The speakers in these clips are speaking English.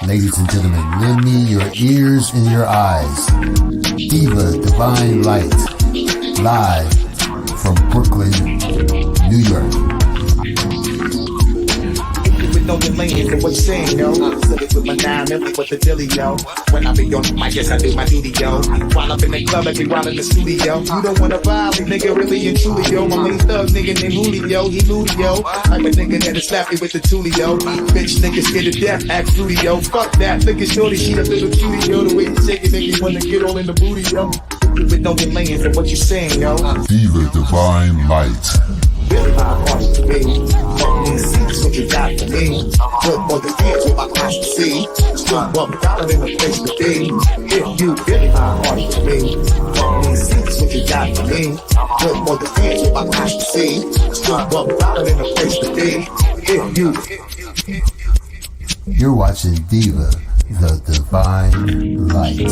Ladies and gentlemen, lend me your ears and your eyes. Diva Divine Light, live from Brooklyn, New York. Know your lane and what you saying, yo. I'm silly with my 9 million with the dilly, yo. When I be on the mic, yes, I do my duty, yo. While I'm in the club, I be while in the studio. You don't wanna violate, nigga, really and truly, yo. My main thug nigga named Julio, he moody, yo. I'm a nigga that'll slap me with the toolie, yo. Bitch, nigga scared to death, act fruity, yo. Fuck that, nigga shorty, she a little cutie, yo. The way you shake it, make me wanna get all in the booty, yo. With no lanes and what you saying, yo. Diva Divine Light. Really my heart to me. Fucking see what you got for me. Put more than hands with my eyes to see. Still $1 in the place to be. If you really my heart to me. Fucking see what you got for me. Put more than hands with my eyes to see. Still $1 in the place to be. If you. You're watching Diva, the Divine Light.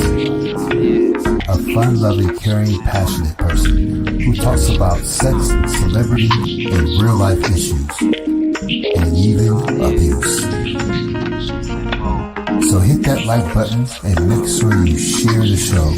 A fun-loving, caring, passionate person who talks about sex, celebrity, and real-life issues, and even abuse. So hit that like button and make sure you share the show.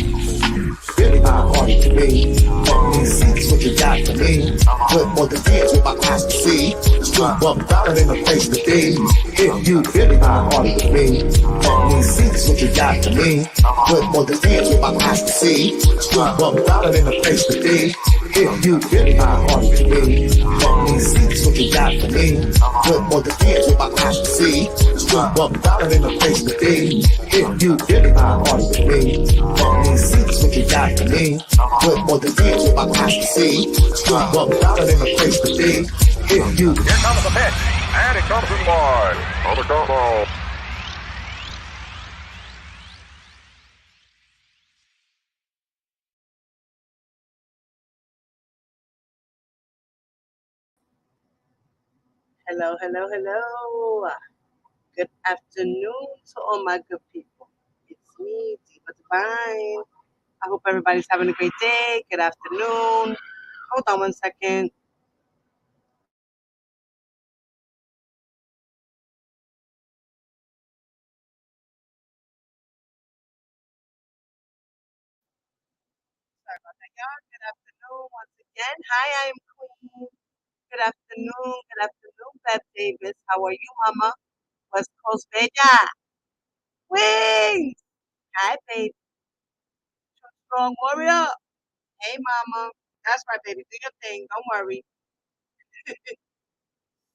Really my heart to me. Fucking see what you got for me. Put more than hands with my eyes to see. Still $1 in the place to be. If you really my heart to me. Fucking see what you got for me. Put more than hands with my eyes to see. Still $1 in the place to be. If you really my heart to me. Fucking see what you got for me. Put more than hands with my eyes to see. Still $1 in the place to be. If you really my heart to me. Fucking see what you got for me. Put more than hands with my eyes to see. Still $1 in the place to be. If you. Here comes the pitch, and it comes in wide. On the combo. Hello, hello, hello. Good afternoon to all my good people. It's me, Diva Divine. I hope everybody's having a great day. Good afternoon. Hold on one second. Sorry about that, y'all. Good afternoon once again. Hi, I am Queen. Good afternoon. Good afternoon, Beth Davis. How are you, Mama? West Coast Bella. Wings. Hi, baby. Strong warrior. Hey, Mama. That's right, baby. Do your thing. Don't worry.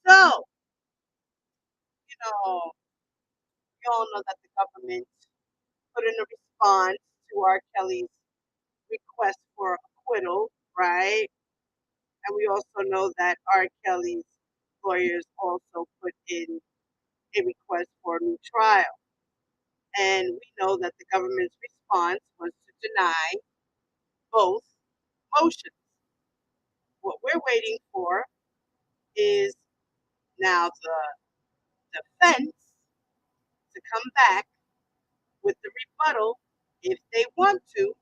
So, you all know that the government put in a response to R. Kelly's request for acquittal, right? And we also know that R. Kelly's lawyers also put in a request for a new trial. And we know that the government's response was to deny both motions. What we're waiting for is now the defense to come back with the rebuttal. If they want to,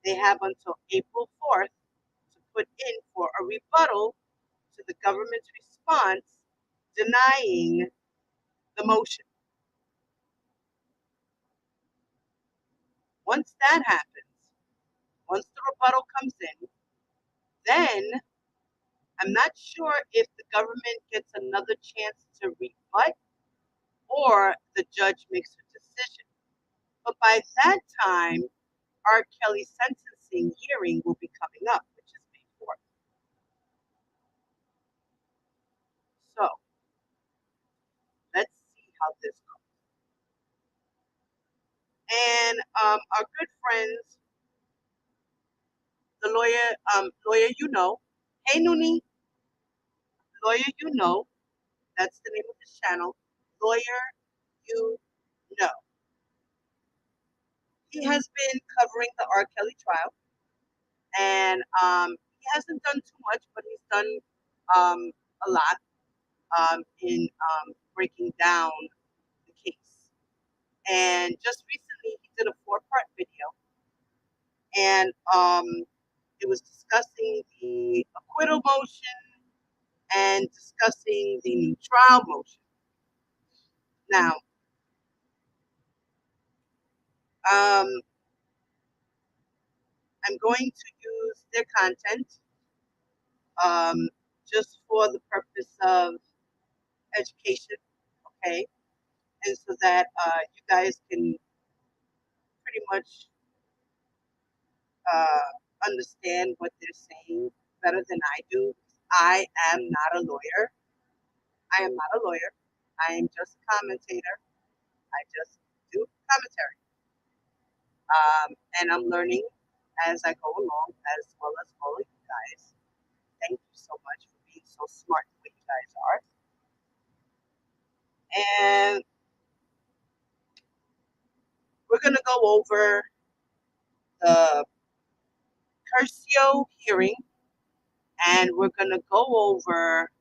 they have until April 4th to put in for a rebuttal to the government's response denying the motion. Once that happens, once the rebuttal comes in, then I'm not sure if the government gets another chance to rebut or the judge makes a decision. But by that time, R. Kelly's sentencing hearing will be coming up, which is May 4th. So let's see how this goes. And our good friends, the lawyer hey Noonie, lawyer that's the name of his channel, lawyer you know. He has been covering the R. Kelly trial, and he hasn't done too much, but he's done a lot in breaking down the case. And just recently, he did a 4-part video, and it was discussing the acquittal motion and discussing the new trial motion. Now, I'm going to use their content just for the purpose of education, okay? And so that you guys can pretty much understand what they're saying better than I do. I am not a lawyer. I am not a lawyer. I am just a commentator. I just do commentary. And I'm learning as I go along, as well as all of you guys. Thank you so much for being so smart the way you guys are. And we're going to go over the Curcio Hearing, and we're going to go over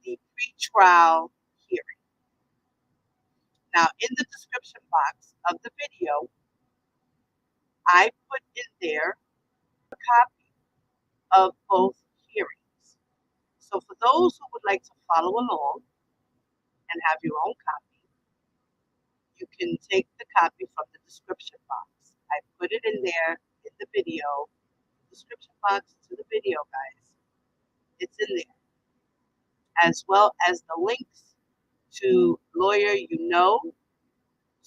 the pretrial hearing. Now, in the description box of the video, I put in there a copy of both hearings. So for those who would like to follow along and have your own copy, you can take the copy from the description box. I put it in there in the video, description box to the video, guys. It's in there, as well as the links to Lawyer You Know,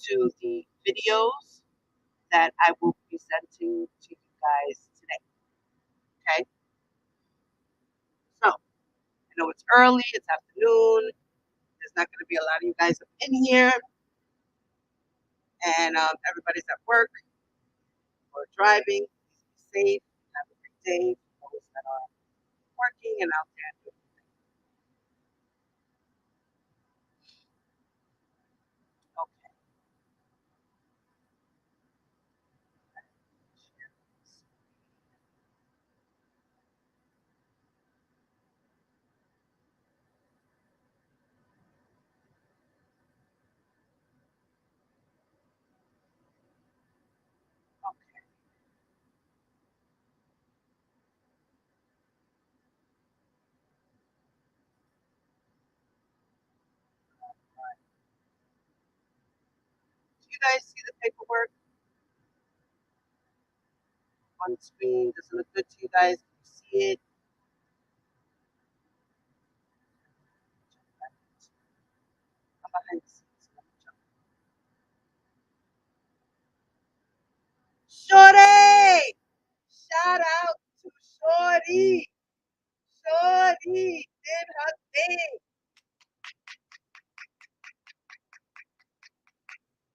to the videos that I will be presenting to you guys today. Okay? So, I know it's early, it's afternoon. There's not going to be a lot of you guys up in here, and everybody's at work or driving. Please be safe. Have a great day for those that are working and out there doing things. Okay. Okay. Do you guys see the paperwork on the screen? Does it look good to you guys? Can you see it? I'm behind the scenes. Let me jump. Shorty! Shout out to Shorty! Shorty did her thing.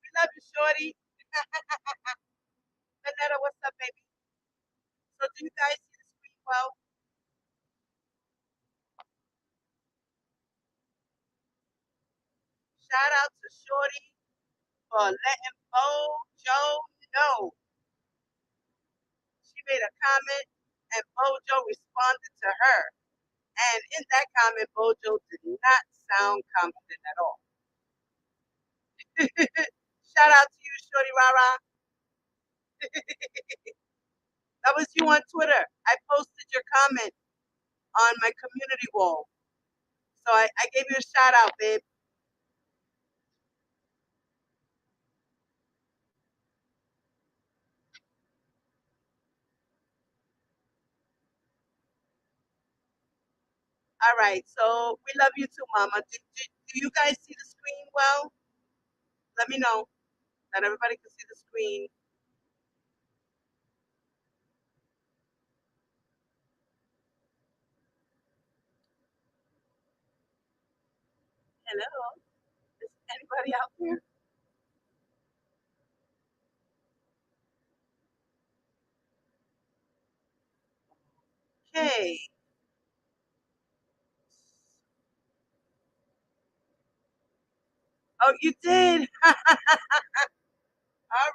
We love you, Shorty. Vanetta, what's up, baby? So do you guys see the screen well? Shout out to Shorty for letting Bojo know. She made a comment and Bojo responded to her. And in that comment, Bojo did not sound confident at all. Shout out to you, Shorty Rara. That was you on Twitter. I posted your comment on my community wall. So I gave you a shout out, babe. All right. So we love you too, Mama. Do you guys see the screen well? Let me know that everybody can see the screen. Hello. Is anybody out there? Okay. Oh, you did. All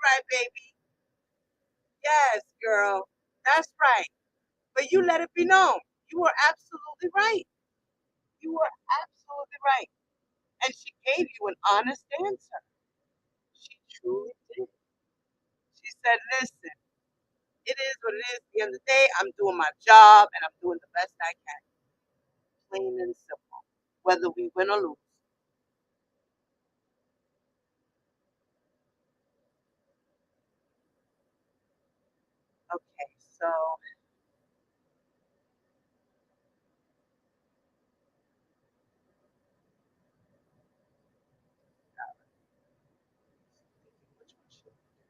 right, baby. Yes, girl. That's right. But you let it be known. You were absolutely right. You were absolutely right. And she gave you an honest answer. She truly did. She said, listen, it is what it is. At the end of the day, I'm doing my job and I'm doing the best I can. Plain and simple. Whether we win or lose. So, which one should we do?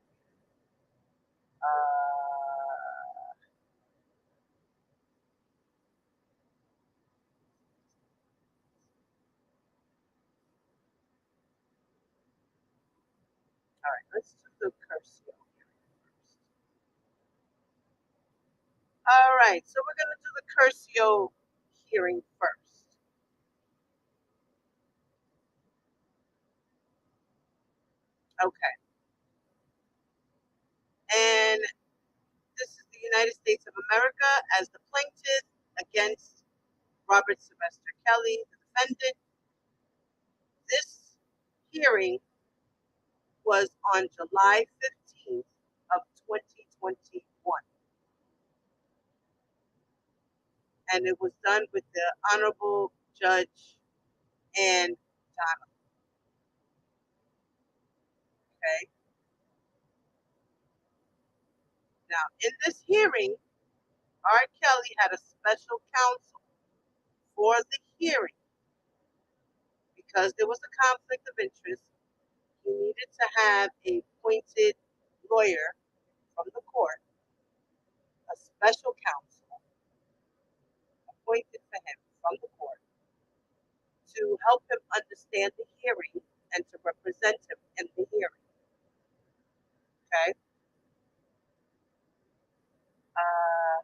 All right, let's do the Curcio hearing first. All right, so we're going to do the Curcio hearing first. Okay. And this is the United States of America as the plaintiff against Robert Sylvester Kelly, the defendant. This hearing was on July 15th of 2021. And it was done with the Honorable Judge Ann Donnelly. Okay. Now, in this hearing, R. Kelly had a special counsel for the hearing because there was a conflict of interest. He needed to have a appointed lawyer from the court, a special counsel appointed for him from the court to help him understand the hearing and to represent him in the hearing. Okay. Uh,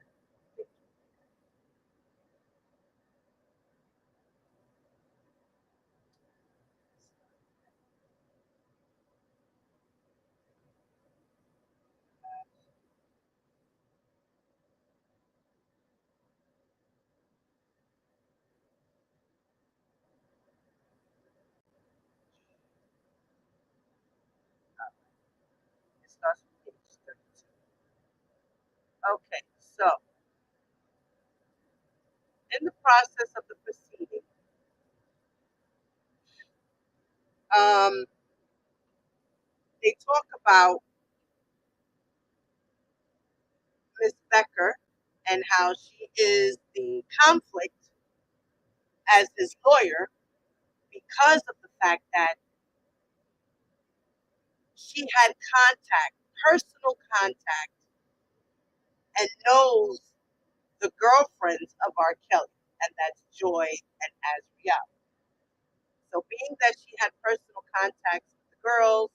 it starts with page 32. Okay, so in the process of the proceeding, they talk about Miss Becker and how she is the conflict as his lawyer because of the fact that she had contact, personal contact, and knows the girlfriends of R. Kelly, and that's Joy and Azriel. So being that she had personal contacts with the girls,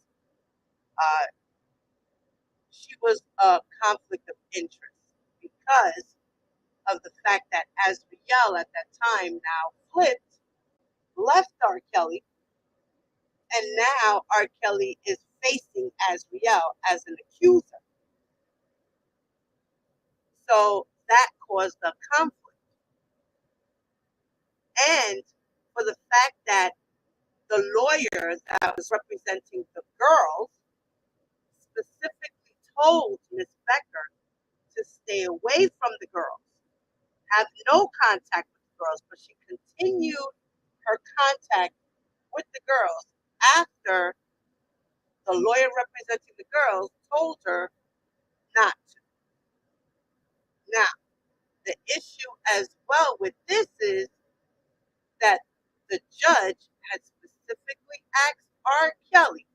uh, she was a conflict of interest because of the fact that Azriel at that time now flipped, left R. Kelly, and now R. Kelly is facing Azriel as an accuser. So that caused a conflict. And for the fact that the lawyer that was representing the girls specifically told Miss Becker to stay away from the girls, have no contact with the girls, but she continued her contact with the girls after the lawyer representing the girls told her not to. Now, the issue as well with this is that the judge had specifically asked R. Kelly,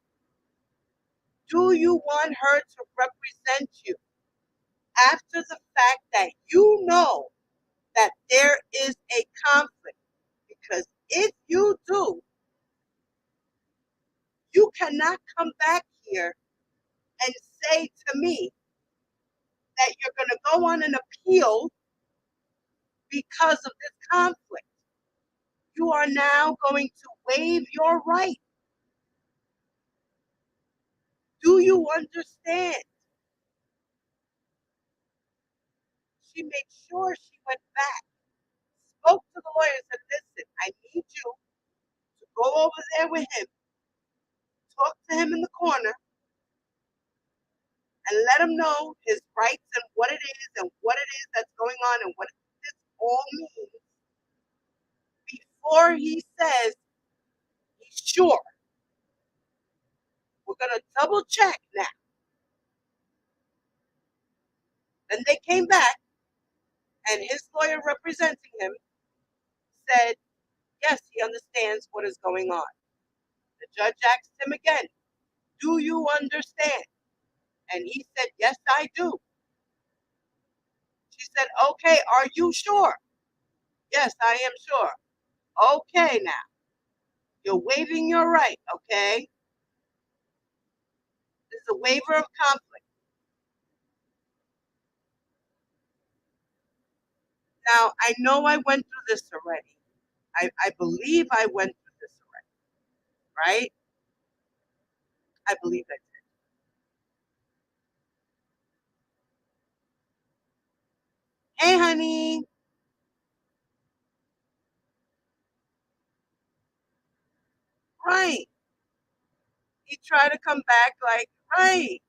do you want her to represent you after the fact that you know that there is a conflict? Because if you do, you cannot come back here and say to me that you're going to go on an appeal because of this conflict. You are now going to waive your right. Do you understand? She made sure she went back, spoke to the lawyer and said, listen, I need you to go over there with him, talk to him in the corner, and let him know his rights and what it is that's going on and what this all means before he says he's sure. We're going to double check now. Then they came back, and his lawyer representing him said, yes, he understands what is going on. The judge asked him again, do you understand? And he said, yes, I do. She said, okay, are you sure? Yes, I am sure. Okay, now, you're waiving your right, okay? This is a waiver of conflict. Now, I know I went through this already. I believe I went through this already, right? I believe I did. Hey, honey. Right. He tried to come back like, right.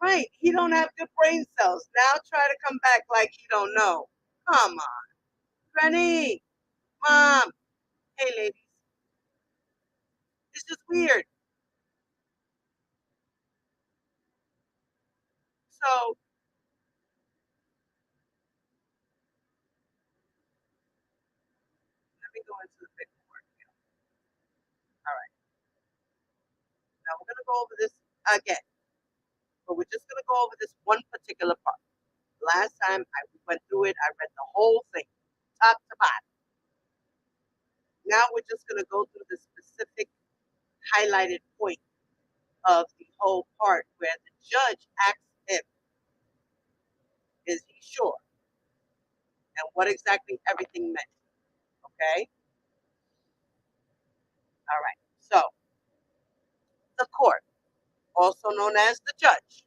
Right. He don't have good brain cells. Now try to come back like he don't know. Come on. Granny. Mom. Hey, ladies. It's just weird. So let me go into the paperwork. All right. Now we're going to go over this again. But we're just going to go over this one particular part. Last time I went through it, I read the whole thing, top to bottom. Now we're just going to go through the specific highlighted point of the whole part where the judge asks him, is he sure? And what exactly everything meant. Okay? All right. So the court, also known as the judge,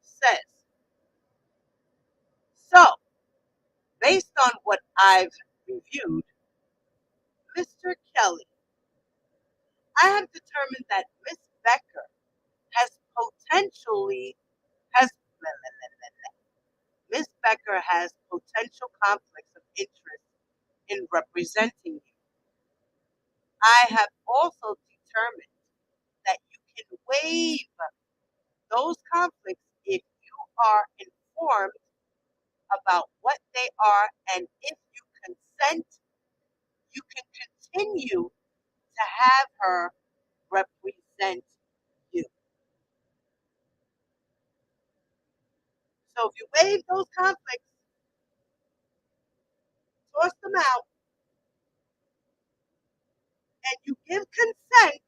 says, so based on what I've reviewed, Mr. Kelly, I have determined that Miss Becker has potentially has Miss Becker has potential conflicts of interest in representing you. I have also determined that you can waive those conflicts if you are informed about what they are, and if you consent, you can continue to have her represent you. So if you waive those conflicts, toss them out, and you give consent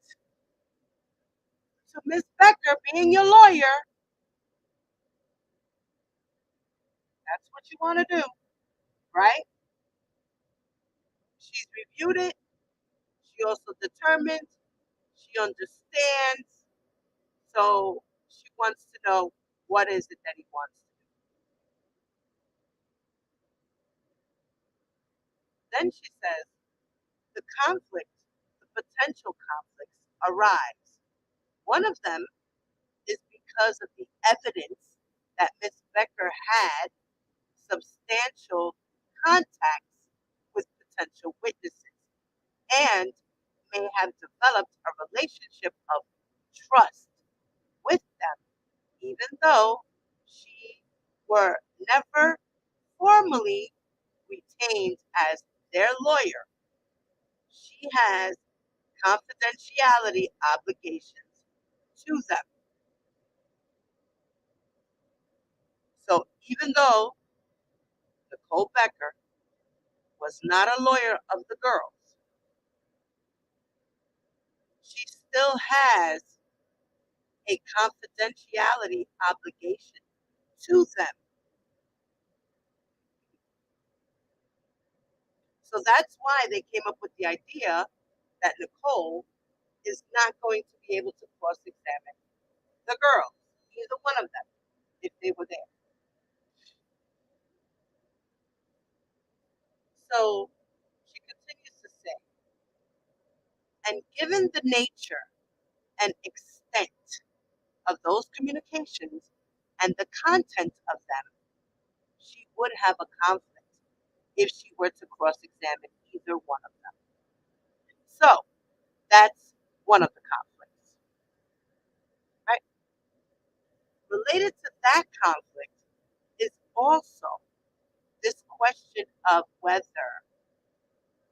to Miss Becker being your lawyer, that's what you want to do, right? She's reviewed it. She also determined. She understands. So she wants to know, what is it that he wants to do. Then she says, the conflict, the potential conflicts arise. One of them is because of the evidence that Miss Becker had substantial contacts with potential witnesses and may have developed a relationship of trust with them, even though she were never formally retained as their lawyer. She has confidentiality obligations to them. So even though Nicole Becker was not a lawyer of the girls, she still has a confidentiality obligation to them. So that's why they came up with the idea that Nicole is not going to be able to cross-examine the girls, either one of them, if they were there. So she continues to say, and given the nature and extent of those communications and the content of them, she would have a conflict if she were to cross-examine either one of them. So that's one of the conflicts, right? related to that conflict is also this question of whether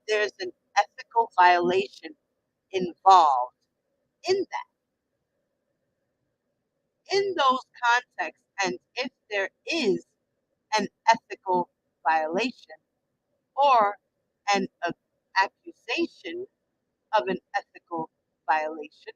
there's an ethical violation involved in that, in those contexts, and if there is an ethical violation or an accusation of an ethical violation.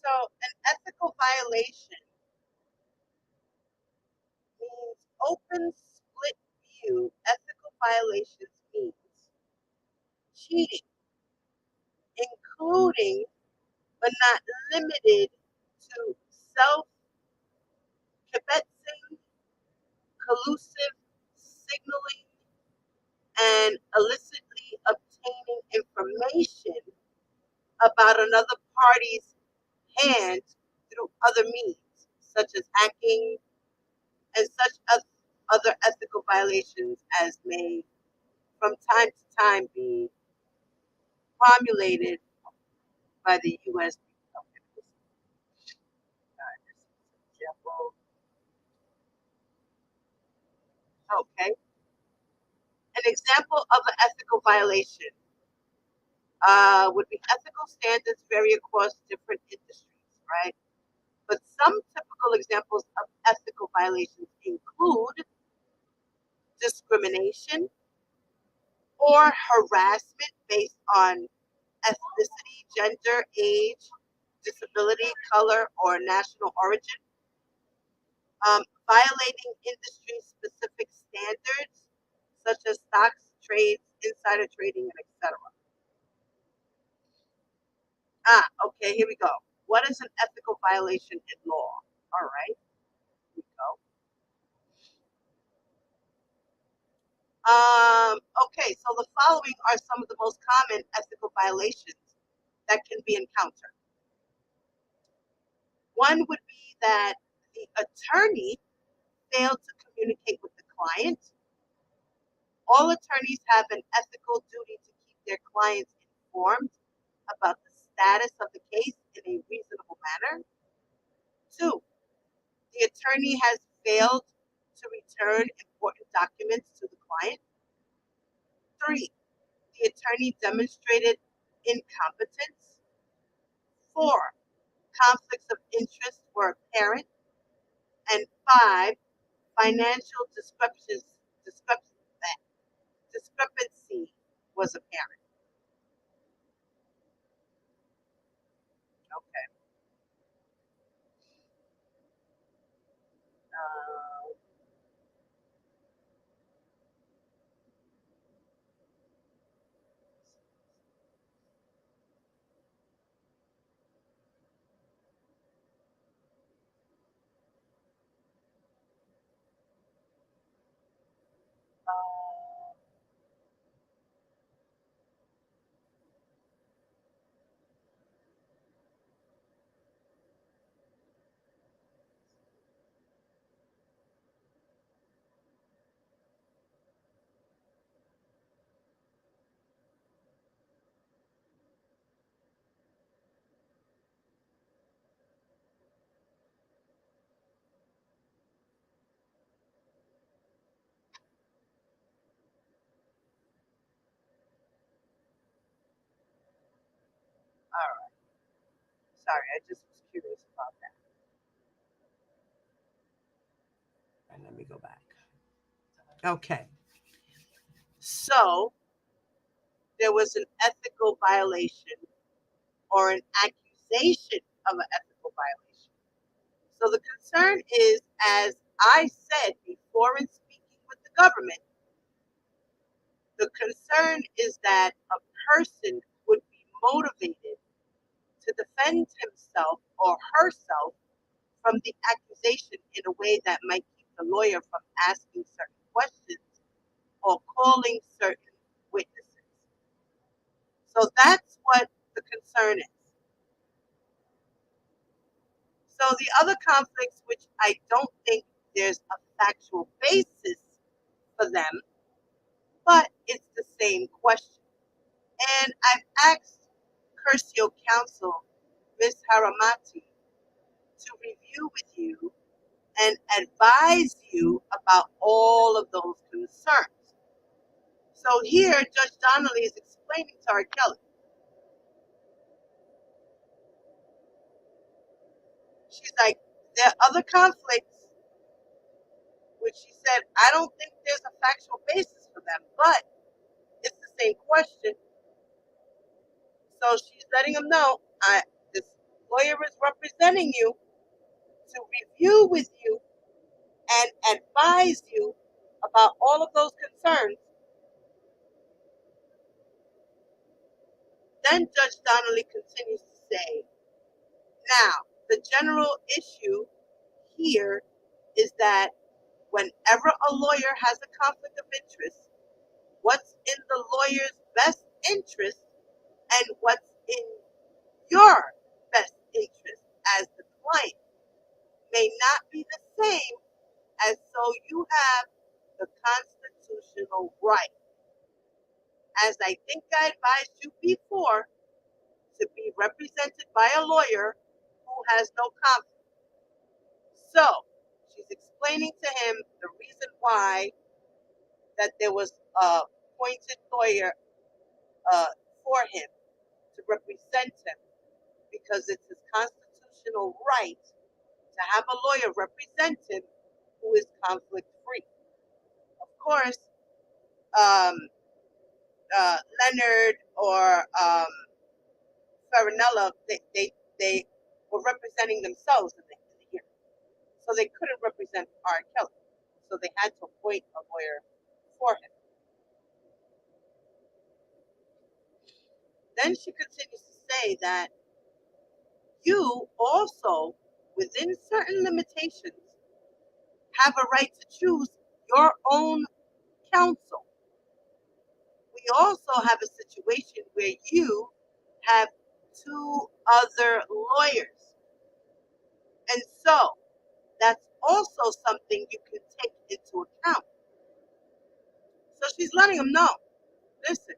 So an ethical violation means open split view. Ethical violations means cheating, including but not limited to self-kibitzing, collusive signaling, and illicitly obtaining information about another party's hand through other means, such as hacking and such other ethical violations as may from time to time be formulated by the U.S. Example. Okay, an example of an ethical violation would be ethical standards vary across different industries, right? But some typical examples of ethical violations include discrimination or harassment based on ethnicity, gender, age, disability, color, or national origin, violating industry-specific standards such as stocks, trades, insider trading, and etc. Okay, here we go. What is an ethical violation in law? All right, here we go. Okay, so the following are some of the most common ethical violations that can be encountered. One would be that the attorney failed to communicate with the client. All attorneys have an ethical duty to keep their clients informed about the status of the case in a reasonable manner. Two, the attorney has failed to return important documents to the client. Three, the attorney demonstrated incompetence. Four, conflicts of interest were apparent. And five, financial discrepancy was apparent. Okay. Uh, all right. Sorry, I just was curious about that. And let me go back. Okay. So there was an ethical violation or an accusation of an ethical violation. So the concern is, as I said before in speaking with the government, the concern is that a person would be motivated to to defend himself or herself from the accusation in a way that might keep the lawyer from asking certain questions or calling certain witnesses. So that's what the concern is. So the other conflicts, which I don't think there's a factual basis for them, but it's the same question. And I've asked Curcio counsel, Ms. Haramati, to review with you and advise you about all of those concerns. So here, Judge Donnelly is explaining to R. Kelly. She's like, there are other conflicts, which she said, I don't think there's a factual basis for them, but it's the same question. So she's letting him know, this lawyer is representing you to review with you and advise you about all of those concerns. Then Judge Donnelly continues to say, now, the general issue here is that whenever a lawyer has a conflict of interest, what's in the lawyer's best interest and what's in your best interest as the client may not be the same as so you have the constitutional right. As I think I advised you before, to be represented by a lawyer who has no conflict. So she's explaining to him the reason why that there was a appointed lawyer for him to represent him, because it's his constitutional right to have a lawyer represent him who is conflict free. Of course, Leonard or Farinella, they were representing themselves in the hearing, so they couldn't represent R. Kelly, so they had to appoint a lawyer for him. Then she continues to say that you also, within certain limitations, have a right to choose your own counsel. We also have a situation where you have two other lawyers. And so that's also something you can take into account. So she's letting him know, listen,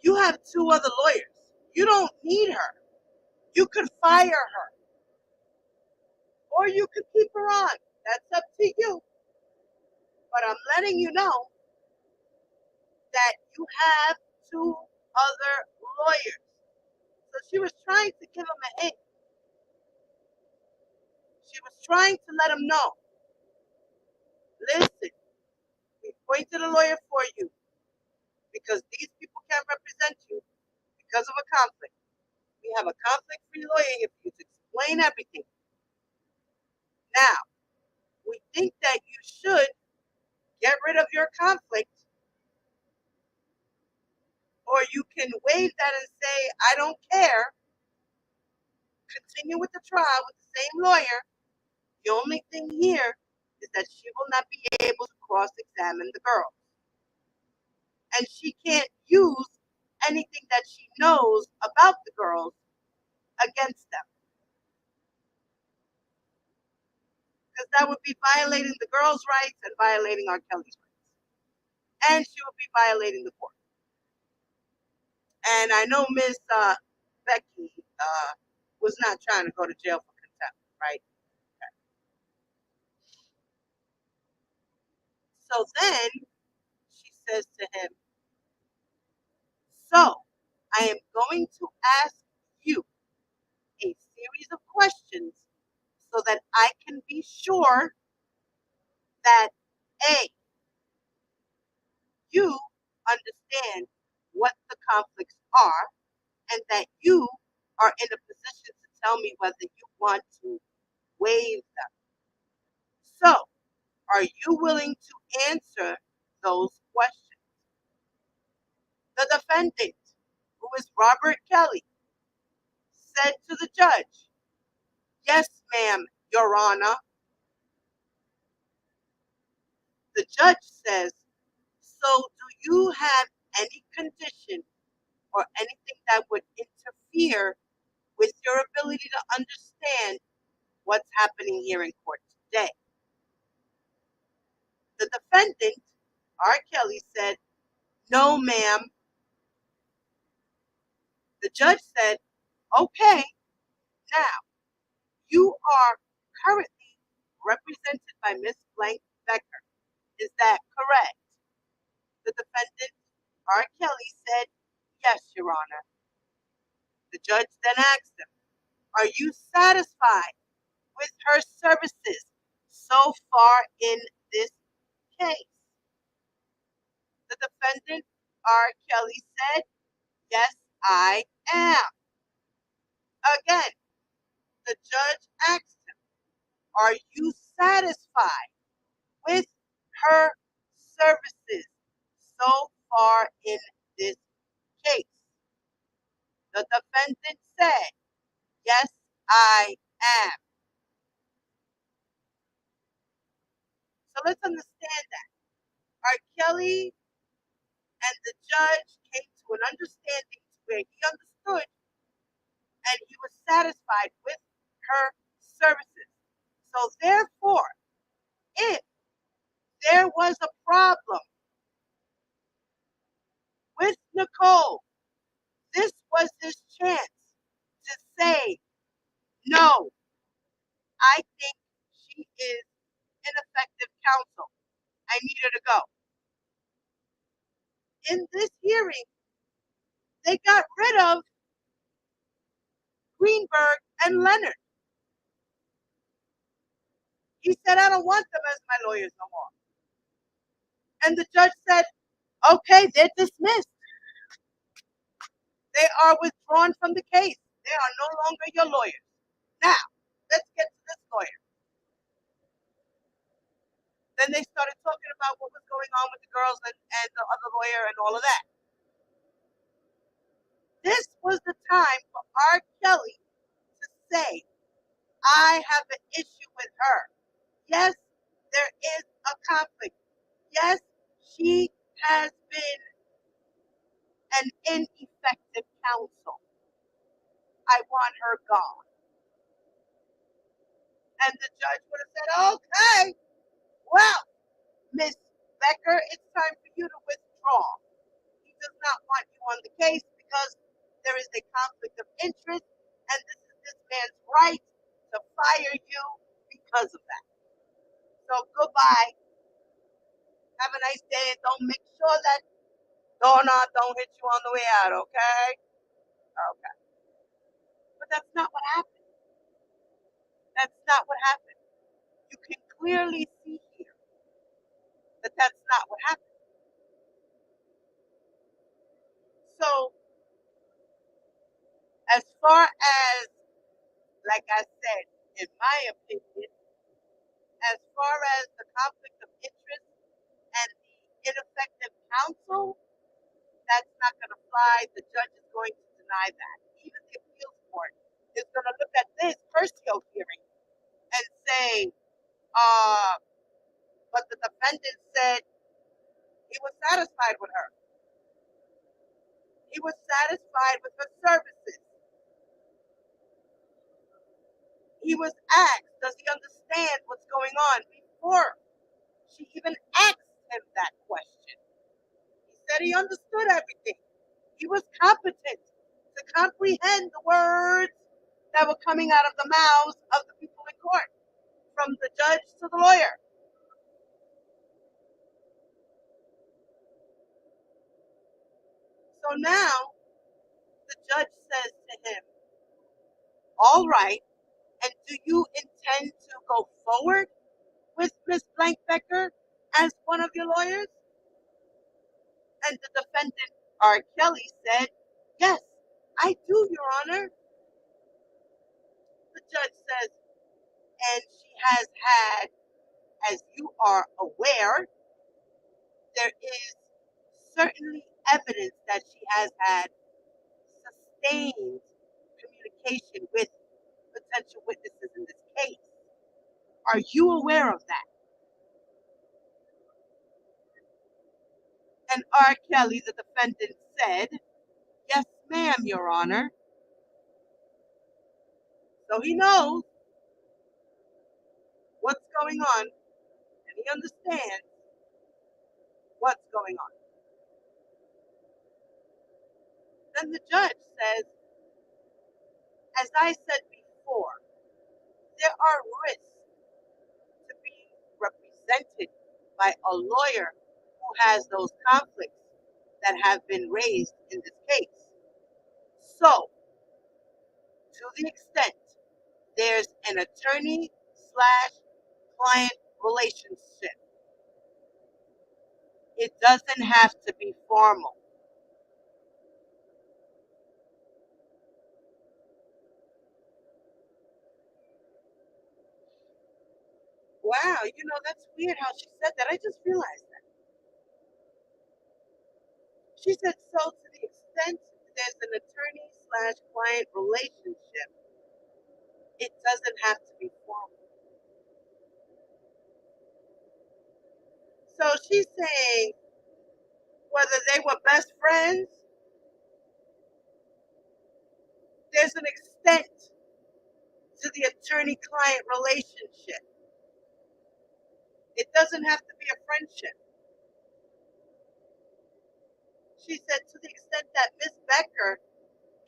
you have two other lawyers. You don't need her. You could fire her. Or you could keep her on. That's up to you. But I'm letting you know that you have two other lawyers. So she was trying to give him a hint. She was trying to let him know, listen, we appointed a lawyer for you because these people can't represent you because of a conflict. We have a conflict-free lawyer here for you to explain everything. Now, we think that you should get rid of your conflict, or you can waive that and say, I don't care. Continue with the trial with the same lawyer. The only thing here is that she will not be able to cross-examine the girls. And she can't use anything that she knows about the girls against them. Because that would be violating the girls' rights and violating R. Kelly's rights. And she would be violating the court. And I know Miss Becky was not trying to go to jail for contempt, right? Okay. So then she says to him, so I am going to ask you a series of questions so that I can be sure that A, you understand what the conflicts are, and that you are in a position to tell me whether you want to waive them. So, are you willing to answer those questions? The defendant, who is Robert Kelly, said to the judge, "Yes, ma'am, Your Honor." The judge says, "So do you have any condition or anything that would interfere with your ability to understand what's happening here in court today?" The defendant, R. Kelly, said, "No, ma'am." The judge said, "Okay, now you are currently represented by Miss Blank Becker. Is that correct?" The defendant, R. Kelly, said, "Yes, Your Honor." The judge then asked him, "Are you satisfied with her services so far in this case?" The defendant, R. Kelly, said, "Yes, I am." Again, the judge asked him, "Are you satisfied with her services so far in this case?" The defendant said, "Yes, I am." So let's understand that. R. Kelly and the judge came to an understanding where he understood and he was satisfied with her services. So therefore, if there was a problem with Nicole, this was his chance to say, "No, I think she is ineffective counsel. I need her to go." In this hearing, they got rid of Greenberg and Leonard. He said, "I don't want them as my lawyers no more." And the judge said, "Okay, they're dismissed. They are withdrawn from the case. They are no longer your lawyers. Now, let's get to this lawyer." Then they started talking about what was going on with the girls and the other lawyer and all of that. This was the time for R. Kelly to say, "I have an issue with her. Yes, there is a conflict. Yes, she has been an ineffective counsel. I want her gone." And the judge would have said, "Okay, well, Miss Becker, it's time for you to withdraw. He does not want you on the case because there is a conflict of interest, and this is this man's right to fire you because of that. So goodbye. Have a nice day, and don't make sure that doorknob don't hit you on the way out, okay?" Okay. But that's not what happened. That's not what happened. You can clearly see here that that's not what happened. So, as far as, like I said, in my opinion, as far as the conflict of interest and the ineffective counsel, that's not going to fly. The judge is going to deny that. Even the appeals court is going to look at this Curcio hearing and say, but the defendant said he was satisfied with her. He was satisfied with her services. He was asked, does he understand what's going on, before she even asked him that question. He said he understood everything. He was competent to comprehend the words that were coming out of the mouths of the people in court, from the judge to the lawyer. So now the judge says to him, "All right, and do you intend to go forward with Miss Blank Becker as one of your lawyers?" And the defendant, R. Kelly, said, "Yes, I do, Your Honor." The judge says, "And she has had, as you are aware, there is certainly evidence that she has had sustained communication with potential witnesses in this case. Are you aware of that? And R. Kelly, the defendant, said, "Yes, ma'am, Your Honor." So he knows what's going on, and he understands what's going on. Then the judge says, "As I said before, there are risks to being represented by a lawyer who has those conflicts that have been raised in this case. So, to the extent there's an attorney slash client relationship, it doesn't have to be formal." Wow, that's weird how she said that. I just realized that. She said, "So to the extent there's an attorney slash client relationship, it doesn't have to be formal." So she's saying whether they were best friends, there's an extent to the attorney client relationship. It doesn't have to be a friendship. She said, to the extent that Miss Becker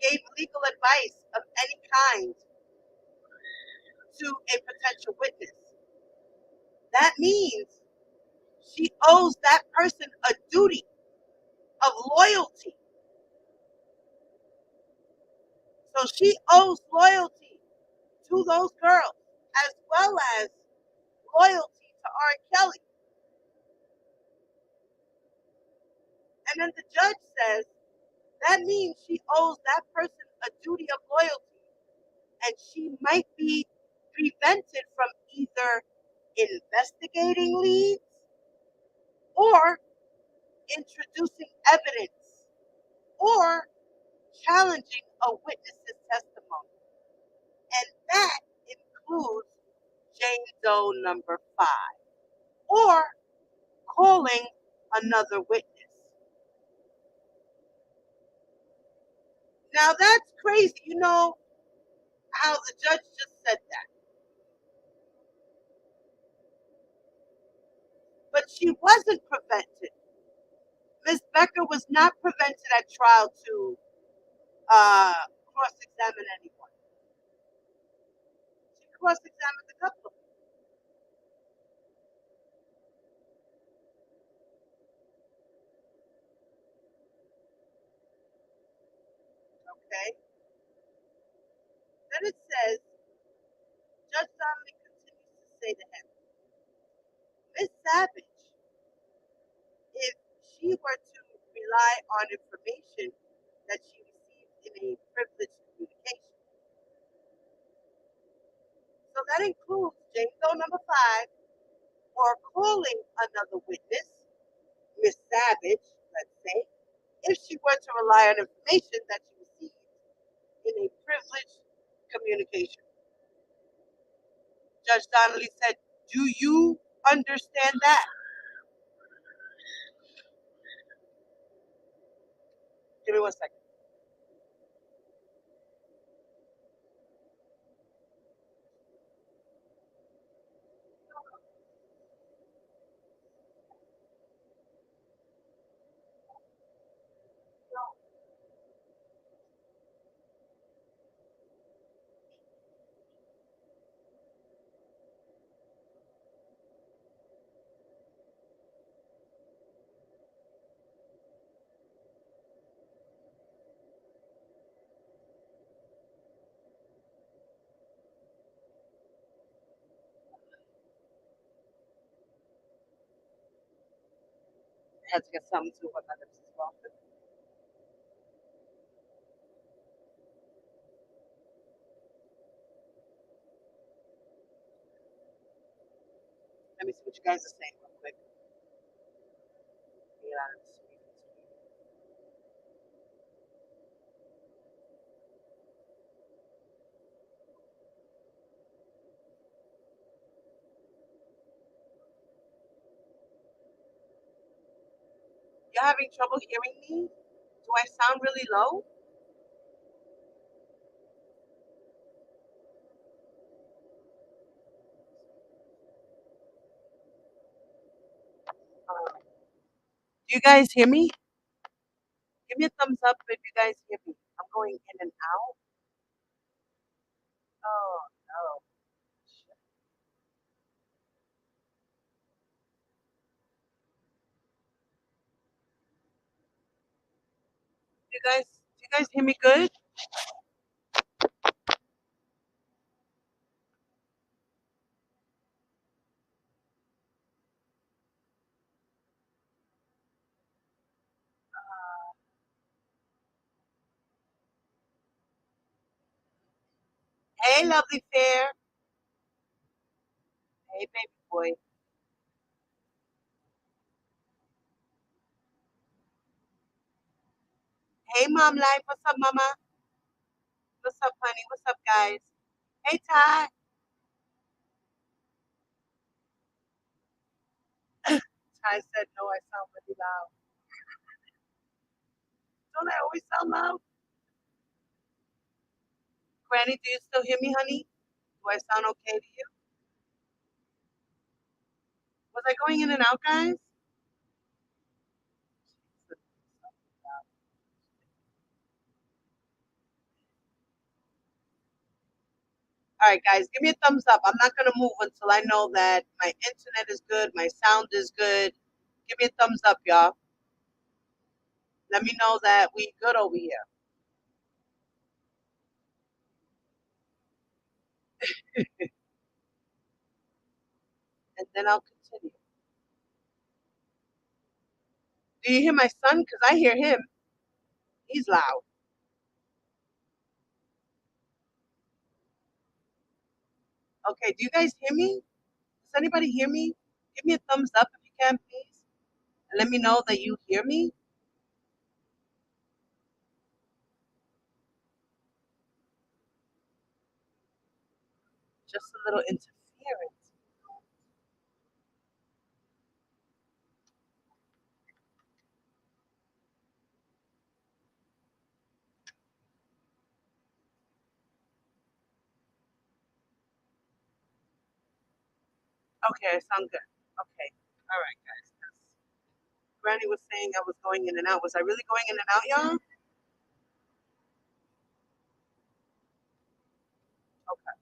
gave legal advice of any kind to a potential witness, that means she owes that person a duty of loyalty. So she owes loyalty to those girls as well as loyalty to R. Kelly. And then the judge says that means she owes that person a duty of loyalty, and she might be prevented from either investigating leads or introducing evidence or challenging a witness's testimony. And that includes Jane Doe number 5 or calling another witness. Now that's crazy. You know how the judge just said that. But she wasn't prevented. Miss Becker was not prevented at trial to cross-examine anyone. She cross-examined a couple of people. Okay. Then it says, Judge Donnelly continues to say to him, "Miss Savage, if she were to rely on information that she received in a privileged communication." So that includes Jane Doe number 5 or calling another witness, Miss Savage, let's say, if she were to rely on information that she received in a privileged communication. Judge Donnelly said, "Do you understand that?" Give me 1 second. I had to get something to what my lips as well. Let me see what you guys are saying real quick. Get out of the screen. You're having trouble hearing me? Do I sound really low? Do you guys hear me? Give me a thumbs up if you guys hear me. I'm going in and out. Oh no. Do you guys hear me good? Hey, lovely fair. Hey, baby boy. Hey, mom life. What's up, mama? What's up, honey? What's up, guys? Hey, Ty. Ty said no. I sound really loud. Don't I always sound loud? Granny, do you still hear me, honey? Do I sound okay to you? Was I going in and out, guys? All right, guys, give me a thumbs up. I'm not gonna move until I know that my internet is good, my sound is good. Give me a thumbs up, y'all. Let me know that we good over here. And then I'll continue. Do you hear my son? Because I hear him. He's loud. Okay, do you guys hear me? Does anybody hear me? Give me a thumbs up if you can, please. And let me know that you hear me. Just a little interference. Okay, I sound good. Okay. All right, guys. Granny was saying I was going in and out. Was I really going in and out, y'all? Okay.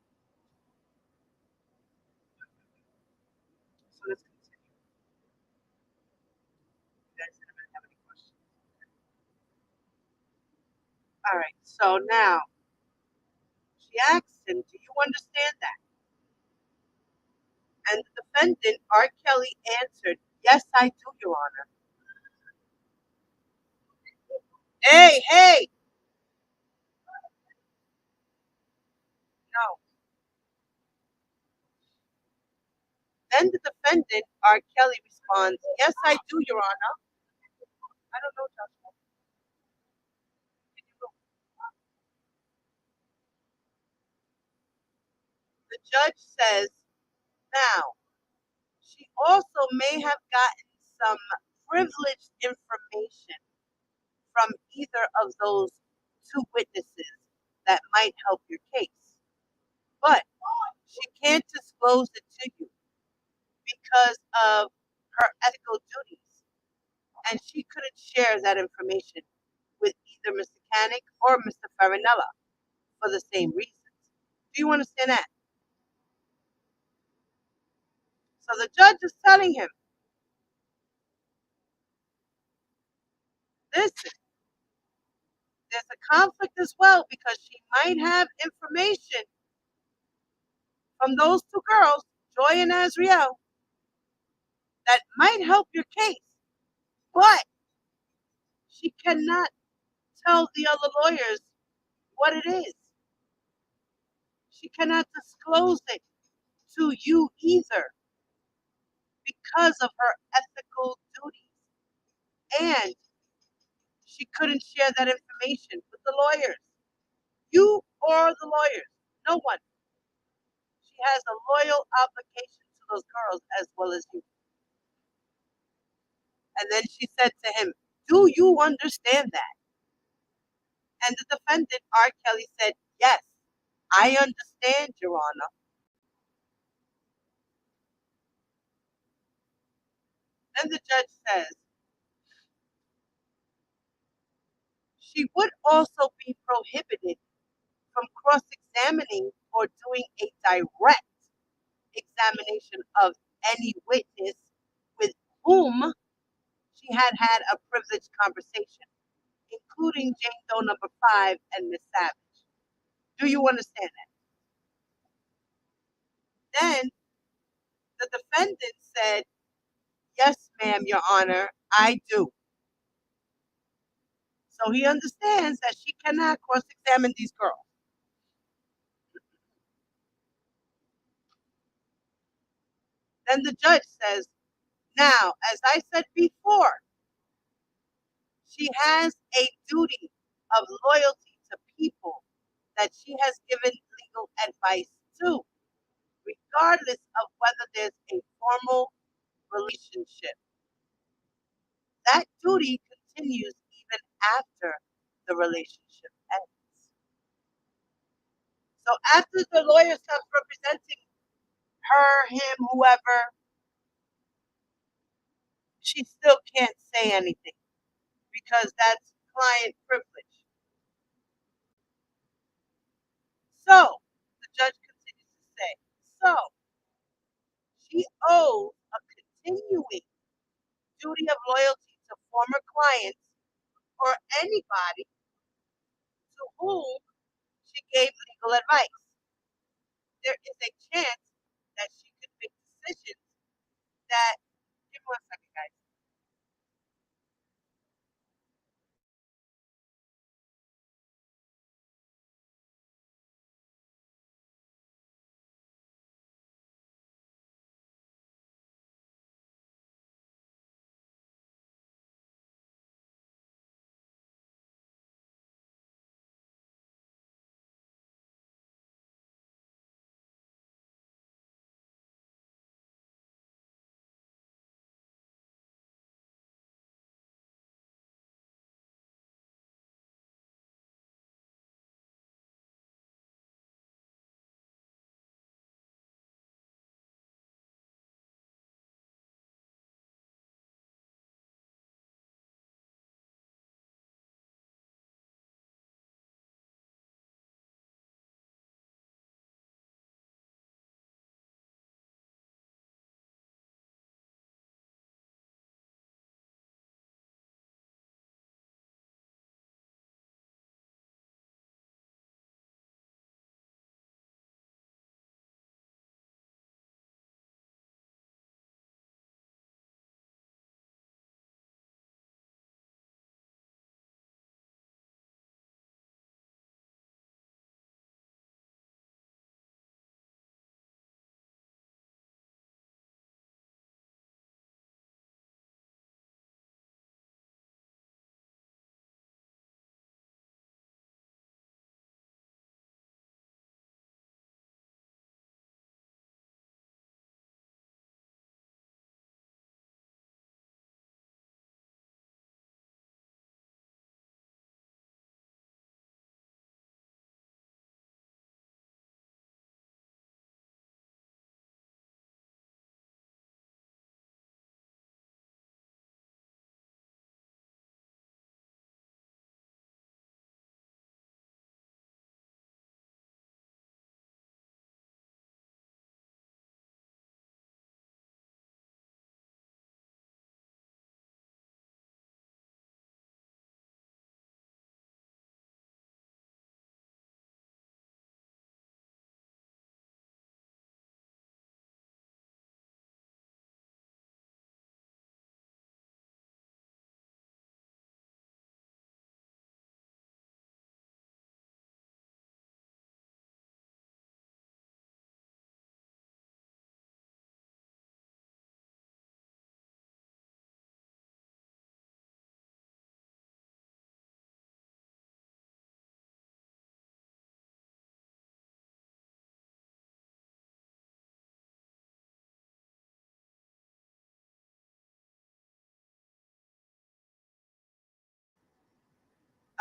So let's continue. You guys didn't have any questions. All right. So now she asked him, "Do you understand that?" And the defendant, R. Kelly, answered, "Yes, I do, Your Honor." Hey, hey, no. Then the defendant, R. Kelly, responds, "Yes, I do, Your Honor." I don't know, Joshua. The judge says, "Now, she also may have gotten some privileged information from either of those two witnesses that might help your case. But she can't disclose it to you because of her ethical duties, and she couldn't share that information with either Mr. Canick or Mr. Farinella for the same reasons." Do you understand that? So the judge is telling him, listen, there's a conflict as well because she might have information from those two girls, Joy and Azriel, that might help your case, but she cannot tell the other lawyers what it is. She cannot disclose it to you either because of her ethical duties. And she couldn't share that information with the lawyers. You or the lawyers. No one. She has a loyal obligation to those girls as well as you. And then she said to him, "Do you understand that?" And the defendant, R. Kelly, said, "Yes, I understand, Your Honor." Then the judge says, she would also be prohibited from cross-examining or doing a direct examination of any witness with whom she had had a privileged conversation, including Jane Doe number 5 and Miss Savage. Do you understand that? Then the defendant said, "Yes, ma'am, Your Honor, I do." So he understands that she cannot cross-examine these girls. Then the judge says, "Now, as I said before, she has a duty of loyalty to people that she has given legal advice to, regardless of whether there's a formal relationship. That duty continues even after the relationship ends." So after the lawyer stops representing her, him, whoever, she still can't say anything because that's client privilege. So the judge continues to say, so she owes a continuing duty of loyalty to former clients or anybody to whom she gave legal advice. There is a chance that she could make decisions that, give me one second, guys.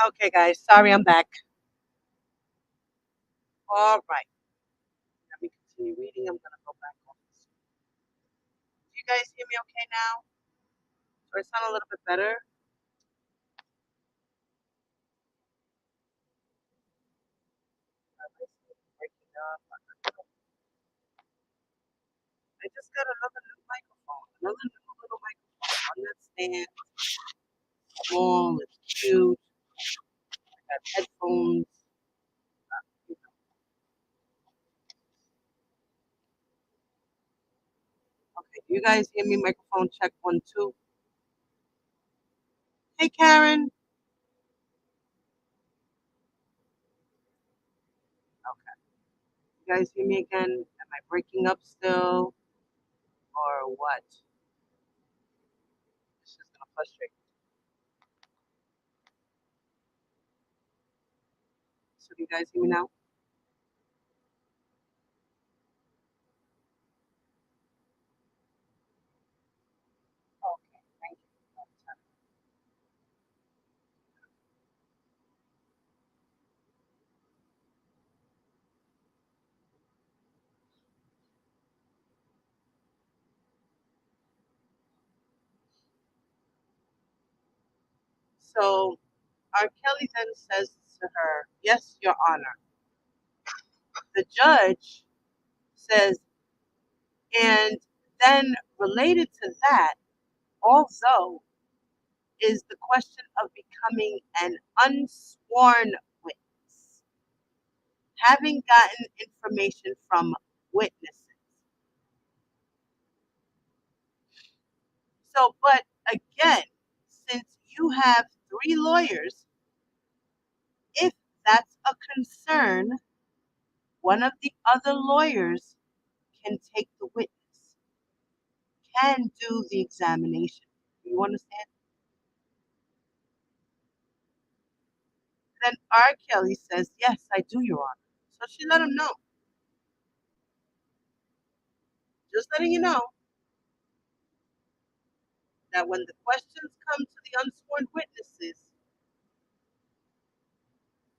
Okay, guys, sorry I'm back. All right, let me continue reading. I'm gonna go back on this. Do you guys hear me okay now? Or it sound a little bit better? Breaking up. I just got another new microphone, another new little microphone. One that stands small, it's cute. I got headphones. Okay, do you guys hear me? Microphone check 1, 2. Hey, Karen. Okay, you guys hear me again? Am I breaking up still, or what? This is gonna frustrate me. So, do you guys hear me now? Okay, thank you. So, R. Kelly then says to her, "Yes, Your Honor." The judge says, and then related to that, also is the question of becoming an unsworn witness, having gotten information from witnesses. So, but again, since you have 3 lawyers, if that's a concern, one of the other lawyers can take the witness, can do the examination. You understand? Then R. Kelly says, "Yes, I do, Your Honor." So she let him know. Just letting you know that when the questions come to the unsworn witnesses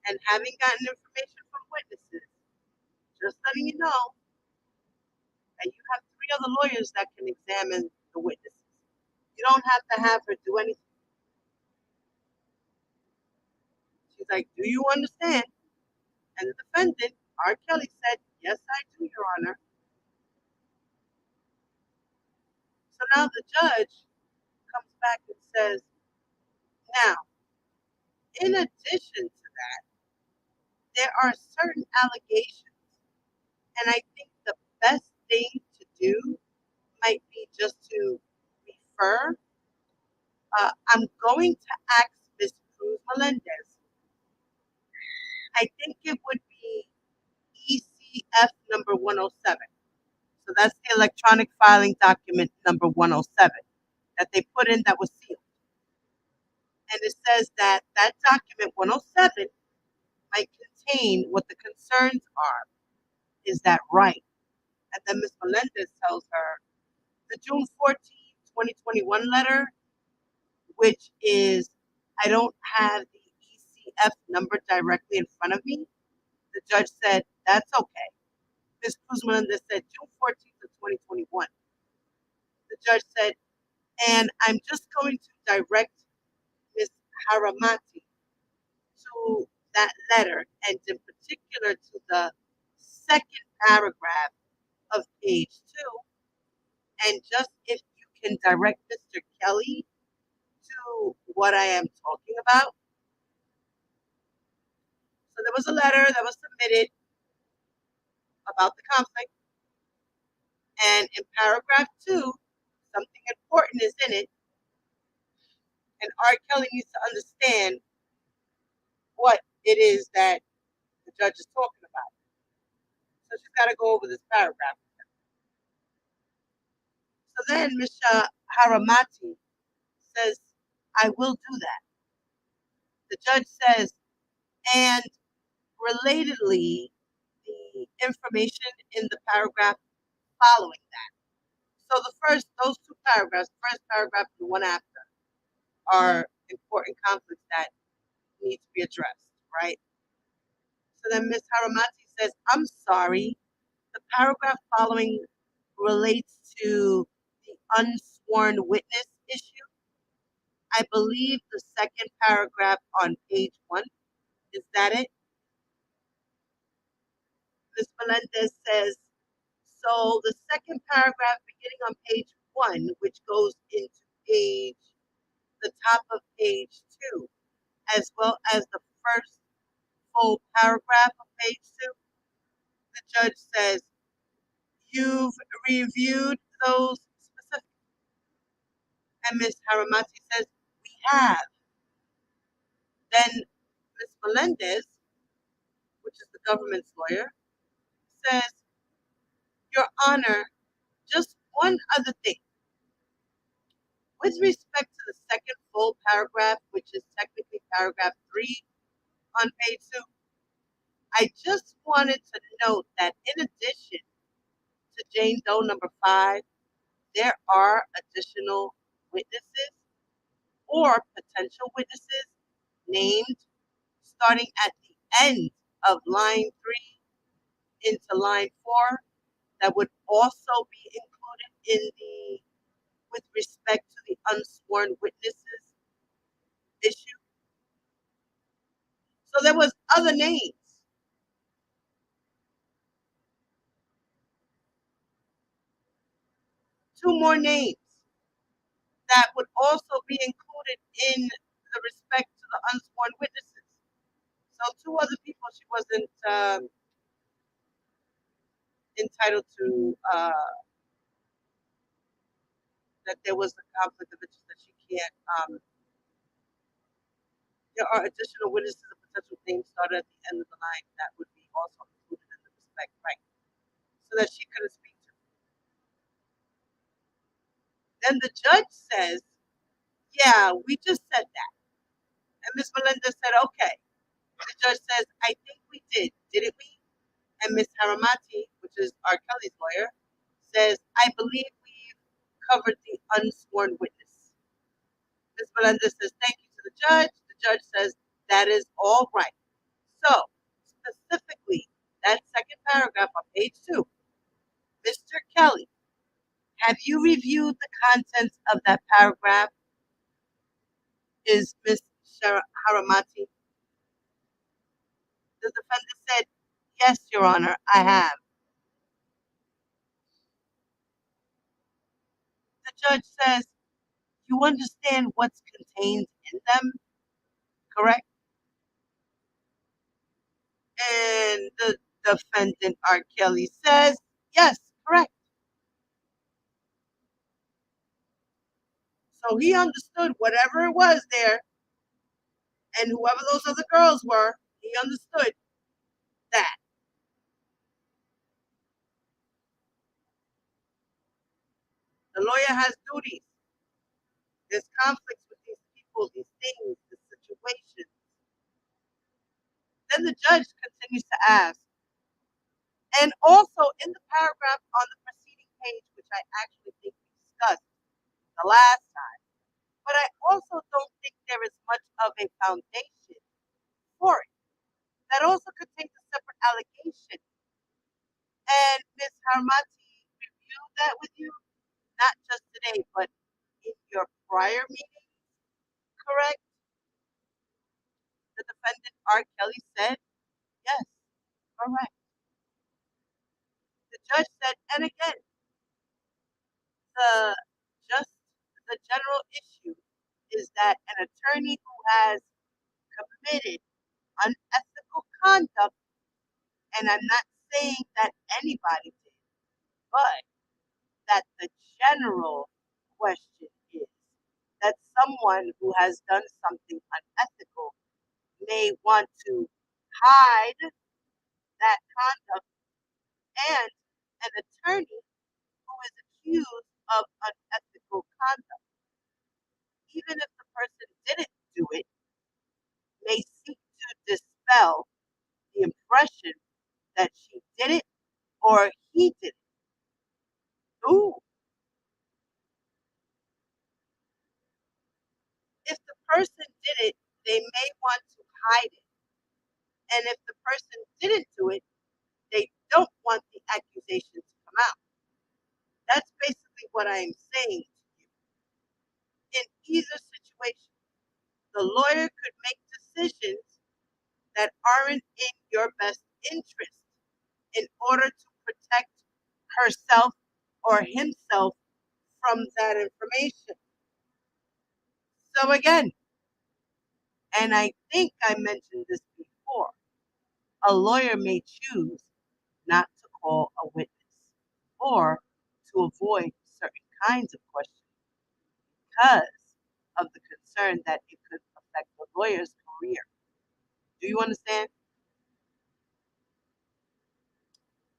and having gotten information from witnesses, just letting you know that you have 3 other lawyers that can examine the witnesses. You don't have to have her do anything. She's like, "Do you understand?" And the defendant, R. Kelly, said, "Yes, I do, Your Honor." So now the judge comes back and says, "Now, in addition to that, there are certain allegations, and I think the best thing to do might be just to refer. I'm going to ask Ms. Cruz Melendez. I think it would be ECF number 107. So that's the electronic filing document number 107 that they put in that was sealed. And it says that that document 107 might contain what the concerns are. Is that right?" And then Ms. Melendez tells her the June 14, 2021 letter, which is, I don't have the ECF number directly in front of me. The judge said, "That's okay." Ms. Cruz Melendez said June 14th of 2021. The judge said, "And I'm just going to direct Ms. Haramati to that letter, and in particular to the second paragraph of page 2, and just if you can direct Mr. Kelly to what I am talking about." So there was a letter that was submitted about the conflict, and in paragraph 2, something important is in it, and R. Kelly needs to understand what it is that the judge is talking about. So she's got to go over this paragraph. So then Mr. Haramati says, "I will do that." The judge says, "And relatedly, the information in the paragraph following that." So those 2 paragraphs, the first paragraph and the one after, are important conflicts that need to be addressed, right? So then Ms. Haramati says, I'm sorry, the paragraph following relates to the unsworn witness issue. I believe the second paragraph on page 1. Is that it? Ms. Melendez says, so the second paragraph beginning on page 1, which goes into the top of page 2, as well as the first full paragraph of page 2, the judge says, you've reviewed those specifics. And Ms. Haramati says, we have. Then Ms. Melendez, which is the government's lawyer, says, Your Honor, just one other thing. With respect to the second full paragraph, which is technically paragraph 3 on page 2, I just wanted to note that in addition to Jane Doe number 5, there are additional witnesses or potential witnesses named starting at the end of line 3 into line 4 that would also be included in the with respect to the unsworn witnesses issue. So there was other names. Two more names that would also be included in the respect to the unsworn witnesses. So two other people she wasn't entitled to, that there was a conflict of interest that she can't, there are additional witnesses of potential names started at the end of the line that would be also included in the respect, right? So that she couldn't speak to. Then the judge says, yeah, we just said that. And Ms. Melinda said, okay. The judge says, I think we didn't we? And Ms. Haramati, which is R. Kelly's lawyer, says, I believe we've covered the unsworn witness. Ms. Melinda says, thank you to the judge. The judge says, that is all right. So, specifically, that second paragraph on page 2, Mr. Kelly, have you reviewed the contents of that paragraph? Is Ms. Haramati? The defendant said, yes, Your Honor, I have. The judge says, you understand what's contained in them, correct? And the defendant, R. Kelly, says, yes, correct. So he understood whatever it was there, and whoever those other girls were, he understood that. The lawyer has duties. There's conflicts with these people, these things, the situations. Then the judge continues to ask, and also in the paragraph on the preceding page, which I actually think we discussed the last time, but I also don't think there is much of a foundation for it. That also contains a separate allegation. And Ms. Harmati reviewed that with you, not just today, but in your prior meeting, correct? The defendant, R. Kelly, said, yes, correct. The judge said, and again, the just the general issue is that an attorney who has committed unethical conduct, and I'm not saying that anybody did, but that the general question is that someone who has done something unethical may want to hide that conduct, and an attorney who is accused of unethical conduct, even if the person didn't do it, may seek to dispel the impression that she did it or he did it. Ooh. If the person did it, they may want to hide it. And if the person didn't do it, they don't want the accusation to come out. That's basically what I am saying to you. In either situation, the lawyer could make decisions that aren't in your best interest in order to protect herself or himself from that information. So again, and I think I mentioned this before, a lawyer may choose not to call a witness or to avoid certain kinds of questions because of the concern that it could affect the lawyer's career. Do you understand?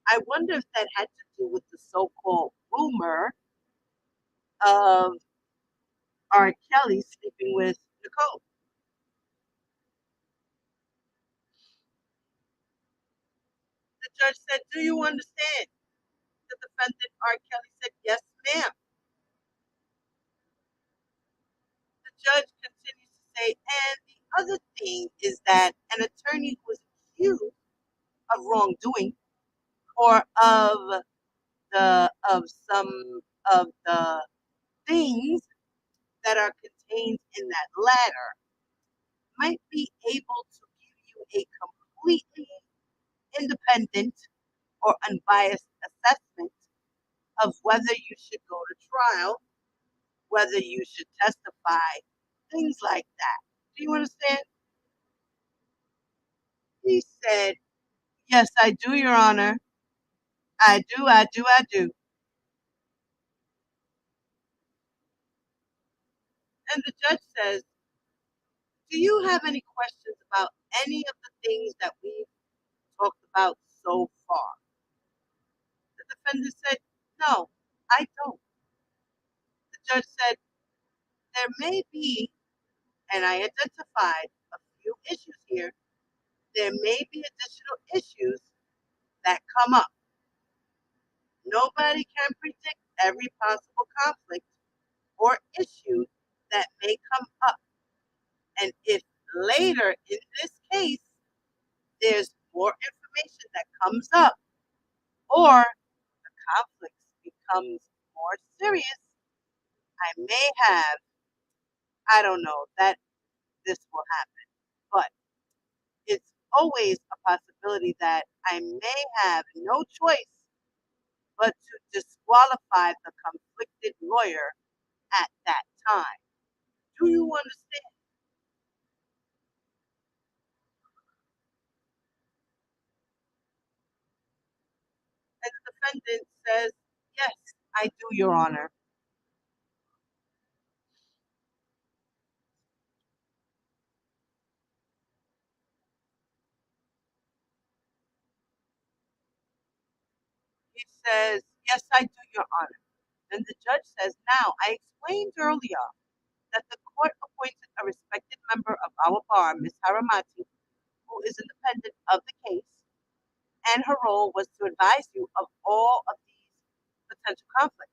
I wonder if that had to do with the so-called rumor of R. Kelly sleeping with Nicole. The judge said, "Do you understand?" The defendant, R. Kelly, said, "Yes, ma'am." The judge continues to say, and the other thing is that an attorney who is accused of wrongdoing or of some of the things that are contained in that letter might be able to give you a completely independent or unbiased assessment of whether you should go to trial, whether you should testify, things like that. Do you understand? He said, "Yes, I do, Your Honor. I do, I do, I do." And the judge says, "Do you have any questions about any of the things that we've talked about so far?" The defendant said, "No, I don't." The judge said, "There may be, and I identified a few issues here, there may be additional issues that come up. Nobody can predict every possible conflict or issue that may come up. And if later in this case there's more information that comes up or the conflict becomes more serious, I may have, I don't know, that this will happen. But it's always a possibility that I may have no choice but to disqualify the conflicted lawyer at that time." Do you understand? And the defendant says, "Yes, I do, Your Honor." He says, "Yes, I do, Your Honor." And the judge says, "Now, I explained earlier that the court appointed a respected member of our bar, Ms. Haramati, who is independent of the case, and her role was to advise you of all of these potential conflicts.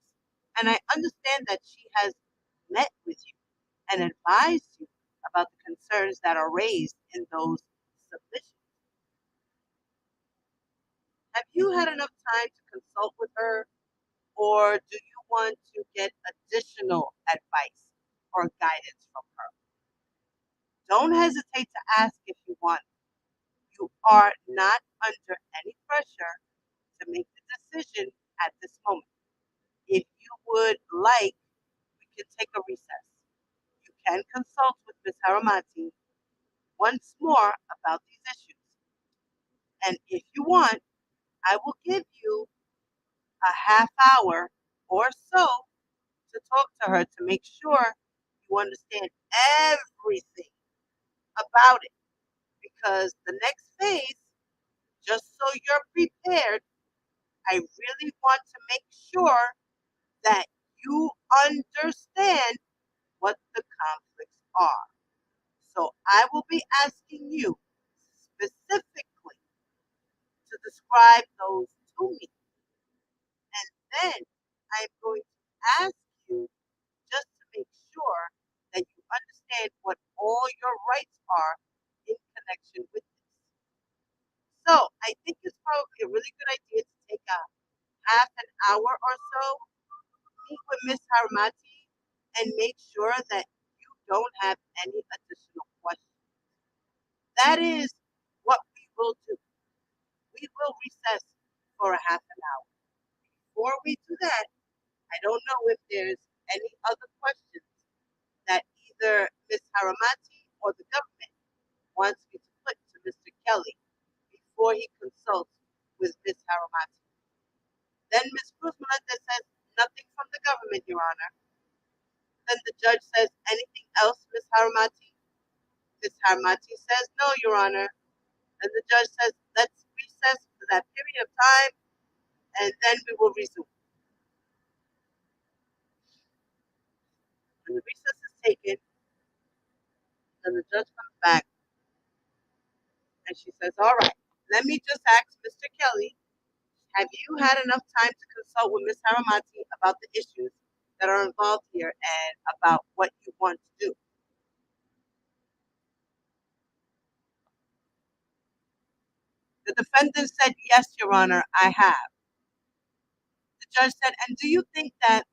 And I understand that she has met with you and advised you about the concerns that are raised in those submissions. Have you had enough time to consult with her, or do you want to get additional advice or guidance from her? Don't hesitate to ask if you want. You are not under any pressure to make the decision at this moment. If you would like, we can take a recess. You can consult with Ms. Haramati once more about these issues. And if you want, I will give you a half hour or so to talk to her to make sure you understand everything about it. Because the next phase, just so you're prepared, I really want to make sure that you understand what the conflicts are. So I will be asking you specifically to describe those to me. And then I'm going to ask you just to make sure that you understand what all your rights are in connection a really good idea to take a half an hour or so, meet with Miss Haramati, and make sure that you don't have any additional questions. That is what we will do. We will recess for a half an hour. Before we do that, I don't know if there's any other questions that either Ms. Haramati or the government wants me to put to Mr. Kelly before he consults with Ms. Haramati. Then Ms. Cruz Melendez says, nothing from the government, Your Honor. Then the judge says, anything else, Ms. Haramati? Ms. Haramati says, no, Your Honor. And the judge says, let's recess for that period of time, and then we will resume. When the recess is taken, then the judge comes back, and she says, all right, let me just ask Mr. Kelly, have you had enough time to consult with Ms. Haramati about the issues that are involved here and about what you want to do? The defendant said, yes, Your Honor, I have. The judge said, and do you think that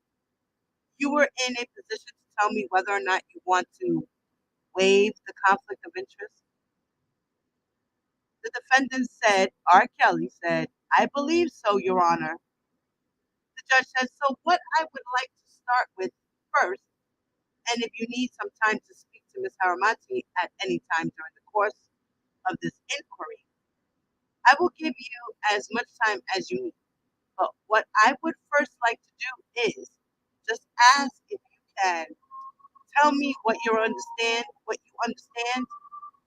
you were in a position to tell me whether or not you want to waive the conflict of interest? The defendant said, R. Kelly said, I believe so, Your Honor. The judge said, so what I would like to start with first, and if you need some time to speak to Ms. Haramati at any time during the course of this inquiry, I will give you as much time as you need. But what I would first like to do is just ask if you can tell me what you understand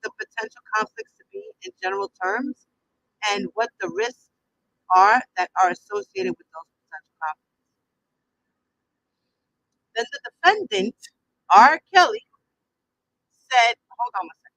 the potential conflicts to be in general terms, and what the risks are that are associated with those potential conflicts. Then the defendant, R. Kelly, said, hold on one second.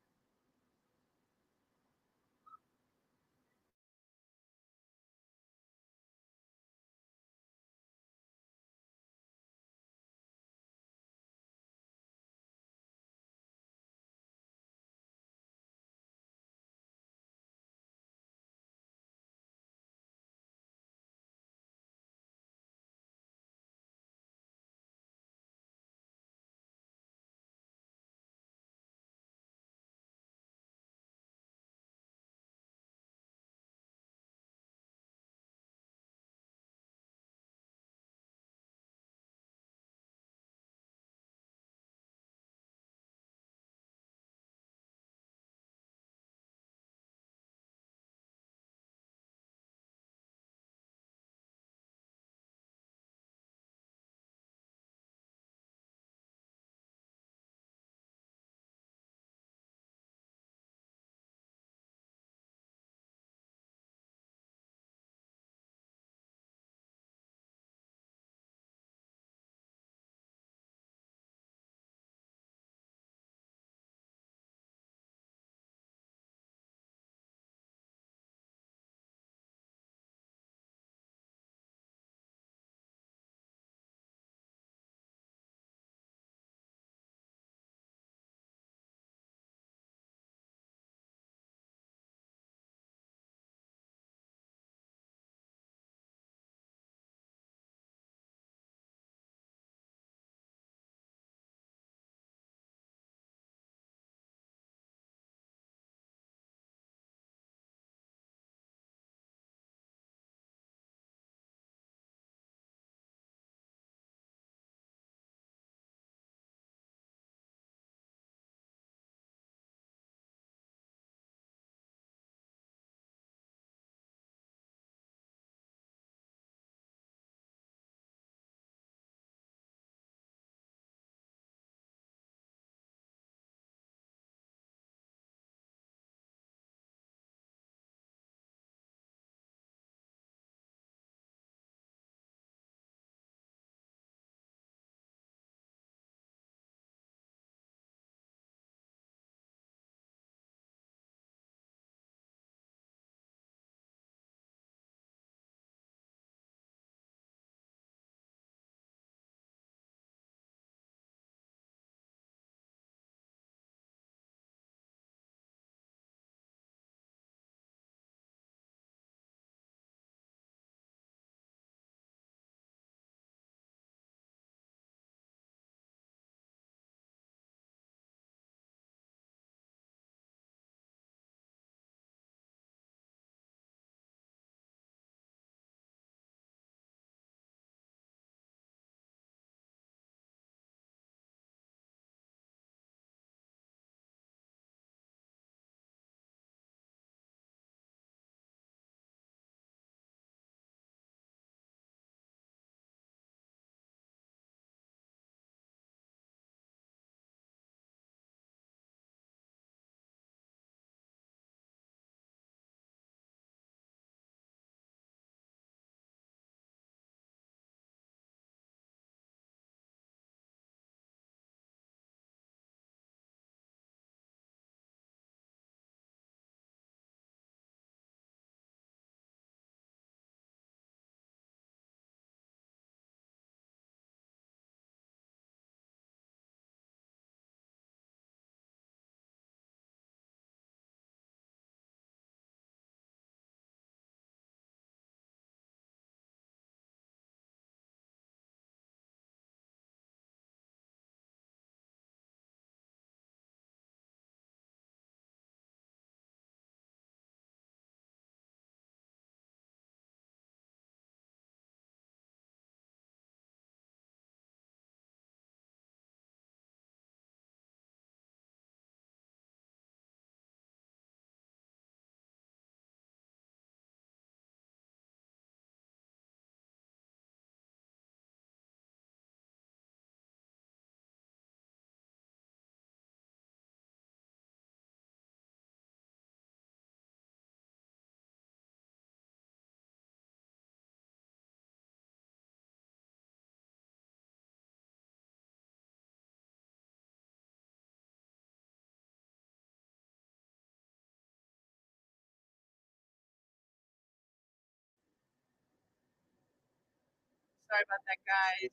sorry about that, guys.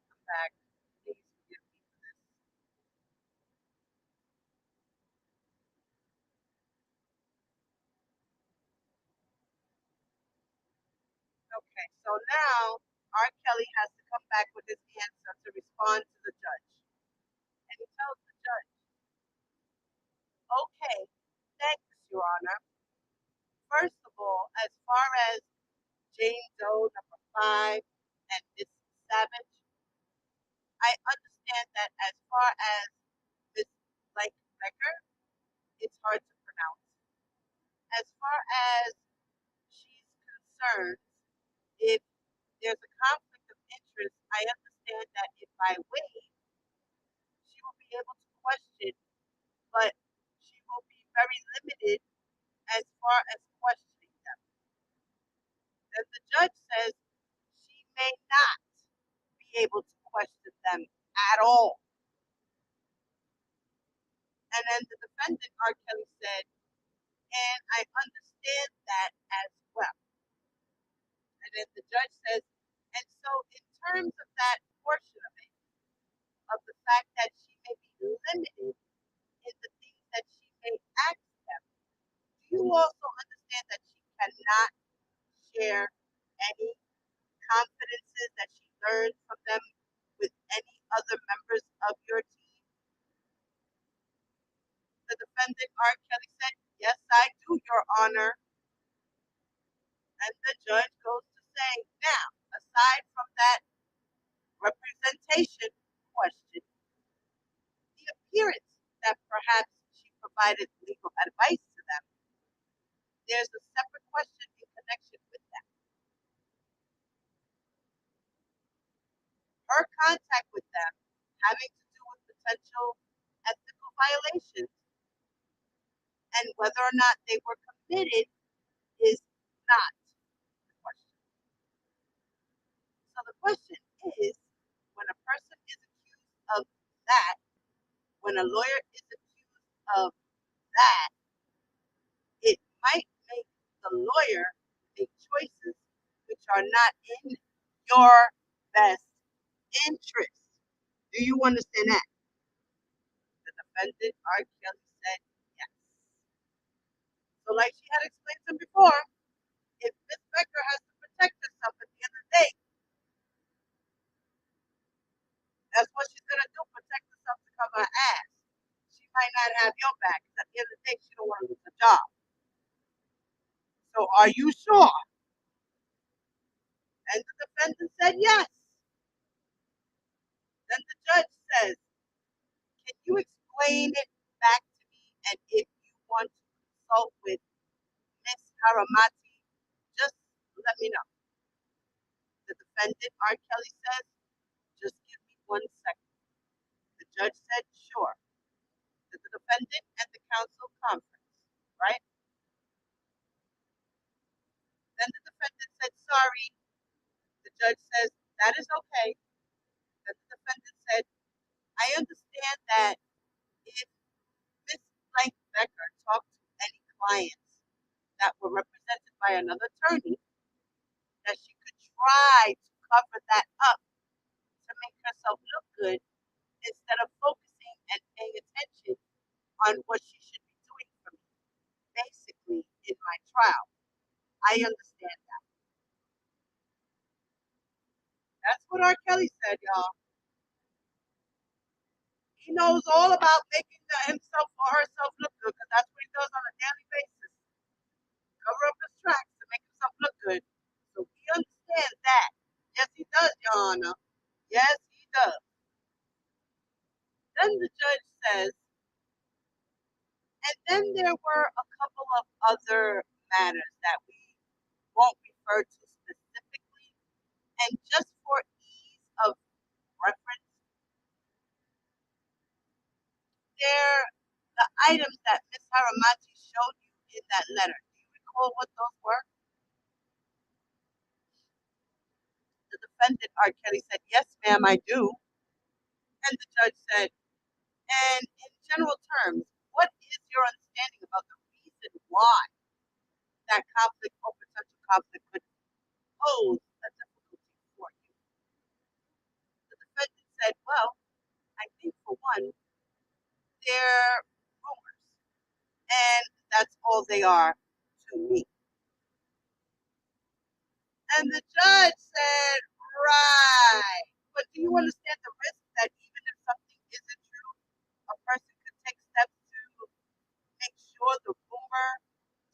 I'm back. Please forgive me for this. Okay, so now R. Kelly has to come back with his answer to respond to the judge. And he tells the judge, okay, thanks, Your Honor. First of all, as far as Jane Doe #5 and Miss Savage, I understand that as far as Miss Blank Becker, it's hard to pronounce. As far as she's concerned, if there's a conflict of interest, I understand that if I waive, she will be able to question, but she will be very limited as far as questioning them. Then the judge says she may not be able to question them at all. And then the defendant, R. Kelly, said, and I understand that as well. And then the judge says, and so in terms of that portion of it, of the fact that she may be limited in the things that she may ask them, do you also understand that she cannot share any confidences that she learned from them with any other members of your team? The defendant, R. Kelly, said, yes, I do, Your Honor. And the judge goes to say, now, aside from that representation question, the appearance that perhaps she provided legal advice to them, there's a separate question in connection with that. Her contact with them having to do with potential ethical violations and whether or not they were committed is not the question. So the question is, when a person is accused of that, when a lawyer is accused of that, it might make the lawyer make choices which are not in your best interest. Do you understand that? The defendant, R. Kelly, said yes. So, like she had explained to him before, if Miss Becker has to protect herself at the end of the day, that's what she's gonna do, protect herself to cover her ass. She might not have your back, because at the end of the day, she don't want to lose her job. So, are you sure? And the defendant said yes. Then the judge says, can you explain it back to me? And if you want to consult with Miss Haramati, just let me know. The defendant, R. Kelly, says, just give me 1 second. The judge said, sure. The defendant and the counsel conference, right? Then the defendant said, sorry. The judge says, that is okay. Then the defendant said, I understand that if Miss Blank Becker talked to any clients that were represented by another attorney, that she could try to cover that up to make herself look good instead of focusing and paying attention on what she should be doing for me, basically, in my trial. I understand that. That's what R. Kelly said, y'all. He knows all about making himself or herself look good, because that's what he does on a daily basis. Cover up his tracks to make himself look good. So he understands that. Yes, he does, Your Honor. Yes, he does. Then the judge says, and then there were a couple of other matters that we won't refer to specifically, and just for ease of reference, they're the items that Ms. Haramati showed you in that letter. Do you recall what those were? The defendant, R. Kelly, said, yes, ma'am, I do. And the judge said, and in general terms, what is your understanding about the reason why that conflict or potential conflict could pose a difficulty for you? number one, they're rumors, and that's all they are to me. And the judge said, right. But do you understand the risk that even if something isn't true, a person could take steps to make sure the rumor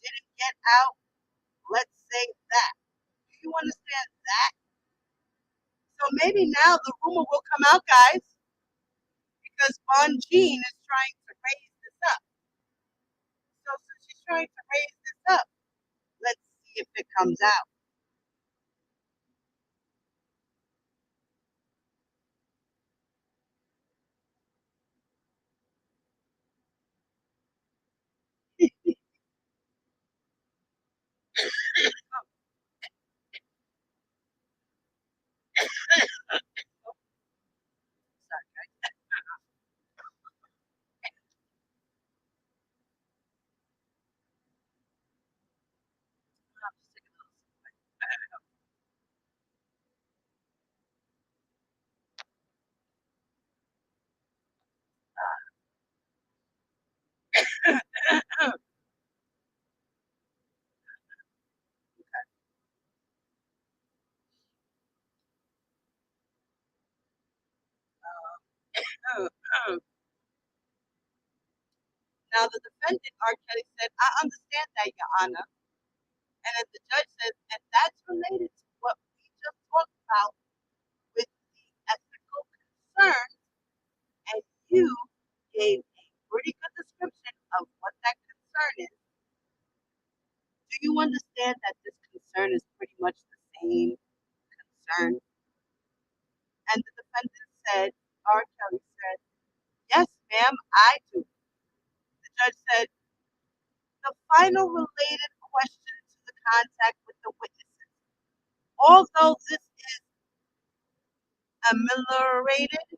didn't get out? Let's say that. Do you understand that? So maybe now the rumor will come out, guys, because Bon Jean is trying to raise this up. So since she's trying to raise this up, let's see if it comes out. Sorry, guys. I'm just taking a little sip. Now the defendant, R. Kelly, said, I understand that, Your Honor. And as the judge says, and that's related to what we just talked about with the ethical concern, and you gave a pretty good description of what that concern is. Do you understand that this concern is pretty much the same concern? And the defendant said, R. Kelly said, yes, ma'am, I do. The judge said, the final related question to the contact with the witnesses. Although this is ameliorated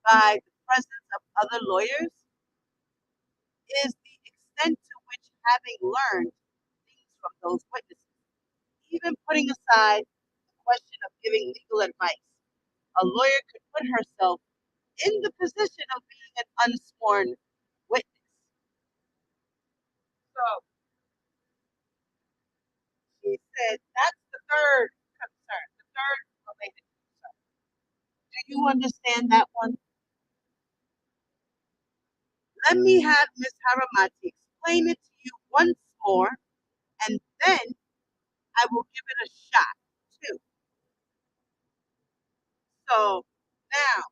by the presence of other lawyers, is the extent to which having learned things from those witnesses, even putting aside the question of giving legal advice, a lawyer could put herself in the position of being an unsworn witness. So she said that's the third concern, the third related concern. Do you understand that one? Let me have Miss Haramati explain it to you once more, and then I will give it a shot too. So now,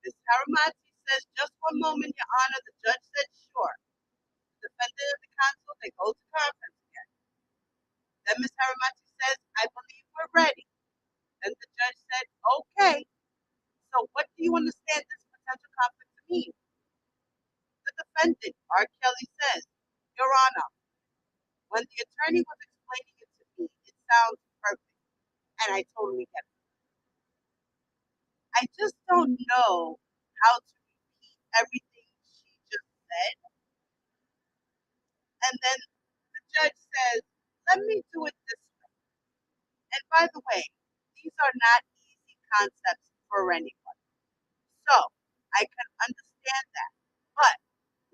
Miss Haramati says, just one moment, Your Honor. The judge said, sure. The defendant and the counsel, they go to conference again. Then Miss Haramati says, I believe we're ready. Then the judge said, okay. So what do you understand this potential conflict to mean? The defendant, R. Kelly, says, Your Honor, when the attorney was explaining it to me, it sounds perfect, and I totally get it. I just don't know how to repeat everything she just said. And then the judge says, let me do it this way. And by the way, these are not easy concepts for anyone. So I can understand that. But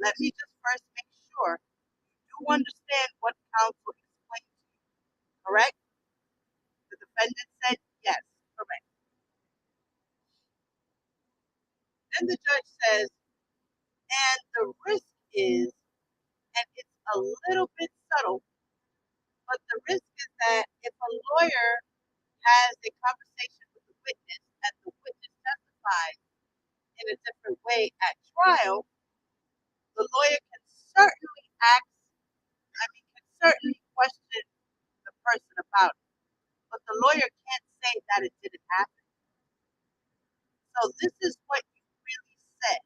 let me just first make sure you understand what counsel explained to you. Correct? The defendant said yes, correct. Then the judge says, and the risk is, and it's a little bit subtle, but the risk is that if a lawyer has a conversation with the witness and the witness testifies in a different way at trial, the lawyer can certainly can certainly question the person about it, but the lawyer can't say that it didn't happen. So this is what you really said,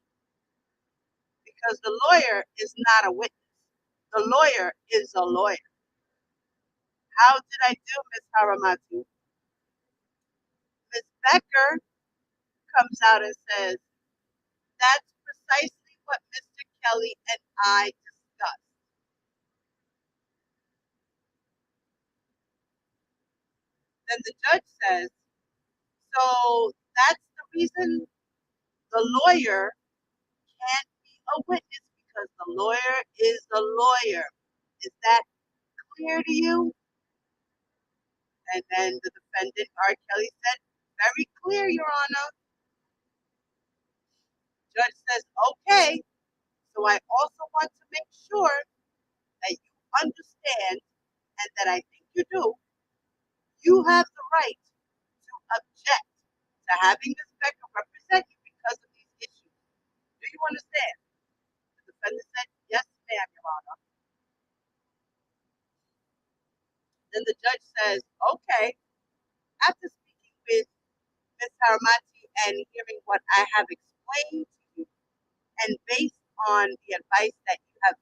because the lawyer is not a witness. The lawyer is a lawyer. How did I do, Miss Haramati? Miss Becker comes out and says, that's precisely what Mr. Kelly and I discussed. Then the judge says, So that's the reason the lawyer can't be a witness, because the lawyer is the lawyer. Is that clear to you? And then the defendant, R. Kelly, said, very clear, Your Honor. Judge says, okay, so I also want to make sure that you understand, and that I think you do, you have the right to object to having Ms. Becker represent you because of these issues. Do you understand? The defendant said, yes, ma'am, Your Honor. Then the judge says, okay, after speaking with Ms. Haramati and hearing what I have explained to you, and based on the advice that you have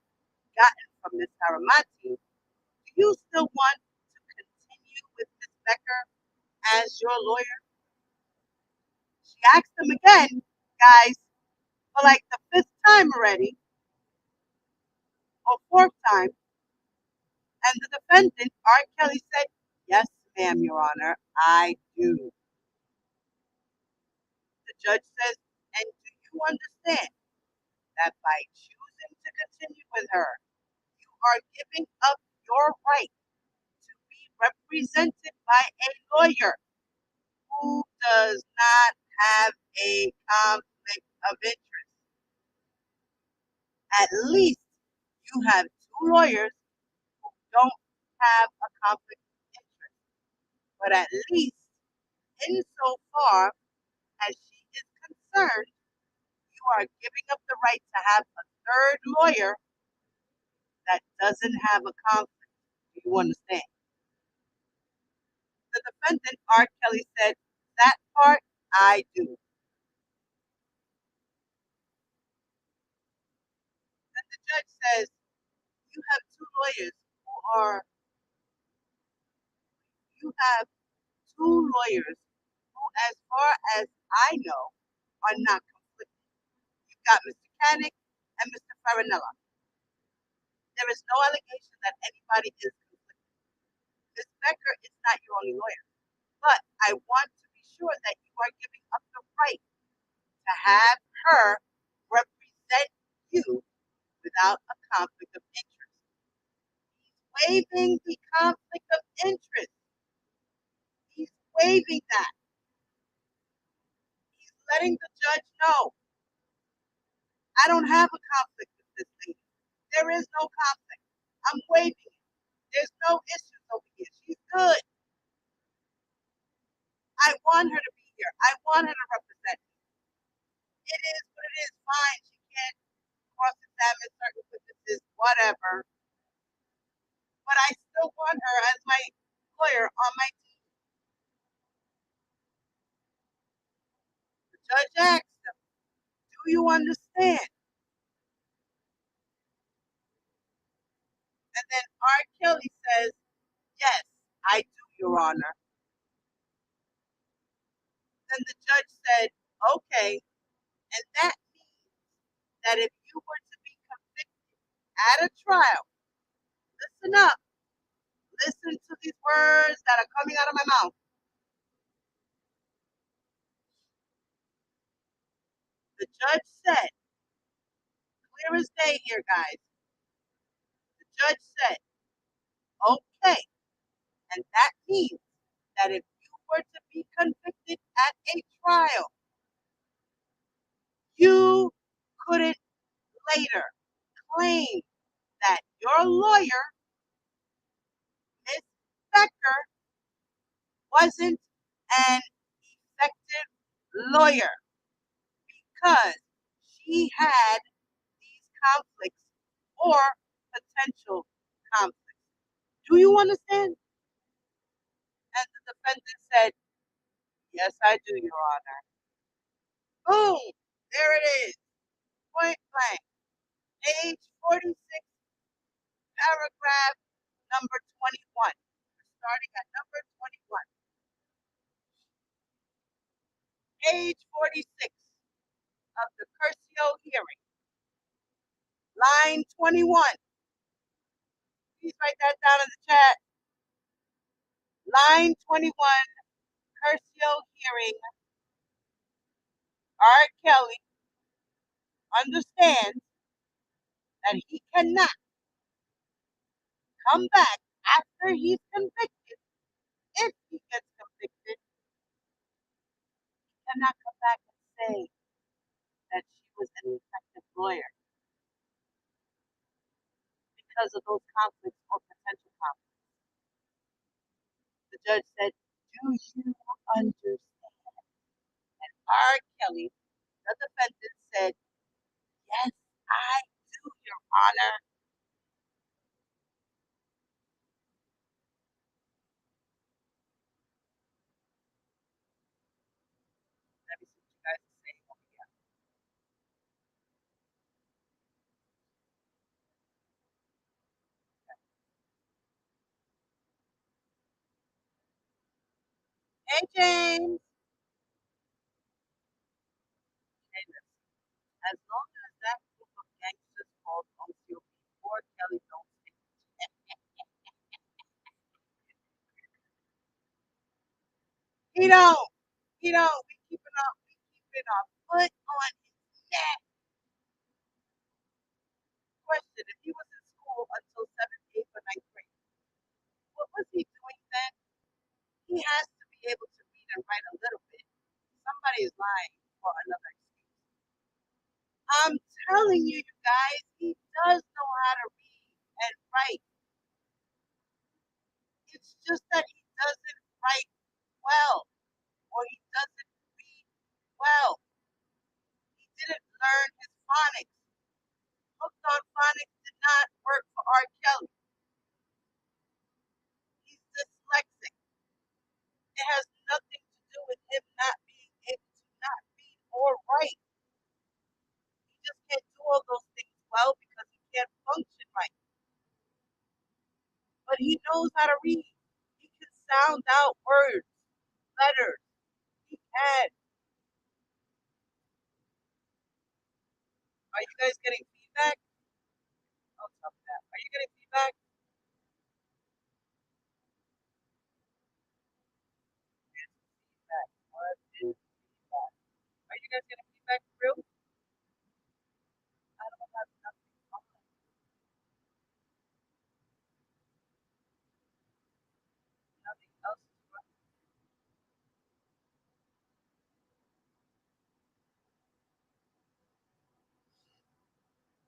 gotten from Ms. Haramati, do you still want to continue with Ms. Becker as your lawyer? She asked him again, guys, for like the fifth time already, or fourth time, and the defendant, R. Kelly, said, yes, ma'am, Your Honor, I do. The judge says, and do you understand that by choosing to continue with her, you are giving up your right to be represented by a lawyer who does not have a conflict of interest? At least you have two lawyers who don't have a conflict of interest. But at least, insofar as she is concerned, you are giving up the right to have a third lawyer that doesn't have a conflict. Do you understand? The defendant, R. Kelly, said, that part I do. Then the judge says, you have two lawyers who are, you have two lawyers who, as far as I know, are not conflicted. You've got Mr. Canick and Mr. Farinella. There is no allegation that anybody is conflicted. Ms. Becker is not your only lawyer, but I want to be sure that you are giving up the right to have her represent you without a conflict of interest. He's waiving the conflict of interest. He's waiving that. He's letting the judge know, I don't have a conflict with this lady. There is no conflict. I'm waiving it. There's no issues over here. She's good. I want her to be here. I want her to represent me. It is what it is. Fine. She can't cross-examine certain witnesses, whatever. But I still want her as my lawyer on my team. The judge asked him, do you understand? And then R. Kelly says, yes, I do, Your Honor. Then the judge said, okay, and that means that if you were to be convicted at a trial, listen up, listen to these words that are coming out of my mouth. The judge said, clear as day here, guys. The judge said, okay, and that means that if you were to be convicted at a trial, you couldn't later claim that your lawyer, Miss Becker, wasn't an effective lawyer because she had these conflicts or potential conflicts. Do you understand? And the defendant said, yes, I do, Your Honor. Boom! There it is. Point blank. Page 46, paragraph number 21. We're starting at number 21. Page 46 of the Curcio Hearing. Line 21. Please write that down in the chat. Line 21 Curcio Hearing, R. Kelly understands that he cannot come back after he's convicted. If he gets convicted, he cannot come back and say that she was an effective lawyer because of those conflicts or potential conflicts. The judge said, "Do you understand?" And R. Kelly, the defendant, said, "Yes, I do, Your Honor." Let me see what you guys are saying over here. Hey, James. Hey, listen. As long as that group of gangsters called OCOP or Kelly don't stick, he don't. He don't. We keeping our foot on his neck. Question: if he was in school until seventh, eighth, or ninth grade, what was he doing then? He has to be able to read and write a little bit. Somebody is lying for another excuse. I'm telling you, you guys, he does know how to read and write. It's just that he doesn't write well, or he doesn't read well. He didn't learn his phonics. Hooked on phonics did not work for R. Kelly. He's dyslexic. It has nothing to do with him not being able to not read or write. He just can't do all those things well because he can't function right. But he knows how to read. He can sound out words, letters. He can. Are you guys getting feedback? Oh, stop that. Are you getting feedback? Feedback. What is feedback? Are you guys getting feedback for real? I don't have nothing on. Nothing else is running.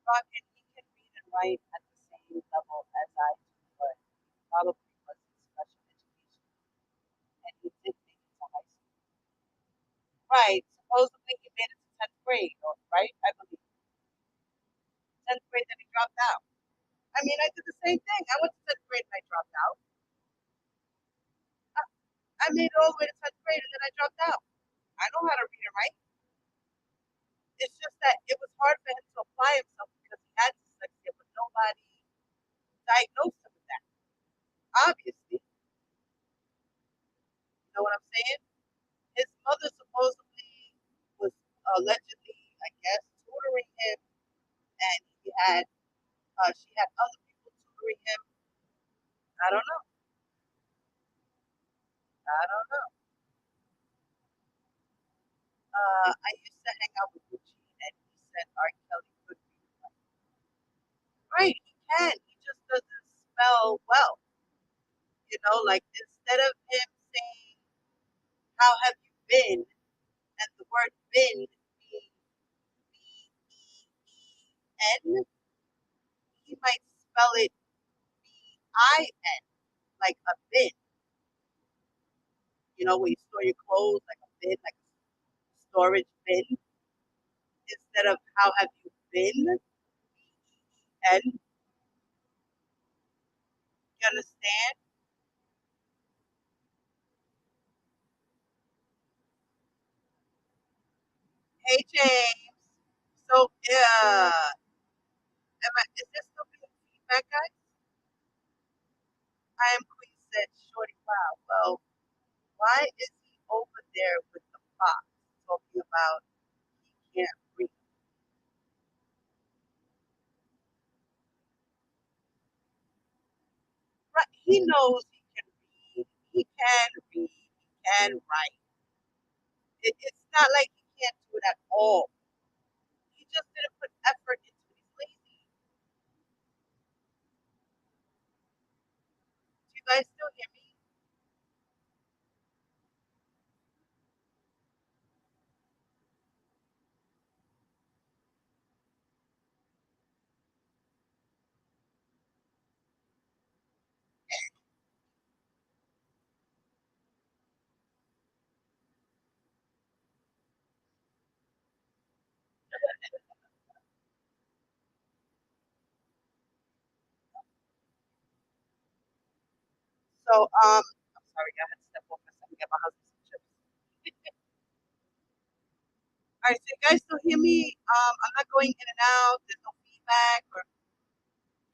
Rock, and he can read and write at the same level as I do, but he probably was in special education and he did make it to high school. Right. Supposedly he made it to 10th grade, right? I believe 10th grade, then he dropped out. I mean, I did the same thing. I went to 10th grade and I dropped out. I, I made it all the way to 10th grade and then I dropped out. I know how to read and write. It's just that it was hard for him to apply himself because he had dyslexia, but nobody diagnosed him with that. Obviously, you know what I'm saying? His mother supposedly was allegedly, I guess, tutoring him, and she had other people tutoring him. I don't know. I don't know. I used to hang out with Gucci, and he said R. Kelly could be right. He can. He just doesn't spell well. You know, like instead of him saying, "How have you been?" and the word "been" being BEEN, he might spell it BIN, like a bin. You know, where you store your clothes, like a bin, like a storage bin, instead of "How have you been?" BEEN. You understand? Hey, James. So, is this still being feedback, guys? I am Queen said, Shorty, wow. Well, why is he over there with the fox talking about he can't read? Right. He knows he can read. He can read. He can write. It's not like he can't do it at all. He just didn't put effort into it. He's lazy. Do you guys still hear me? So, I'm sorry, I had to step off for a second, get my husband some chips. All right, so you guys still hear me? I'm not going in and out. There's no feedback or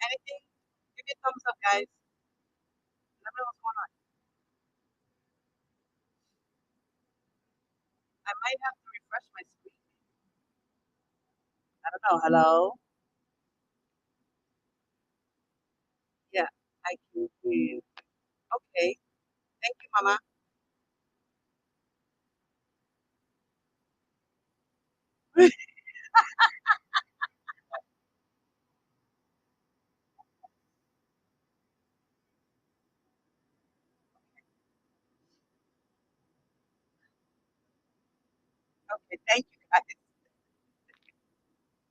anything. Give me a thumbs up, guys. Let me know what's going on. I might have to refresh my screen. I don't know. Hello? Yeah, I can hear you. Okay. Thank you, Mama. Okay, thank you, guys.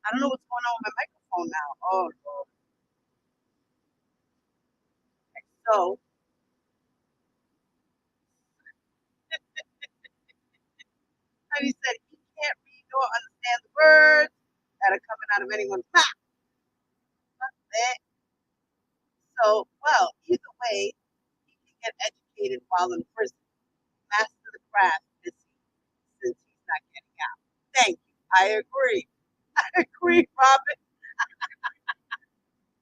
I don't know what's going on with my microphone now. Oh, Lord. Okay, so, and he said he can't read nor understand the words that are coming out of anyone's mouth. Eh, so, well, either way, he can get educated while in prison. Master the craft since he's not getting out. Thank you. I agree. I agree, Robin.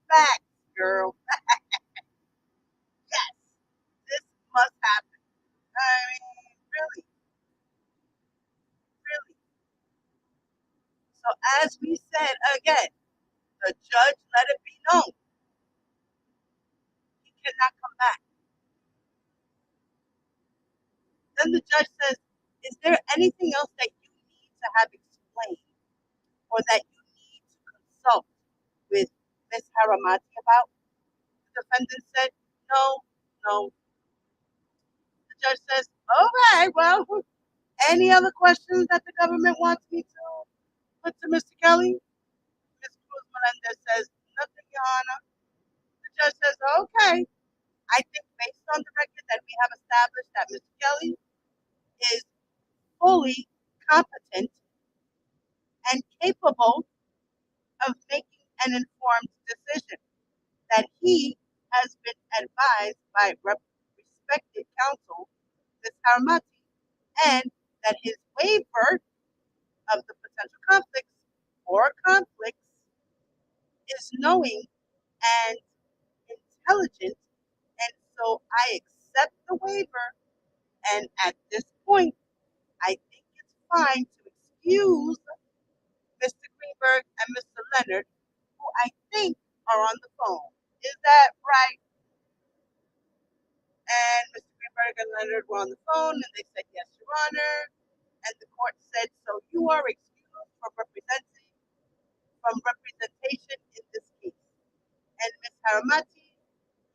Facts, girl. Yes, this must happen. I mean, really, really. So, as we said again, the judge let it be known he cannot come back. Then the judge says, is there anything else that you need to have explained or that you need to consult with Miss Haramati about? The defendant said, no, no. The judge says, okay, well, any other questions that the government wants me to put to Mr. Kelly? Ms. Cruz Melendez says, nothing, Your Honor. The judge says, okay. I think based on the record that we have established that Mr. Kelly is fully competent and capable of making an informed decision, that he has been advised by respected counsel, Ms. Haramati, and that his waiver of the potential conflicts or conflicts is knowing and intelligent, and so I accept the waiver. And at this point, I think it's fine to excuse Mr. Greenberg and Mr. Leonard, who I think are on the phone. Is that right? And Mr. Greenberg and Leonard were on the phone, and they said, yes, Your Honor. And the court said, so you are excused from representation in this case. And Ms. Haramati,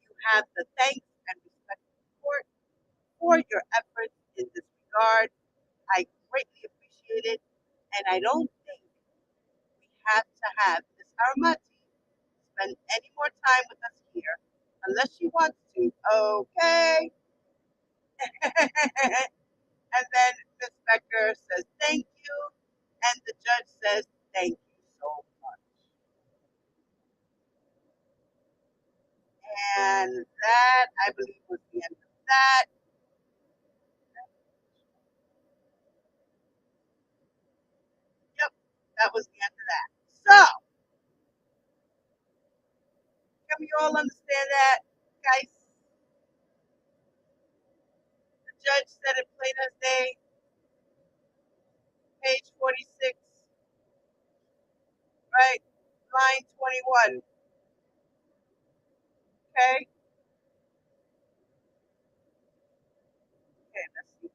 you have the thanks and respect of the court for your efforts in this regard. I greatly appreciate it, and I don't think we have to have Ms. Haramati spend any more time with us here unless she wants to. Okay. And then Ms. Becker says thank you, and the judge says thank you so much. And that, I believe, was the end of that. Yep, that was the end of that. So, can we all understand that, guys? The judge said it plain as day, page 46, right? Line 21. Okay? Okay, let's see.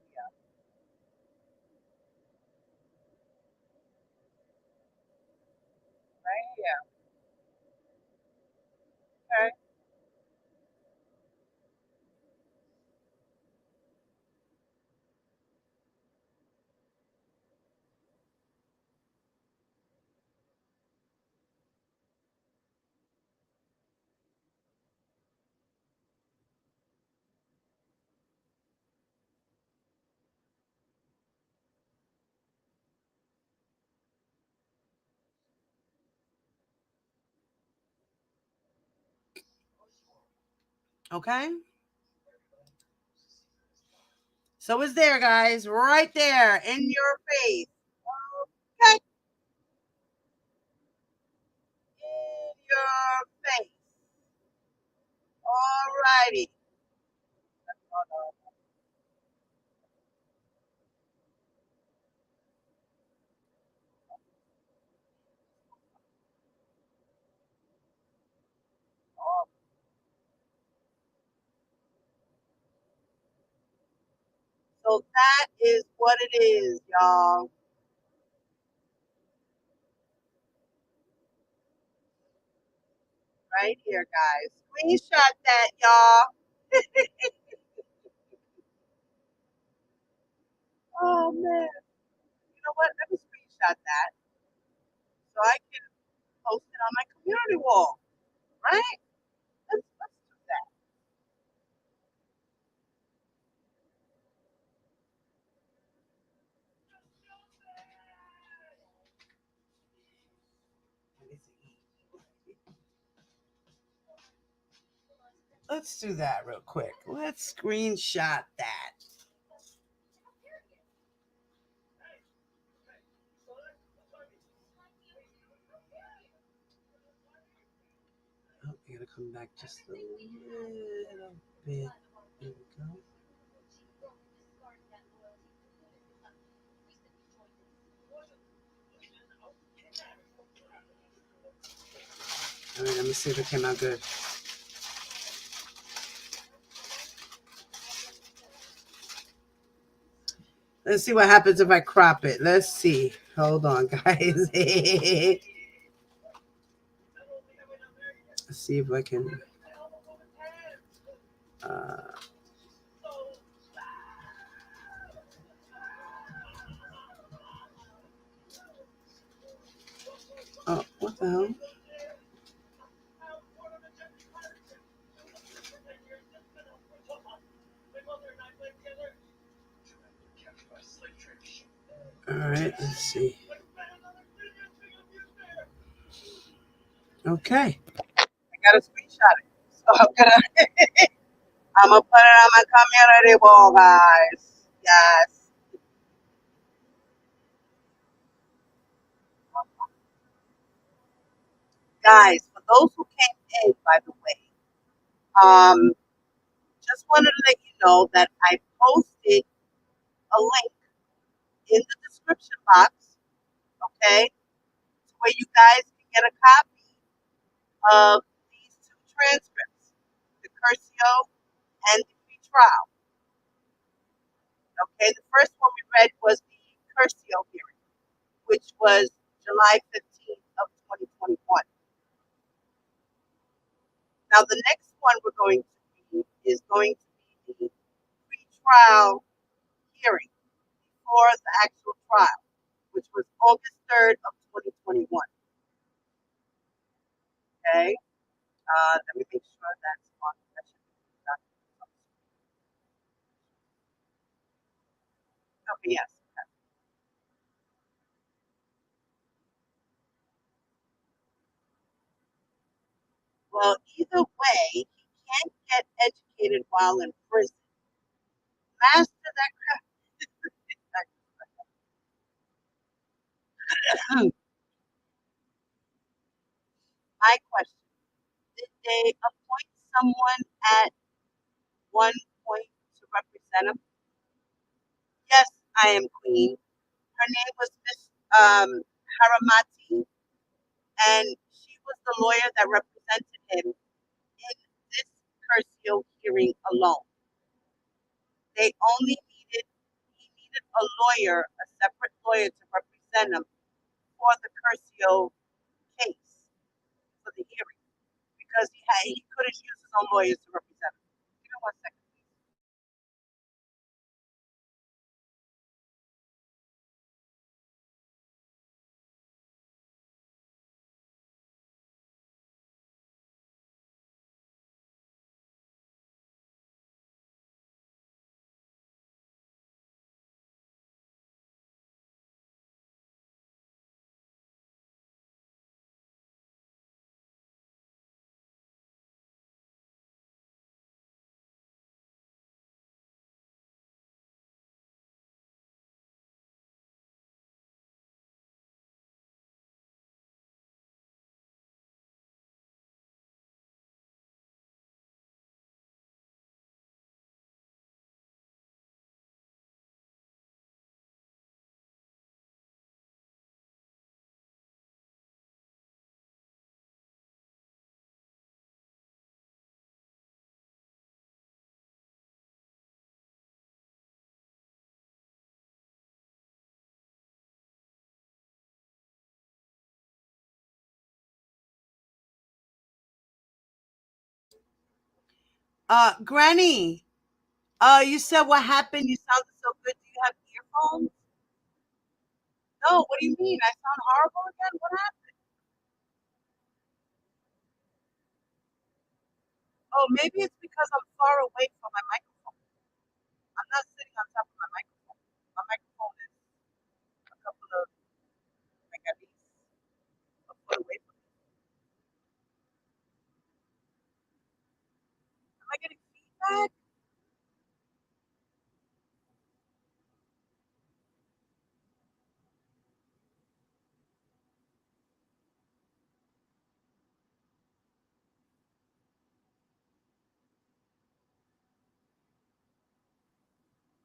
Yeah. Okay. Okay. So it's there, guys, right there in your face. Okay. In your face. All righty. So that is what it is, y'all. Right here, guys. Screenshot that, y'all. Oh man. You know what? Let me screenshot that so I can post it on my community wall. Right? Let's do that. Let's do that real quick. Let's screenshot that. Oh, I gotta come back just a little bit. There we go. All right, let me see if it came out good. Let's see what happens if I crop it. Let's see. Hold on, guys. Let's see if I can. Oh, what the hell? All right, let's see. Okay. I got to screenshot it. So I'm gonna put it on my community wall, guys. Yes. Guys, for those who came in, by the way, just wanted to let you know that I posted a link in the description box, okay, to where you guys can get a copy of these two transcripts, the Curcio and the PRETRIAL. Okay, the first one we read was the Curcio hearing, which was July 15th of 2021. Now the next one we're going to read is going to be the pre-trial hearing before the actual trial, which was August 3rd of 2021. Okay, let me make sure that's on. That should be done. Okay, yes. Okay. Well, either way, he can't get educated while in prison. Master that craft. My question: did they appoint someone at one point to represent him? Yes, I am Queen. Her name was Miss Haramati, and she was the lawyer that represented him in this Curcio hearing alone. They only needed he needed a lawyer, a separate lawyer to represent him for the Curcio case. because he couldn't use his own lawyers to represent him. Give me 1 second. Granny, you said what happened? You sounded so good. Do you have earphones? No, what do you mean? I sound horrible again? What happened? Oh, maybe it's because I'm far away from my microphone. I'm not sitting on top of my microphone. My microphone is a couple of, like at least a foot away from me. Am I getting feedback?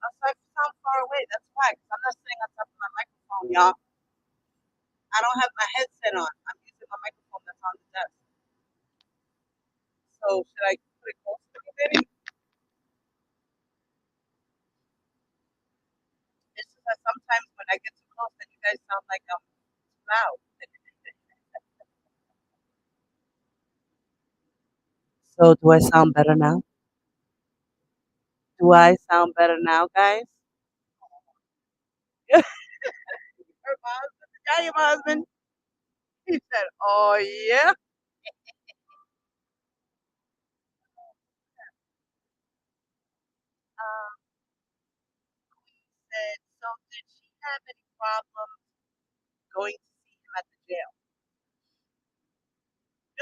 Oh, so I sound far away. That's why, because I'm not sitting on top of my microphone, y'all. I don't have my headset on. I'm using my microphone that's on the desk. So should I put it closer to me, baby? It's just that sometimes when I get too close, then you guys sound like I'm too loud. So do I sound better now? Do I sound better now, guys? Her husband, yeah, your husband. He said, "Oh yeah." He said, "So did she have any problem going to see him at the jail?"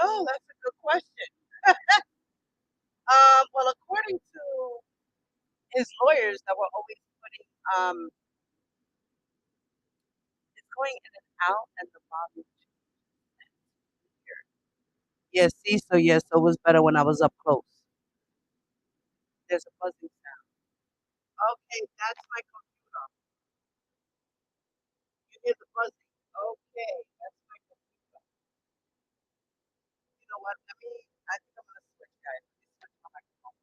No, that's a good question. Well, according to his lawyers that were always putting, it's going in and out, and the volume. Yes, see, so yes, so it was better when I was up close. There's a buzzing sound. Okay, that's my computer. You hear the buzzing. Okay, that's my computer. You know what? I think I'm gonna switch, guys. Let me switch my microphone.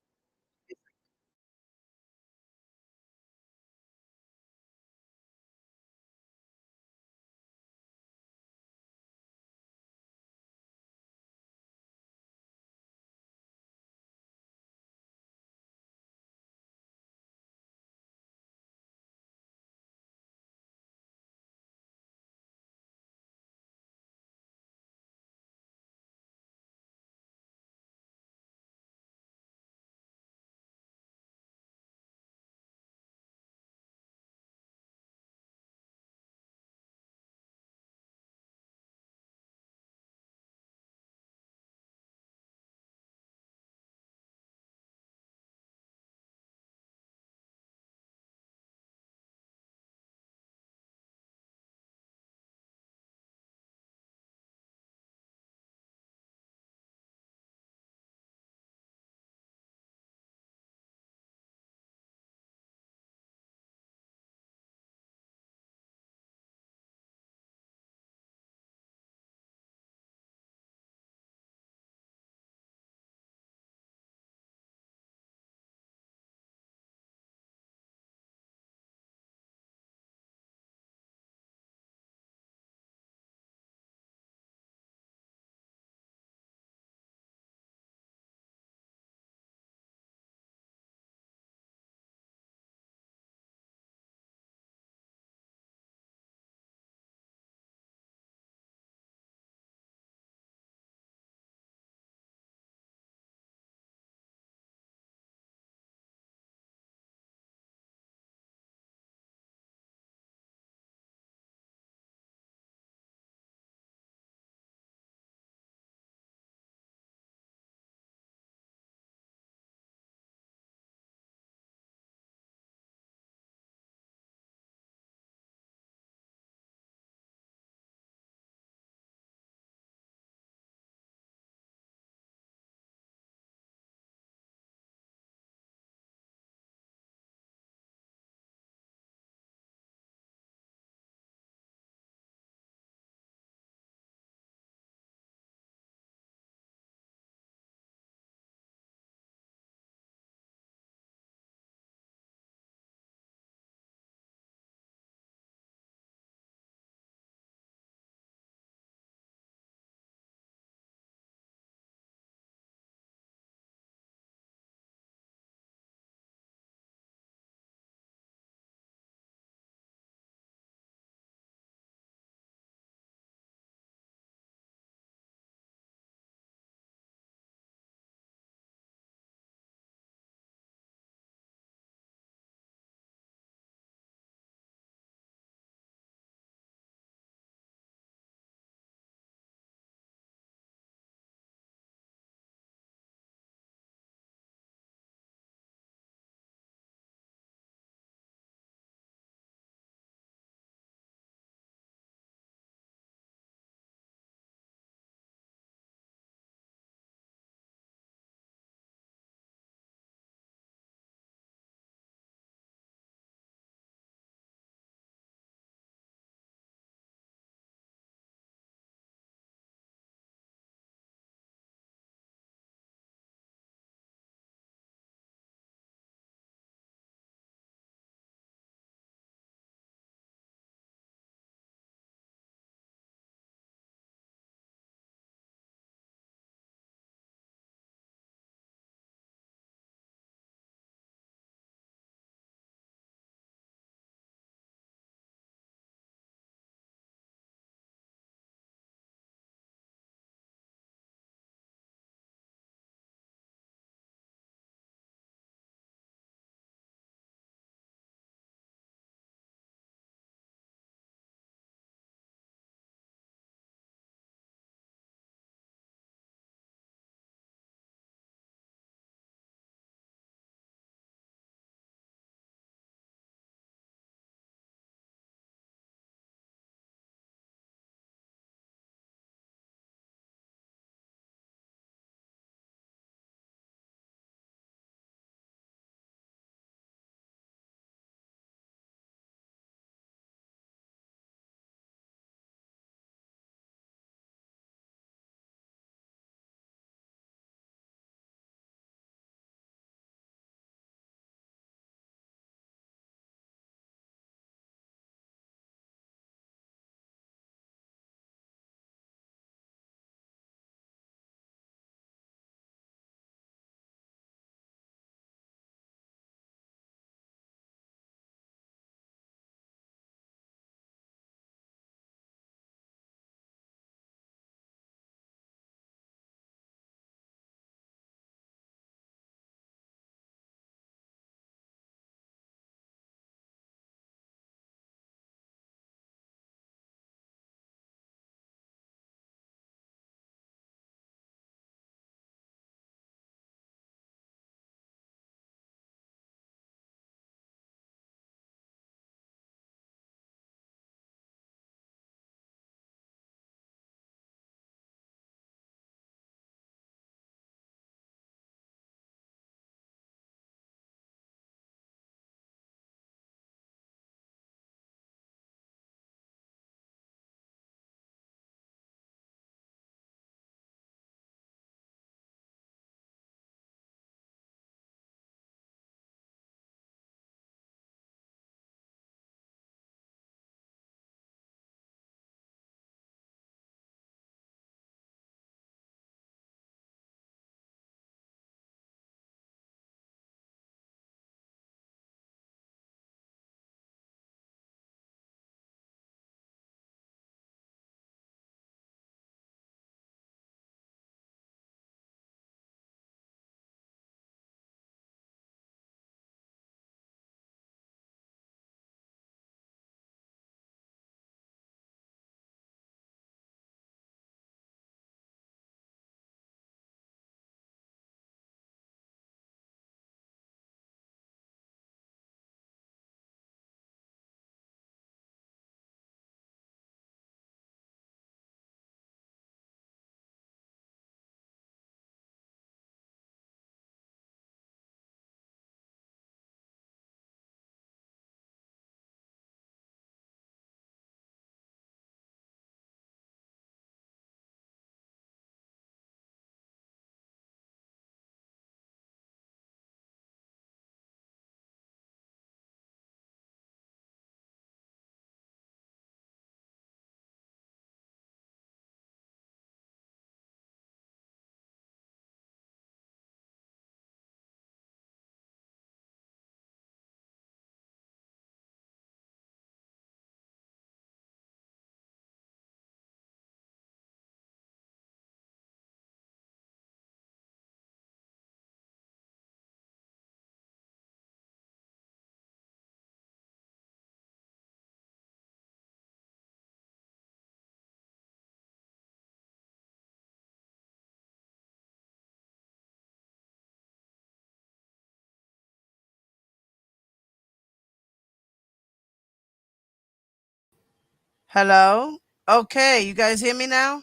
Hello? Okay, you guys hear me now?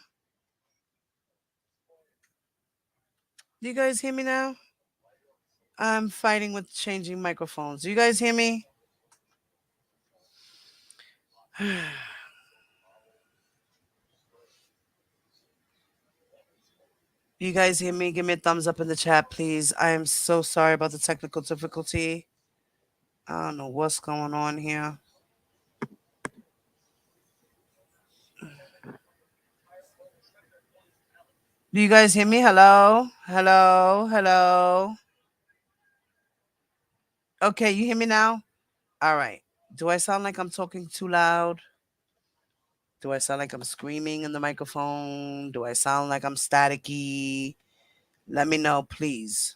Do you guys hear me now? I'm fighting with changing microphones. Do you guys hear me? You guys hear me? Give me a thumbs up in the chat, please. I am so sorry about the technical difficulty. I don't know what's going on here. Do you guys hear me? Hello? Hello? Hello? Okay, you hear me now? All right. Do I sound like I'm talking too loud? Do I sound like I'm screaming in the microphone? Do I sound like I'm staticky? Let me know, please.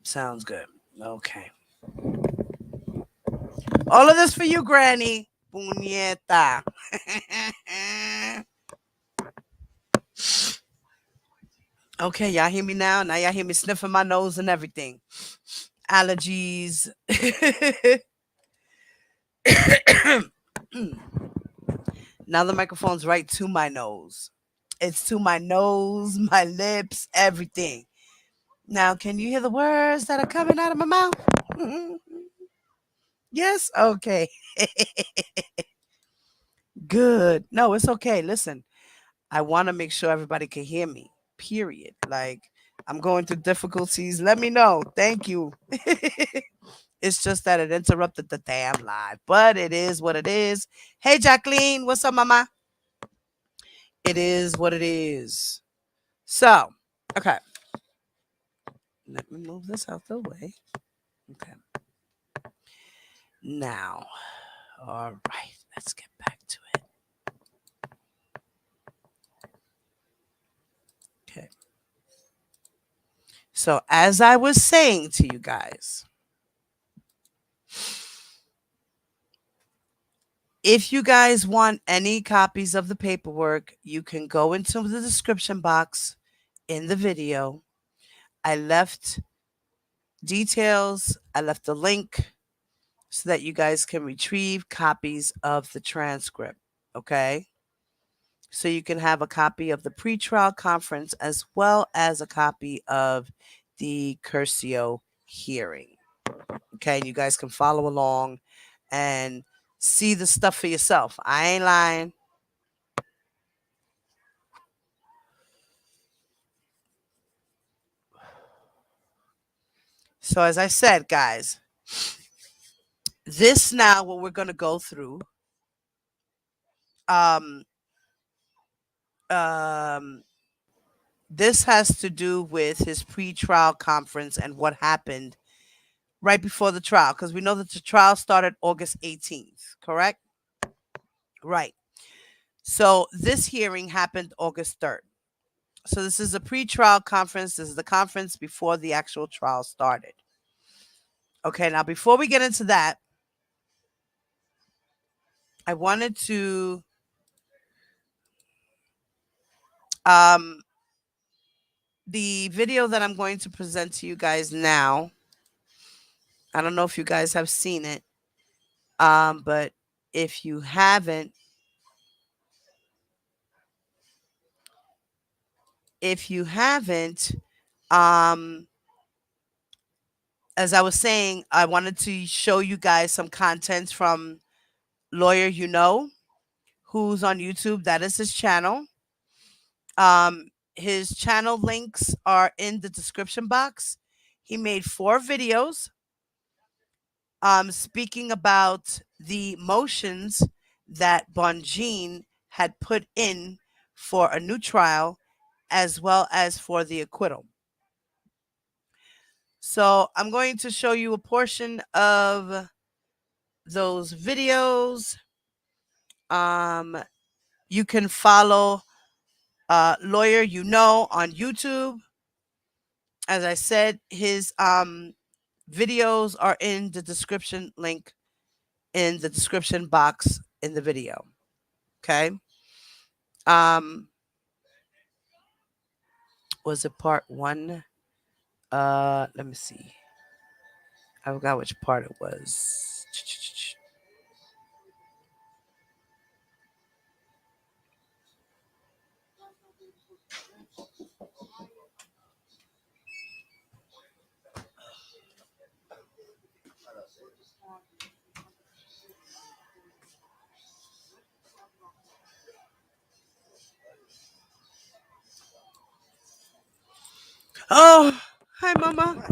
Sounds good. Okay. All of this for you, Granny. Puñeta. Okay, y'all hear me now? Now y'all hear me sniffing my nose and everything. Allergies. Now the microphone's right to my nose. It's to my nose, my lips, everything. Now, can you hear the words that are coming out of my mouth? Yes? Okay. Good. No, it's okay. Listen, I want to make sure everybody can hear me, period. Like, I'm going through difficulties. Let me know. Thank you. It's just that it interrupted the damn live, but it is what it is. Hey, Jacqueline. What's up, mama? It is what it is. So, okay. Let me move this out the way. Okay. Now, all right, let's get back to it. Okay. So, as I was saying to you guys, if you guys want any copies of the paperwork, you can go into the description box in the video. I left details, I left a link so that you guys can retrieve copies of the transcript. Okay. So you can have a copy of the pretrial conference as well as a copy of the Curcio hearing. Okay. And you guys can follow along and see the stuff for yourself. I ain't lying. So as I said, guys, this now what we're going to go through um um this has to do with his pre-trial conference and what happened right before the trial, because we know that the trial started August 18th, correct? Right. So this hearing happened August 3rd. So this is a pre-trial conference. This is the conference before the actual trial started. Okay, now before we get into that, I wanted to the video that I'm going to present to you guys now. I don't know if you guys have seen it. But if you haven't, um, as I was saying, I wanted to show you guys some content from Lawyer You Know, who's on YouTube. That is his channel. His channel links are in the description box. He made 4 videos speaking about the motions that Bonjean had put in for a new trial as well as for the acquittal. So I'm going to show you a portion of those videos. You can follow Lawyer You Know on YouTube. As I said, his videos are in the description link in the description box in the video. Okay. Was it part 1? Let me see. I forgot which part it was. Oh, hi, Mama.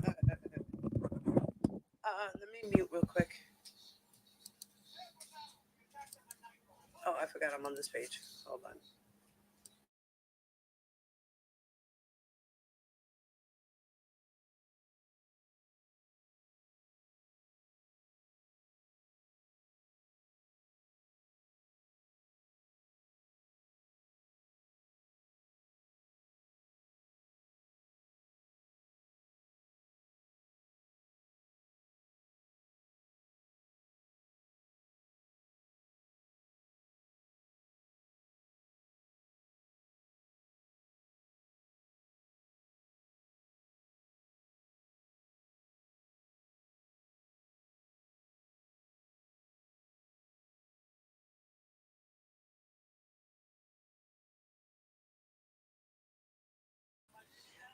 Let me mute real quick. Oh, I forgot I'm on this page. Hold on.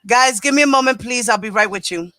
Guys, give me a moment, please. I'll be right with you.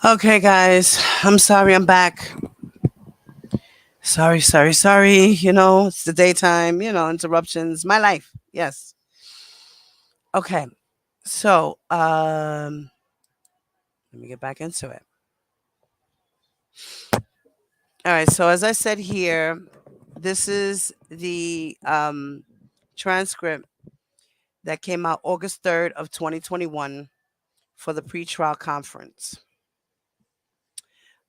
Okay, guys. I'm sorry I'm back. Sorry. You know, it's the daytime, you know, interruptions. My life. Yes. Okay. So, let me get back into it. All right. So, as I said here, this is the transcript that came out August 3rd of 2021 for the pretrial conference.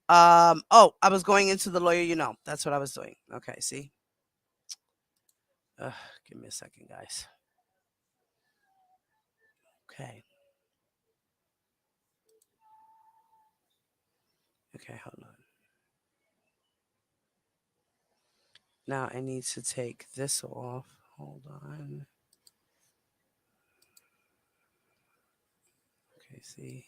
Oh, I was going into the lawyer, you know. That's what I was doing. Okay, see? Give me a second, guys. Okay. Okay, hold on. Now I need to take this off. Hold on. Okay, see?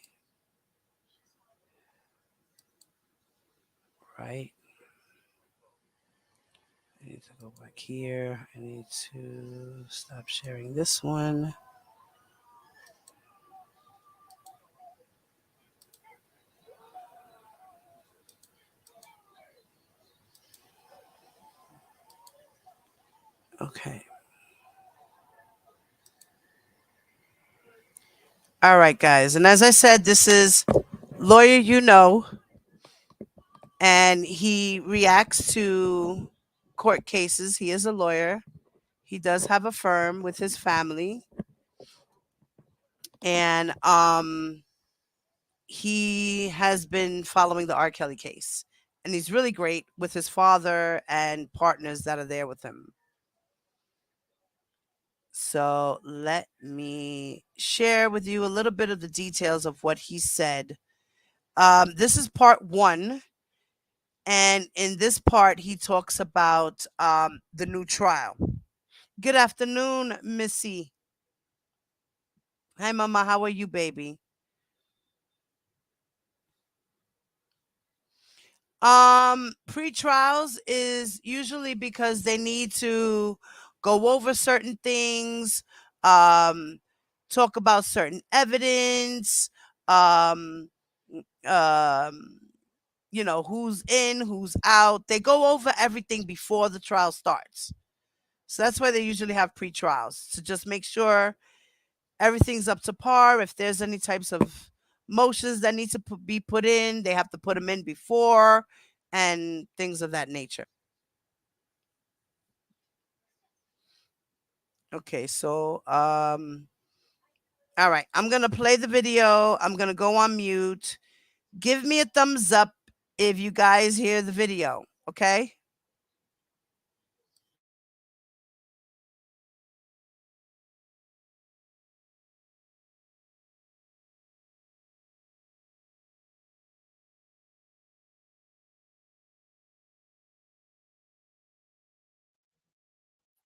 Right. I need to go back here. I need to stop sharing this one. Okay. All right, guys. And as I said, this is Lawyer You Know, and he reacts to court cases. He is a lawyer. He does have a firm with his family. And he has been following the R. Kelly case. And he's really great with his father and partners that are there with him. So let me share with you a little bit of the details of what he said. This is part one. And in this part, he talks about the new trial. Good afternoon, Missy. Hi, Mama. How are you, baby? Pre-trials is usually because they need to go over certain things, um, talk about certain evidence, um, um, you know, who's in, who's out. They go over everything before the trial starts. So that's why they usually have pre-trials, to just make sure everything's up to par. If there's any types of motions that need to be put in, they have to put them in before, and things of that nature. Okay, so all right, I'm gonna play the video. I'm gonna go on mute. Give me a thumbs up if you guys hear the video, okay?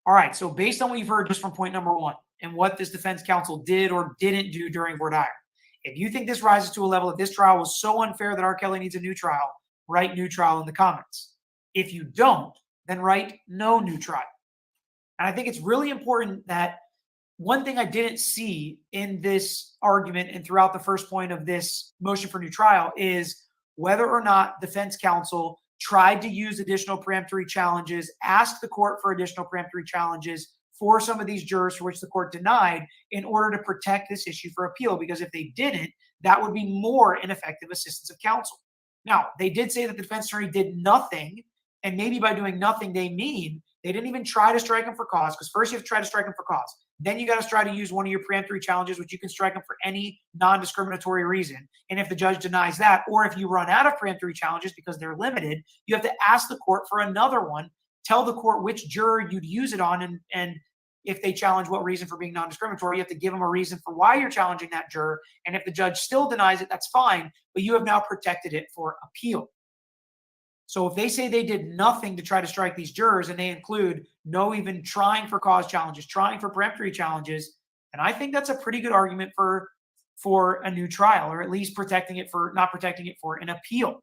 All right, so based on what you've heard just from point number one and what this defense counsel did or didn't do during voir dire, if you think this rises to a level that this trial was so unfair that R. Kelly needs a new trial, write new trial in the comments. If you don't, then write no new trial. And I think it's really important that one thing I didn't see in this argument and throughout the first point of this motion for new trial is whether or not defense counsel tried to use additional preemptory challenges, asked the court for additional preemptory challenges for some of these jurors for which the court denied in order to protect this issue for appeal. Because if they didn't, that would be more ineffective assistance of counsel. Now, they did say that the defense attorney did nothing, and maybe by doing nothing, they mean they didn't even try to strike him for cause, because first you have to try to strike him for cause. Then you got to try to use one of your preemptory challenges, which you can strike them for any non-discriminatory reason. And if the judge denies that, or if you run out of preemptory challenges because they're limited, you have to ask the court for another one, tell the court which juror you'd use it on, and if they challenge what reason for being non-discriminatory, you have to give them a reason for why you're challenging that juror. And if the judge still denies it, that's fine, but you have now protected it for appeal. So if they say they did nothing to try to strike these jurors, and they include no even trying for cause challenges, trying for peremptory challenges, and I think that's a pretty good argument for a new trial, or at least protecting it for not protecting it for an appeal.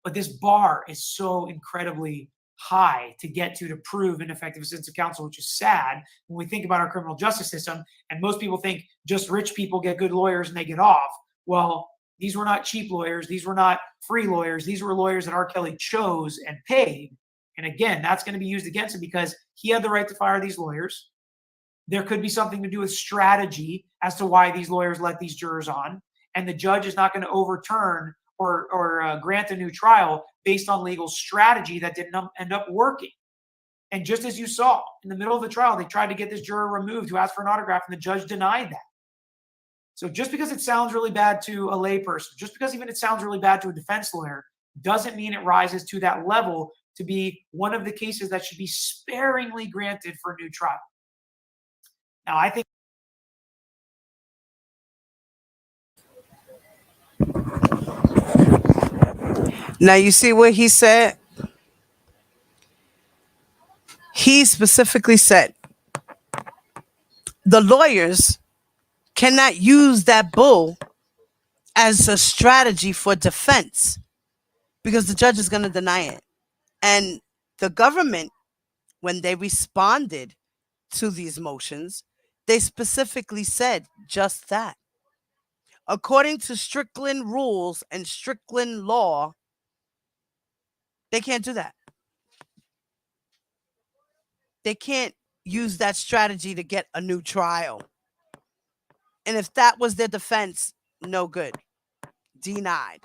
But this bar is so incredibly high to get to prove ineffective assistance of counsel, which is sad when we think about our criminal justice system. And most people think just rich people get good lawyers and they get off. Well, these were not cheap lawyers. These were not free lawyers. These were lawyers that R. Kelly chose and paid. And again, that's going to be used against him because he had the right to fire these lawyers. There could be something to do with strategy as to why these lawyers let these jurors on. And the judge is not going to overturn or grant a new trial based on legal strategy that didn't end up working. And just as you saw, in the middle of the trial, they tried to get this juror removed who asked for an autograph, and the judge denied that. So just because it sounds really bad to a layperson, just because even it sounds really bad to a defense lawyer, doesn't mean it rises to that level to be one of the cases that should be sparingly granted for a new trial. Now, I think now you see what he said? He specifically said the lawyers cannot use that bull as a strategy for defense because the judge is going to deny it. And the government, when they responded to these motions, they specifically said just that. According to Strickland rules and Strickland law, they can't do that. They can't use that strategy to get a new trial. And if that was their defense, no good. Denied.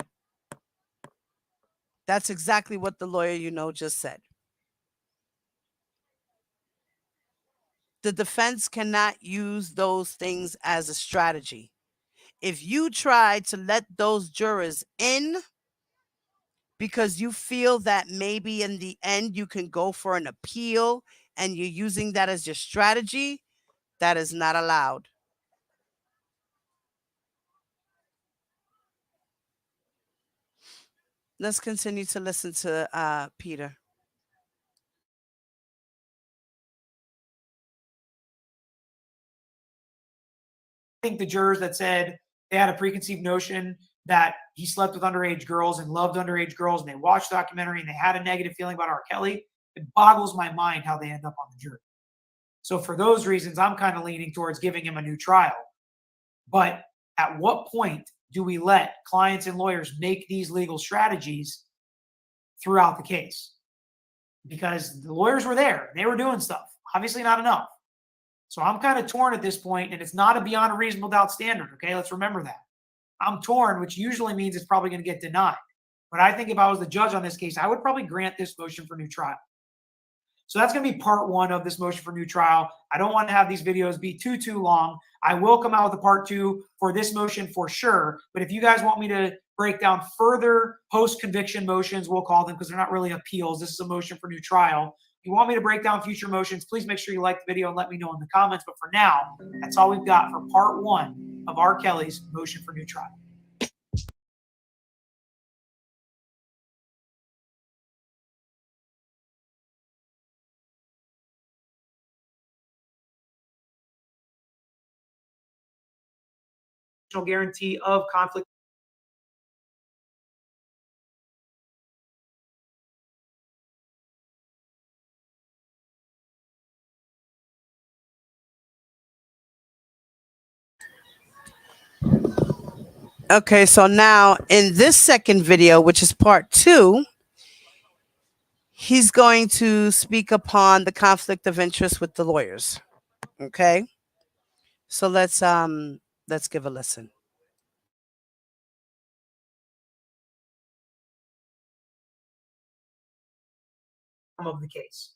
That's exactly what the lawyer just said. The defense cannot use those things as a strategy. If you try to let those jurors in because you feel that maybe in the end you can go for an appeal and you're using that as your strategy, that is not allowed. Let's continue to listen to Peter. I think the jurors that said they had a preconceived notion that he slept with underage girls and loved underage girls, and they watched the documentary and they had a negative feeling about R. Kelly, it boggles my mind how they end up on the jury. So for those reasons, I'm kind of leaning towards giving him a new trial. But at what point do we let clients and lawyers make these legal strategies throughout the case? Because the lawyers were there. They were doing stuff. Obviously not enough. So I'm kind of torn at this point, and it's not a beyond a reasonable doubt standard, okay? Let's remember that. I'm torn, which usually means it's probably going to get denied. But I think if I was the judge on this case, I would probably grant this motion for new trial. So that's going to be part one of this motion for new trial. I don't want to have these videos be too long. I will come out with a part two for this motion for sure. But if you guys want me to break down further post-conviction motions, we'll call them because they're not really appeals. This is a motion for new trial. If you want me to break down future motions, please make sure you like the video and let me know in the comments. But for now, that's all we've got for part one of R. Kelly's motion for new trial. Guarantee of conflict. Okay, so now in this second video, which is part two, he's going to speak upon the conflict of interest with the lawyers. Okay, so let's give a listen. Of the case.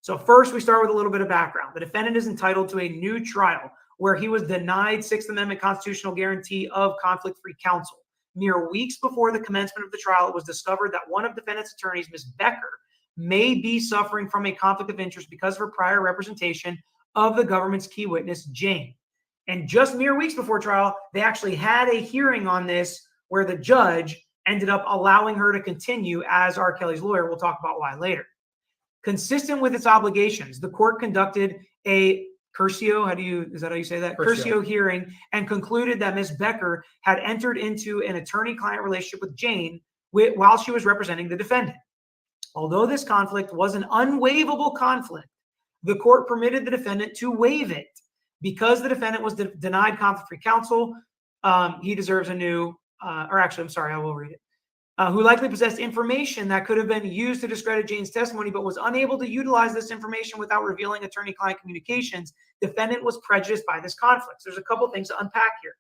So first, we start with a little bit of background. The defendant is entitled to a new trial where he was denied Sixth Amendment constitutional guarantee of conflict-free counsel. Mere weeks before the commencement of the trial, it was discovered that one of defendant's attorneys, Ms. Becker, may be suffering from a conflict of interest because of her prior representation of the government's key witness, Jane. And just mere weeks before trial, they actually had a hearing on this where the judge ended up allowing her to continue as R. Kelly's lawyer. We'll talk about why later. Consistent with its obligations, the court conducted a Curcio, is that how you say that? Curcio hearing, and concluded that Ms. Becker had entered into an attorney-client relationship with Jane while she was representing the defendant. Although this conflict was an unwaivable conflict, the court permitted the defendant to waive it. Because the defendant was denied conflict-free counsel, he deserves a new, I will read it. who likely possessed information that could have been used to discredit Jane's testimony, but was unable to utilize this information without revealing attorney-client communications, defendant was prejudiced by this conflict. So there's a couple things to unpack here.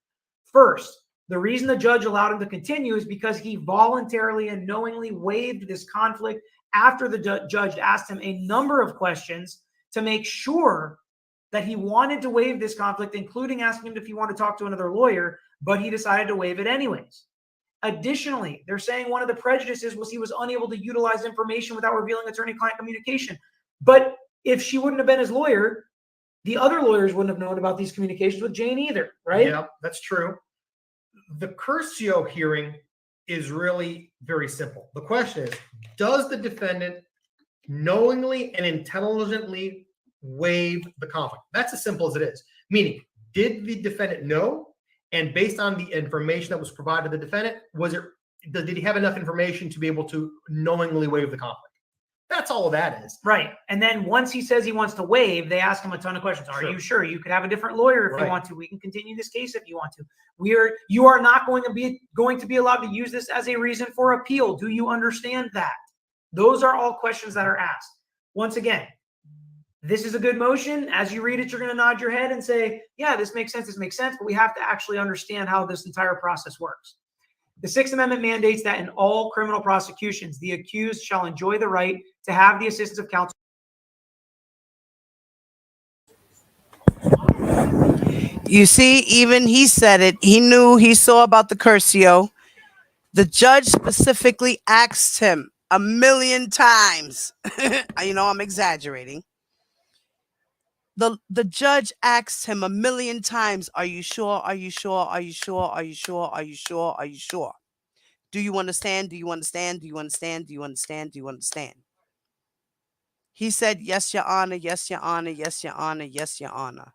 First, the reason the judge allowed him to continue is because he voluntarily and knowingly waived this conflict after the judge asked him a number of questions to make sure that he wanted to waive this conflict, including asking him if he wanted to talk to another lawyer, but he decided to waive it anyways. Additionally, they're saying one of the prejudices was he was unable to utilize information without revealing attorney-client communication. But if she wouldn't have been his lawyer, the other lawyers wouldn't have known about these communications with Jane either, right? Yeah, that's true. The Curcio hearing is really very simple. The question is, does the defendant knowingly and intelligently waive the conflict? That's as simple as it is. Meaning, did the defendant know? And based on the information that was provided to the defendant, did he have enough information to be able to knowingly waive the conflict? That's all that is. Right. And then once he says he wants to waive, they ask him a ton of questions. Are you sure? You could have a different lawyer if you want to. We can continue this case if you want to. You are not going to be allowed to use this as a reason for appeal. Do you understand that? Those are all questions that are asked. Once again, this is a good motion. As you read it, you're going to nod your head and say, yeah, this makes sense. This makes sense. But we have to actually understand how this entire process works. The Sixth Amendment mandates that in all criminal prosecutions, the accused shall enjoy the right to have the assistance of counsel. You see, even he said it. He knew, he saw about the Curcio. The judge specifically asked him 1,000,000 times. I'm exaggerating. The judge asked him 1,000,000 times, are you sure? Are you sure? Are you sure? Are you sure? Are you sure? Are you sure? Do you understand? Do you understand? Do you understand? Do you understand? Do you understand? He said, yes, Your Honor. Yes, Your Honor. Yes, Your Honor. Yes, Your Honor.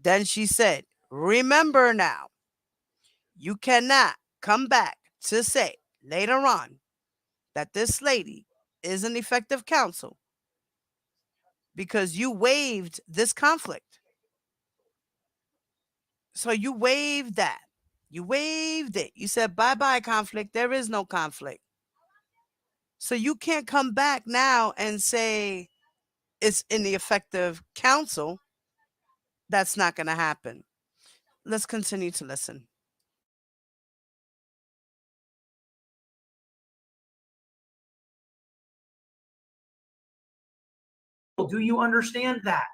Then she said, remember now, you cannot come back to say later on that this lady is an effective counsel because you waived this conflict. So you waived that. You waived it. You said, bye-bye conflict. There is no conflict. So you can't come back now and say it's ineffective counsel. That's not going to happen. Let's continue to listen. Do you understand that?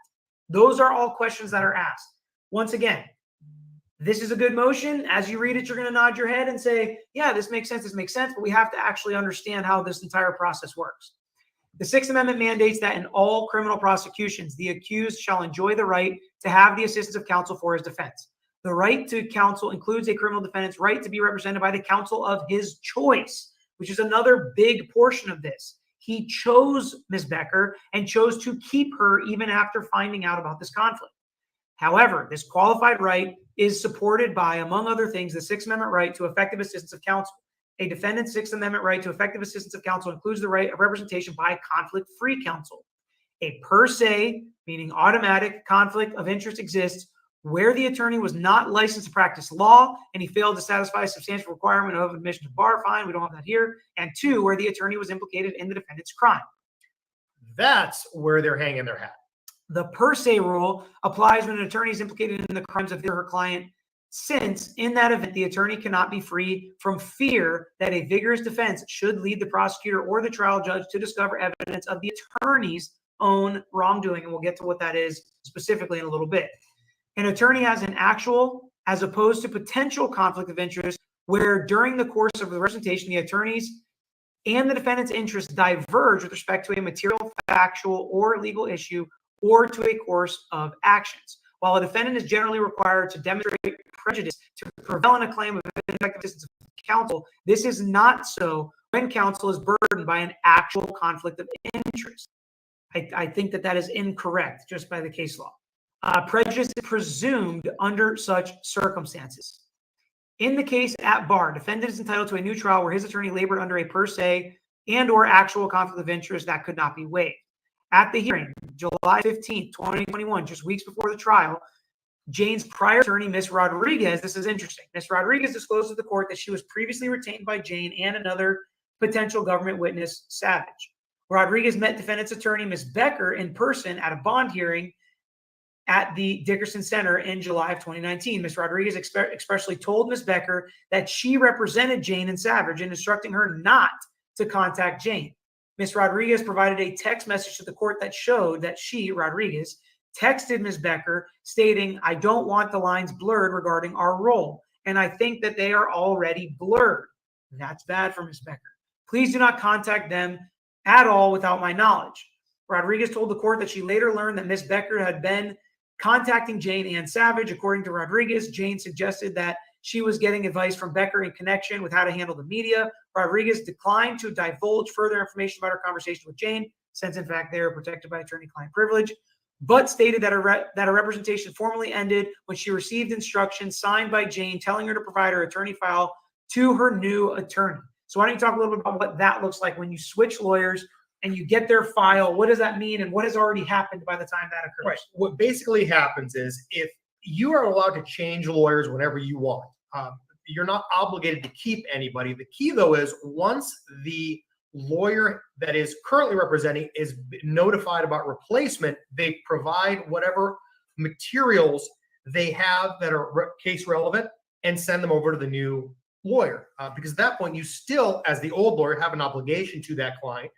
Those are all questions that are asked. Once again, this is a good motion. As you read it, you're going to nod your head and say, yeah, this makes sense. This makes sense. But we have to actually understand how this entire process works. The Sixth Amendment mandates that in all criminal prosecutions, the accused shall enjoy the right to have the assistance of counsel for his defense. The right to counsel includes a criminal defendant's right to be represented by the counsel of his choice, which is another big portion of this. He chose Ms. Becker and chose to keep her even after finding out about this conflict. However, this qualified right is supported by, among other things, the Sixth Amendment right to effective assistance of counsel. A defendant's Sixth Amendment right to effective assistance of counsel includes the right of representation by conflict-free counsel. A per se, meaning automatic, conflict of interest exists where the attorney was not licensed to practice law and he failed to satisfy a substantial requirement of admission to bar, fine, we don't have that here, and two, where the attorney was implicated in the defendant's crime. That's where they're hanging their hat. The per se rule applies when an attorney is implicated in the crimes of her client, since in that event, the attorney cannot be free from fear that a vigorous defense should lead the prosecutor or the trial judge to discover evidence of the attorney's own wrongdoing. And we'll get to what that is specifically in a little bit. An attorney has an actual, as opposed to potential conflict of interest, where during the course of the representation, the attorney's and the defendant's interests diverge with respect to a material, factual, or legal issue, or to a course of actions. While a defendant is generally required to demonstrate prejudice to prevail on a claim of ineffective assistance of counsel, this is not so when counsel is burdened by an actual conflict of interest. I think that is incorrect just by the case law. Prejudice is presumed under such circumstances. In the case at bar, defendant is entitled to a new trial where his attorney labored under a per se and or actual conflict of interest that could not be waived. At the hearing, July 15th, 2021, just weeks before the trial, Jane's prior attorney, Ms. Rodriguez, this is interesting. Ms. Rodriguez disclosed to the court that she was previously retained by Jane and another potential government witness Savage. Rodriguez met defendant's attorney, Ms. Becker, in person at a bond hearing at the Dickerson Center in July of 2019. Ms. Rodriguez expressly told Ms. Becker that she represented Jane and Savage and instructing her not to contact Jane. Ms. Rodriguez provided a text message to the court that showed that she, Rodriguez, texted Ms. Becker stating, "I don't want the lines blurred regarding our role, and I think that they are already blurred." That's bad for Ms. Becker. "Please do not contact them at all without my knowledge." Rodriguez told the court that she later learned that Ms. Becker had been contacting Jane and Savage. According to Rodriguez, Jane suggested that she was getting advice from Becker in connection with how to handle the media. Rodriguez declined to divulge further information about her conversation with Jane, since in fact they are protected by attorney-client privilege, but stated that her representation formally ended when she received instructions signed by Jane telling her to provide her attorney file to her new attorney. So why don't you talk a little bit about what that looks like when you switch lawyers and you get their file? What does that mean, and what has already happened by the time that occurs? Right. What basically happens is if you are allowed to change lawyers whenever you want, you're not obligated to keep anybody. The key, though, is once the lawyer that is currently representing is notified about replacement, they provide whatever materials they have that are case relevant and send them over to the new lawyer. Because at that point, you still, as the old lawyer, have an obligation to that client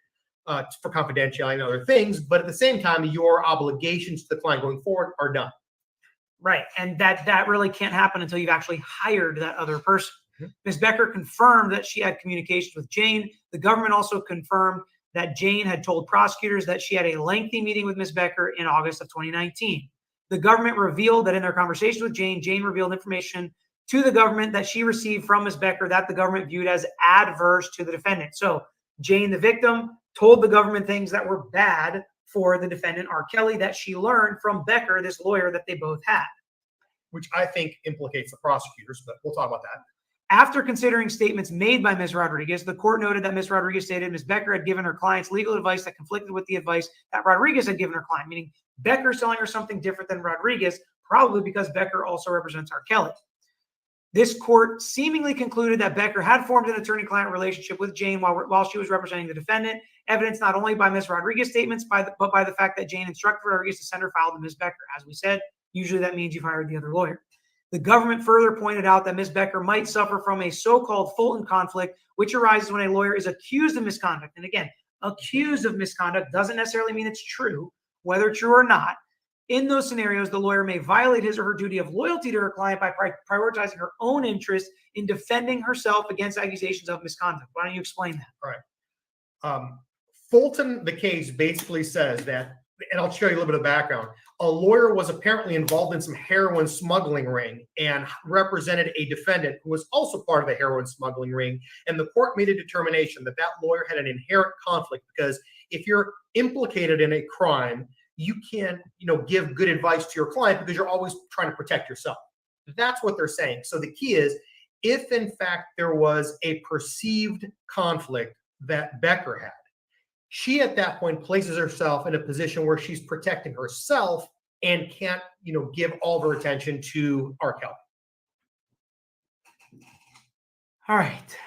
for confidentiality and other things. But at the same time, your obligations to the client going forward are done. Right. And that really can't happen until you've actually hired that other person. Ms. Becker confirmed that she had communications with Jane. The government also confirmed that Jane had told prosecutors that she had a lengthy meeting with Ms. Becker in August of 2019. The government revealed that in their conversation with Jane, Jane revealed information to the government that she received from Ms. Becker that the government viewed as adverse to the defendant. So Jane, the victim, told the government things that were bad for the defendant, R. Kelly, that she learned from Becker, this lawyer that they both had. Which I think implicates the prosecutors, but we'll talk about that. After considering statements made by Ms. Rodriguez, the court noted that Ms. Rodriguez stated Ms. Becker had given her clients legal advice that conflicted with the advice that Rodriguez had given her client, meaning Becker telling her something different than Rodriguez, probably because Becker also represents R. Kelly. This court seemingly concluded that Becker had formed an attorney-client relationship with Jane while she was representing the defendant, evidenced not only by Ms. Rodriguez's statements, but by the fact that Jane instructed Rodriguez to send her file to Ms. Becker. As we said, usually that means you've hired the other lawyer. The government further pointed out that Ms. Becker might suffer from a so-called Fulton conflict, which arises when a lawyer is accused of misconduct. And again, accused of misconduct doesn't necessarily mean it's true, whether true or not. In those scenarios, the lawyer may violate his or her duty of loyalty to her client by prioritizing her own interest in defending herself against accusations of misconduct. Why don't you explain that? All right. Fulton, the case basically says that, and I'll show you a little bit of background. A lawyer was apparently involved in some heroin smuggling ring and represented a defendant who was also part of the heroin smuggling ring. And the court made a determination that that lawyer had an inherent conflict because if you're implicated in a crime, you can't, give good advice to your client because you're always trying to protect yourself. That's what they're saying. So the key is, if in fact there was a perceived conflict that Becker had, she at that point places herself in a position where she's protecting herself and can't, give all of her attention to R. Kelly. All right.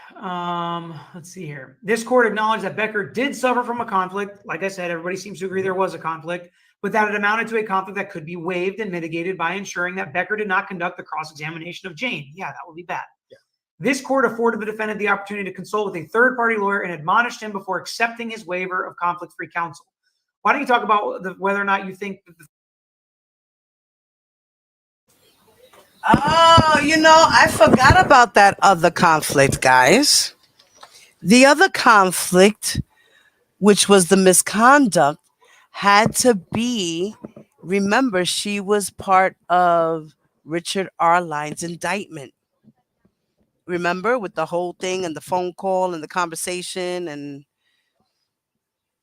Let's see here. This court acknowledged that Becker did suffer from a conflict. Like I said, everybody seems to agree there was a conflict, but that it amounted to a conflict that could be waived and mitigated by ensuring that Becker did not conduct the cross-examination of Jane. Yeah, that would be bad. Yeah. This court afforded the defendant the opportunity to consult with a third-party lawyer and admonished him before accepting his waiver of conflict-free counsel. Why don't you talk about whether or not you think that I forgot about that other conflict, guys. The other conflict, which was the misconduct, had to be, remember, she was part of Richard Arline's indictment. Remember, with the whole thing and the phone call and the conversation and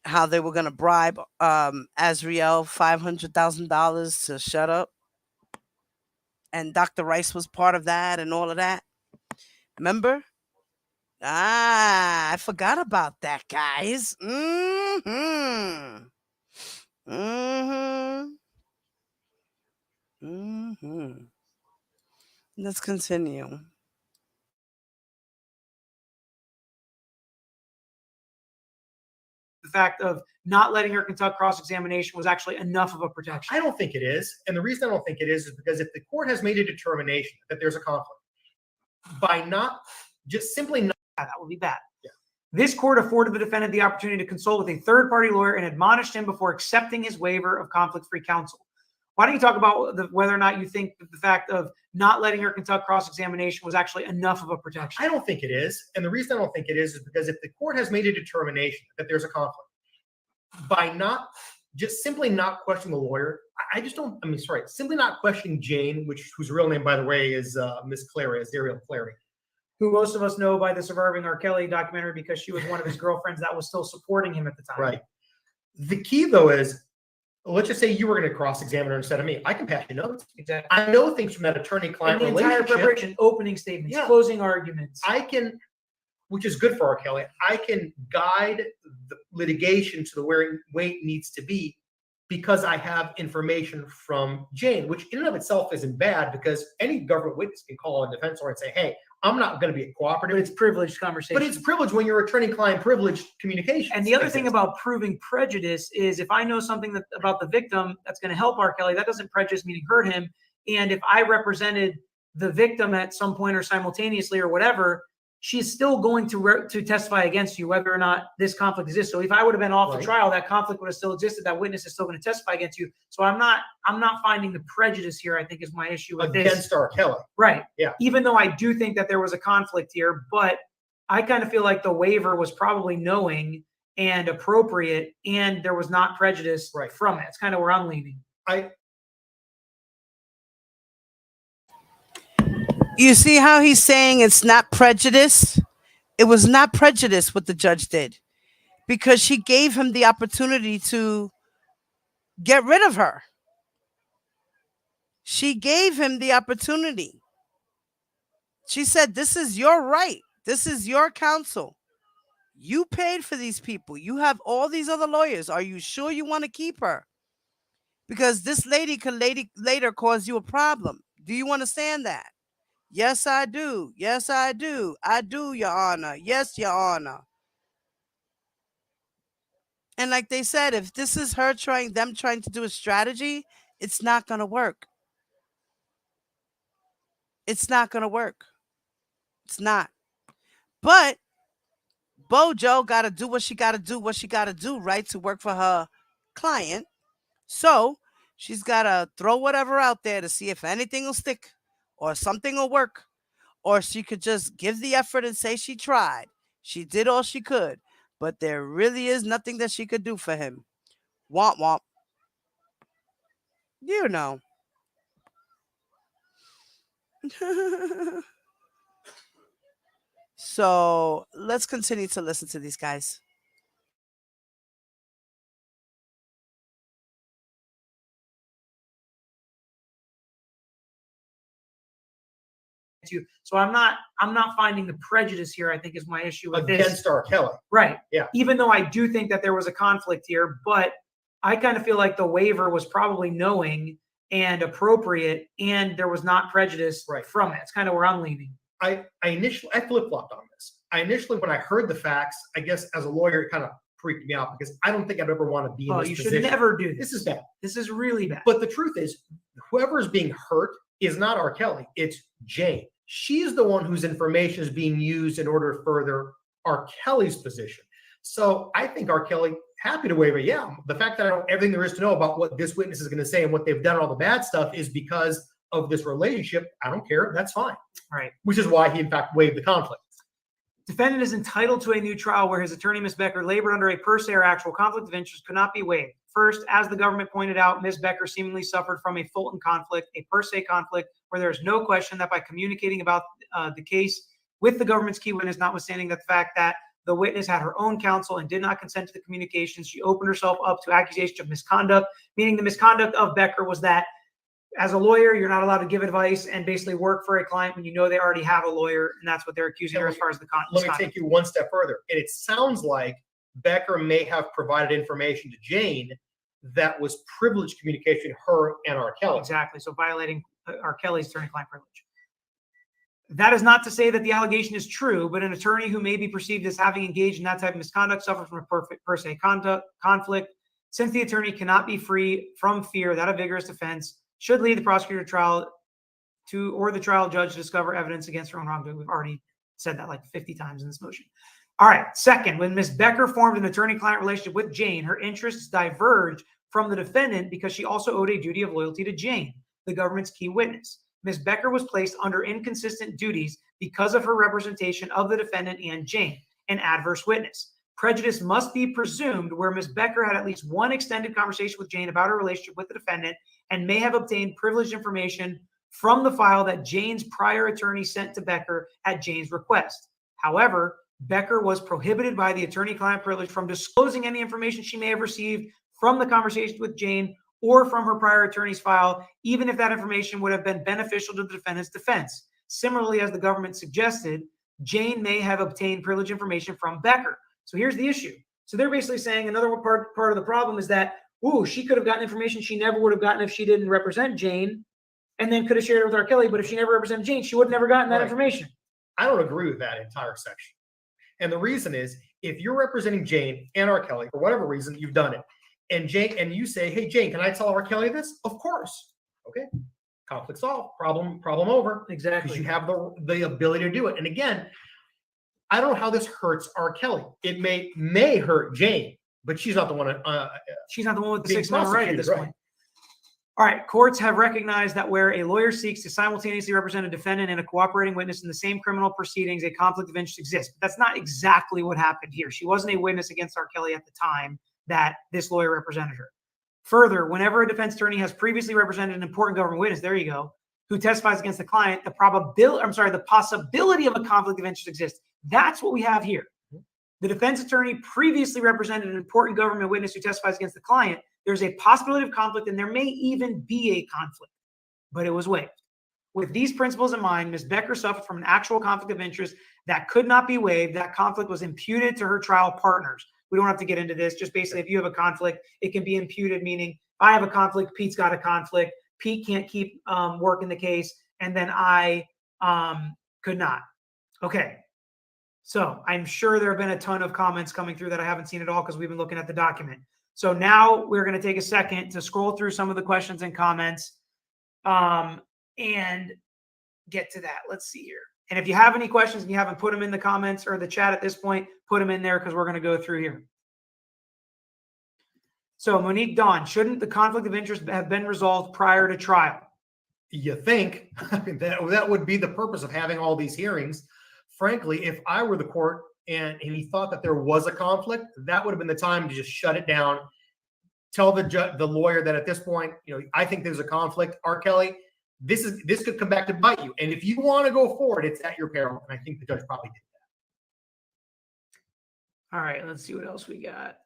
how they were going to bribe Azriel $500,000 to shut up. And Dr. Rice was part of that and all of that. Remember? I forgot about that, guys. Let's continue. fact of not letting her conduct cross-examination was actually enough of a protection? I don't think it is. And the reason I don't think it is because if the court has made a determination that there's a conflict, by not just simply not. That would be bad. Yeah. This court afforded the defendant the opportunity to consult with a third-party lawyer and admonished him before accepting his waiver of conflict-free counsel. Why don't you talk about whether or not you think that the fact of not letting her conduct cross-examination was actually enough of a protection? I don't think it is. And the reason I don't think it is because if the court has made a determination that there's a conflict, by not just simply not questioning the lawyer, simply not questioning Jane, whose real name, by the way, is Miss Clary, is Ariel Clary. Who most of us know by the Surviving R. Kelly documentary because she was one of his girlfriends that was still supporting him at the time. Right. The key, though, is let's just say you were going to cross-examine her instead of me. I can pass you notes. Exactly. I know things from that attorney-client And the relationship. entire preparation, opening statements, Yeah. closing arguments. I can, which is good for R. Kelly, I can guide the litigation to the where it needs to be because I have information from Jane, which in and of itself isn't bad because any government witness can call a defense lawyer and say, hey, I'm not going to be cooperative. But it's privileged conversation. But it's privileged when you're attorney-client privileged communication. And the other thing about proving prejudice is if I know something about the victim that's going to help R. Kelly, that doesn't prejudice meaning hurt him. And if I represented the victim at some point or simultaneously or whatever, she's still going to testify against you whether or not this conflict exists. So if I would have been off the trial, that conflict would have still existed. That witness is still going to testify against you. So I'm not finding the prejudice here, I think, is my issue with this. Against R. Kelly. Right. Yeah. Even though I do think that there was a conflict here, but I kind of feel like the waiver was probably knowing and appropriate, and there was not prejudice from it. It's kind of where I'm leaning. You see how he's saying it's not prejudice? It was not prejudice what the judge did because she gave him the opportunity to get rid of her. She gave him the opportunity. She said, this is your right. This is your counsel. You paid for these people. You have all these other lawyers. Are you sure you want to keep her? Because this lady could later cause you a problem. Do you understand that? Yes, I do. Yes, I do. I do, Your Honor. Yes, Your Honor. And like they said, if this is them trying to do a strategy, it's not going to work. It's not going to work. It's not. But Bojo got to do what she got to do, right, to work for her client. So she's got to throw whatever out there to see if anything will stick or something will work. Or she could just give the effort and say she tried. She did all she could. But there really is nothing that she could do for him. Womp womp. You know. So let's continue to listen to these guys. So I'm not finding the prejudice here, I think, is my issue with this. Against R. Kelly. Right. Yeah. Even though I do think that there was a conflict here, but I kind of feel like the waiver was probably knowing and appropriate, and there was not prejudice from it. It's kind of where I'm leaning. I flip-flopped on this. When I heard the facts, I guess as a lawyer, it kind of freaked me out because I don't think I'd ever want to be in this position. You should never do this. This is bad. This is really bad. But the truth is, whoever is being hurt is not R. Kelly. It's Jane. She's the one whose information is being used in order to further R. Kelly's position. So I think R. Kelly, happy to waive it. Yeah, the fact that I know everything there is to know about what this witness is going to say and what they've done, all the bad stuff, is because of this relationship. I don't care. That's fine. Right. Which is why he, in fact, waived the conflict. Defendant is entitled to a new trial where his attorney, Ms. Becker, labored under a per se or actual conflict of interest could not be waived. First, as the government pointed out, Ms. Becker seemingly suffered from a Fulton conflict, a per se conflict, where there is no question that by communicating about the case with the government's key witness, notwithstanding the fact that the witness had her own counsel and did not consent to the communications, she opened herself up to accusations of misconduct, meaning the misconduct of Becker was that as a lawyer, you're not allowed to give advice and basically work for a client when you know they already have a lawyer, and that's what they're accusing her as far as the Let me take you one step further. And it sounds like Becker may have provided information to Jane that was privileged communication, her and R. Kelly. Exactly. So violating R. Kelly's attorney-client privilege. That is not to say that the allegation is true, but an attorney who may be perceived as having engaged in that type of misconduct suffers from a per se conflict. Since the attorney cannot be free from fear that a vigorous defense should lead the prosecutor to trial or the trial judge to discover evidence against her own wrongdoing. We've already said that like 50 times in this motion. All right. Second, when Ms. Becker formed an attorney-client relationship with Jane, her interests diverged from the defendant because she also owed a duty of loyalty to Jane, the government's key witness. Ms. Becker was placed under inconsistent duties because of her representation of the defendant and Jane, an adverse witness. Prejudice must be presumed where Ms. Becker had at least one extended conversation with Jane about her relationship with the defendant and may have obtained privileged information from the file that Jane's prior attorney sent to Becker at Jane's request. However, Becker was prohibited by the attorney-client privilege from disclosing any information she may have received from the conversation with Jane or from her prior attorney's file, even if that information would have been beneficial to the defendant's defense. Similarly, as the government suggested, Jane may have obtained privileged information from Becker. So here's the issue. So they're basically saying another part of the problem is that, she could have gotten information she never would have gotten if she didn't represent Jane, and then could have shared it with R. Kelly. But if she never represented Jane, she would have never gotten that information. I don't agree with that entire section. And the reason is, if you're representing Jane and R. Kelly, for whatever reason, you've done it. And Jane, and you say, hey, Jane, can I tell R. Kelly this? Of course. Okay. Conflict solved. Problem over. Exactly. Because you have the ability to do it. And again, I don't know how this hurts R. Kelly. It may hurt Jane, but she's not the one. She's not the one with the Sixth Amendment right at this point. All right. Courts have recognized that where a lawyer seeks to simultaneously represent a defendant and a cooperating witness in the same criminal proceedings, a conflict of interest exists. But that's not exactly what happened here. She wasn't a witness against R. Kelly at the time that this lawyer represented her. Further, whenever a defense attorney has previously represented an important government witness, there you go, who testifies against the client, the possibility of a conflict of interest exists. That's what we have here. The defense attorney previously represented an important government witness who testifies against the client. There's a possibility of conflict, and there may even be a conflict, but it was waived. With these principles in mind, Ms. Becker suffered from an actual conflict of interest that could not be waived. That conflict was imputed to her trial partners. We don't have to get into this. Just basically, if you have a conflict, it can be imputed, meaning I have a conflict, Pete's got a conflict, Pete can't keep working the case, and then I could not. Okay. So I'm sure there have been a ton of comments coming through that I haven't seen at all because we've been looking at the document. So now we're going to take a second to scroll through some of the questions and comments and get to that. Let's see here. And if you have any questions and you haven't put them in the comments or the chat at this point, put them in there because we're going to go through here. So Monique Dawn, shouldn't the conflict of interest have been resolved prior to trial? You think that would be the purpose of having all these hearings. Frankly, if I were the court and he thought that there was a conflict, that would have been the time to just shut it down. Tell the lawyer that at this point, I think there's a conflict. R. Kelly, this could come back to bite you. And if you want to go forward, it's at your peril. And I think the judge probably did that. All right, let's see what else we got.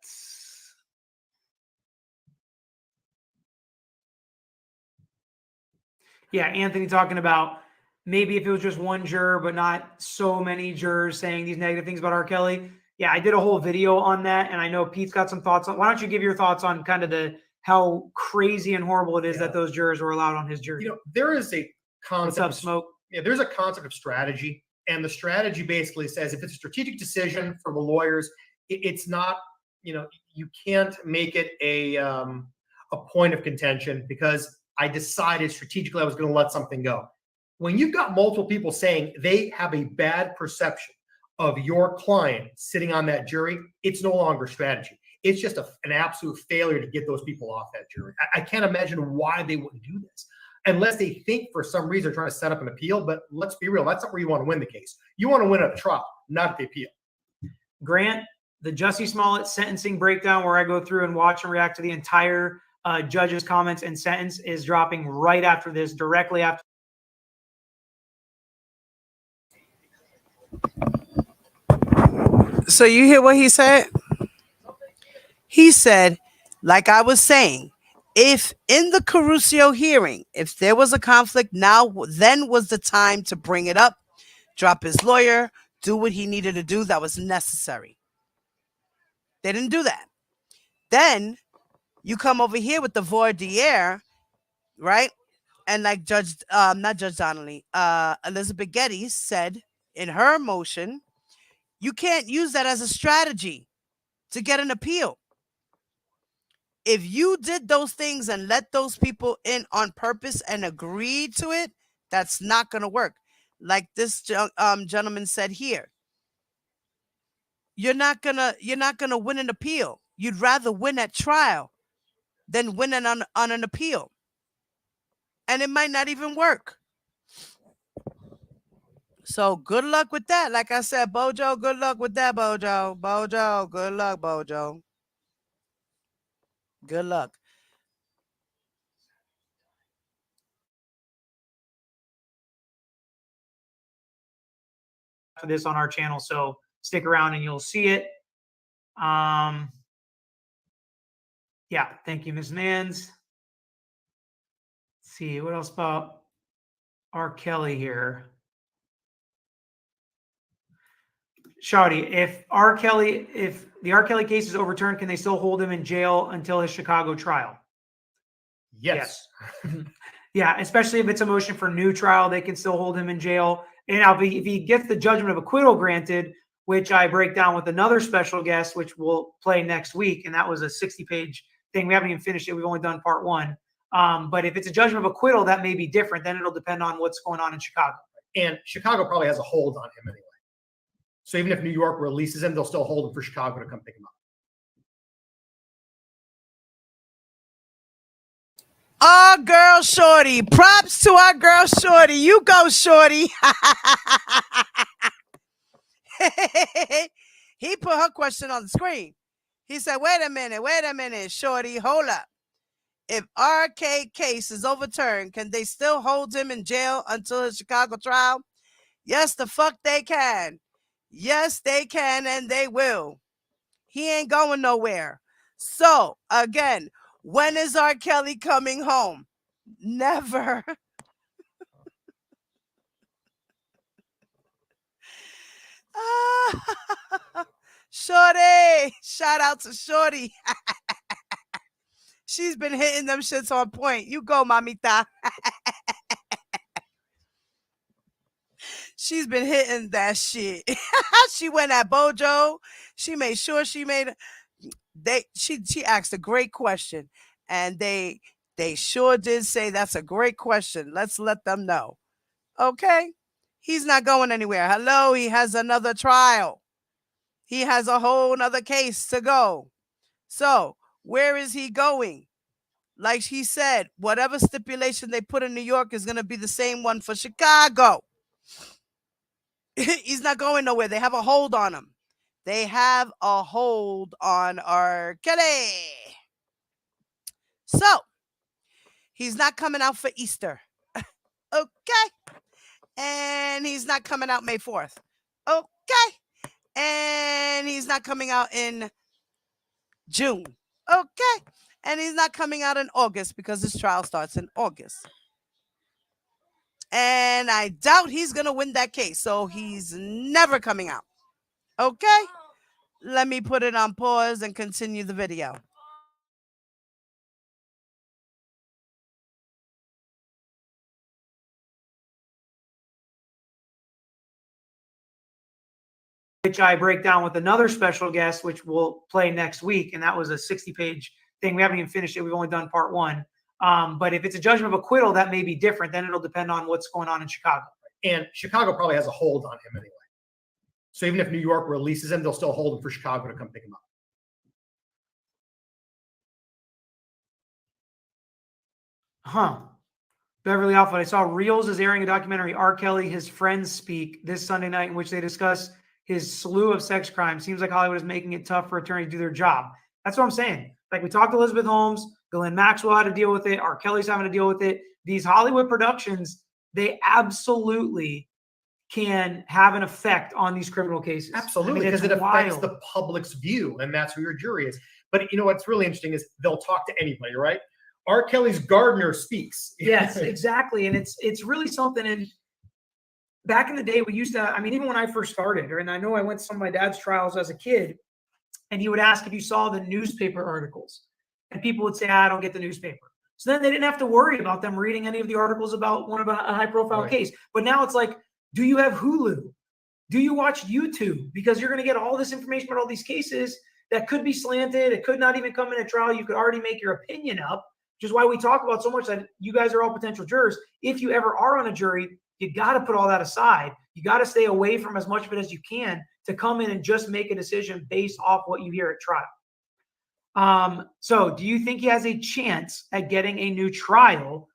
Yeah, Anthony talking about maybe if it was just one juror, but not so many jurors saying these negative things about R. Kelly. Yeah, I did a whole video on that, and I know Pete's got some thoughts on. Why don't you give your thoughts on kind of how crazy and horrible it is that those jurors were allowed on his jury? There is a concept. What's up, Smoke? Yeah, there's a concept of strategy, and the strategy basically says if it's a strategic decision for the lawyers, it's not. You can't make it a point of contention because I decided strategically I was going to let something go. When you've got multiple people saying they have a bad perception of your client sitting on that jury, it's no longer strategy. It's just an absolute failure to get those people off that jury. I can't imagine why they wouldn't do this unless they think for some reason they're trying to set up an appeal. But let's be real. That's not where you want to win the case. You want to win at the trial, not at the appeal. Grant, the Jussie Smollett sentencing breakdown where I go through and watch and react to the entire judge's comments and sentence is dropping right after this, directly after. So you hear what he said? He said, like I was saying, if in the Curcio hearing, if there was a conflict, then was the time to bring it up, drop his lawyer, do what he needed to do that was necessary. They didn't do that. Then you come over here with the voir dire, right? And like not Judge Donnelly, Elizabeth Geddes said in her motion, you can't use that as a strategy to get an appeal. If you did those things and let those people in on purpose and agreed to it, that's not going to work. Like this gentleman said here, you're not gonna win an appeal. You'd rather win at trial than win on an appeal, and it might not even work. So good luck with that. Like I said, Bojo, good luck with that, Bojo. Bojo, good luck, Bojo. Good luck. For this on our channel, so stick around and you'll see it. Yeah, thank you, Ms. Mans. Let's see what else about R. Kelly here. Shawty, if the R. Kelly case is overturned, can they still hold him in jail until his Chicago trial? Yes. Yeah, especially if it's a motion for new trial, they can still hold him in jail. And now if he gets the judgment of acquittal granted, which I break down with another special guest, which we'll play next week, and that was a 60-page thing. We haven't even finished it. We've only done part one. But if it's a judgment of acquittal, that may be different. Then it'll depend on what's going on in Chicago. And Chicago probably has a hold on him anyway. So even if New York releases him, they'll still hold him for Chicago to come pick him up. Our girl Shorty. Props to our girl Shorty. You go, Shorty. He put her question on the screen. He said, wait a minute, Shorty, hold up. If RK case is overturned, can they still hold him in jail until his Chicago trial? Yes, the fuck they can. Yes, they can, and they will. He ain't going nowhere. So, again, when is R. Kelly coming home? Never. Shorty. Shout out to Shorty. She's been hitting them shits on point. You go, mamita. She's been hitting that shit. She went at Bojo. She made sure she made she asked a great question, and they sure did say that's a great question. Let's let them know. Okay? He's not going anywhere. Hello, he has another trial. He has a whole nother case to go. So, where is he going? Like he said, whatever stipulation they put in New York is going to be the same one for Chicago. He's not going nowhere. They have a hold on him. They have a hold on R. Kelly. So, he's not coming out for Easter. Okay. And he's not coming out May 4th. Okay. And he's not coming out in June. Okay. And he's not coming out in August because his trial starts in August. And I doubt he's going to win that case. So he's never coming out. Okay? Let me put it on pause and continue the video. Which I break down with another special guest, which we'll play next week. And that was a 60-page thing. We haven't even finished it. We've only done part one. But if it's a judgment of acquittal, that may be different. Then it'll depend on what's going on in Chicago. And Chicago probably has a hold on him anyway. So even if New York releases him, they'll still hold him for Chicago to come pick him up. Beverly Alpha, I saw Reels is airing a documentary, R. Kelly, His Friends Speak, this Sunday night, in which they discuss his slew of sex crimes. Seems like Hollywood is making it tough for attorneys to do their job. That's what I'm saying. Like, we talked to Elizabeth Holmes, Ghislaine Maxwell had to deal with it, R. Kelly's having to deal with it. These Hollywood productions, they absolutely can have an effect on these criminal cases. Absolutely, because it affects the public's view, and that's who your jury is. But you know what's really interesting is they'll talk to anybody, right? R. Kelly's gardener speaks. Yes, exactly. And it's really something. And back in the day, we used to, I mean, even when I first started, and I know I went to some of my dad's trials as a kid, and he would ask if you saw the newspaper articles. And people would say, I don't get the newspaper. So then they didn't have to worry about them reading any of the articles about a high profile case. But now it's like, do you have Hulu? Do you watch YouTube? Because you're going to get all this information about all these cases that could be slanted. It could not even come in a trial. You could already make your opinion up, which is why we talk about so much that you guys are all potential jurors. If you ever are on a jury, you got to put all that aside. You got to stay away from as much of it as you can to come in and just make a decision based off what you hear at trial. So do you think he has a chance at getting a new trial?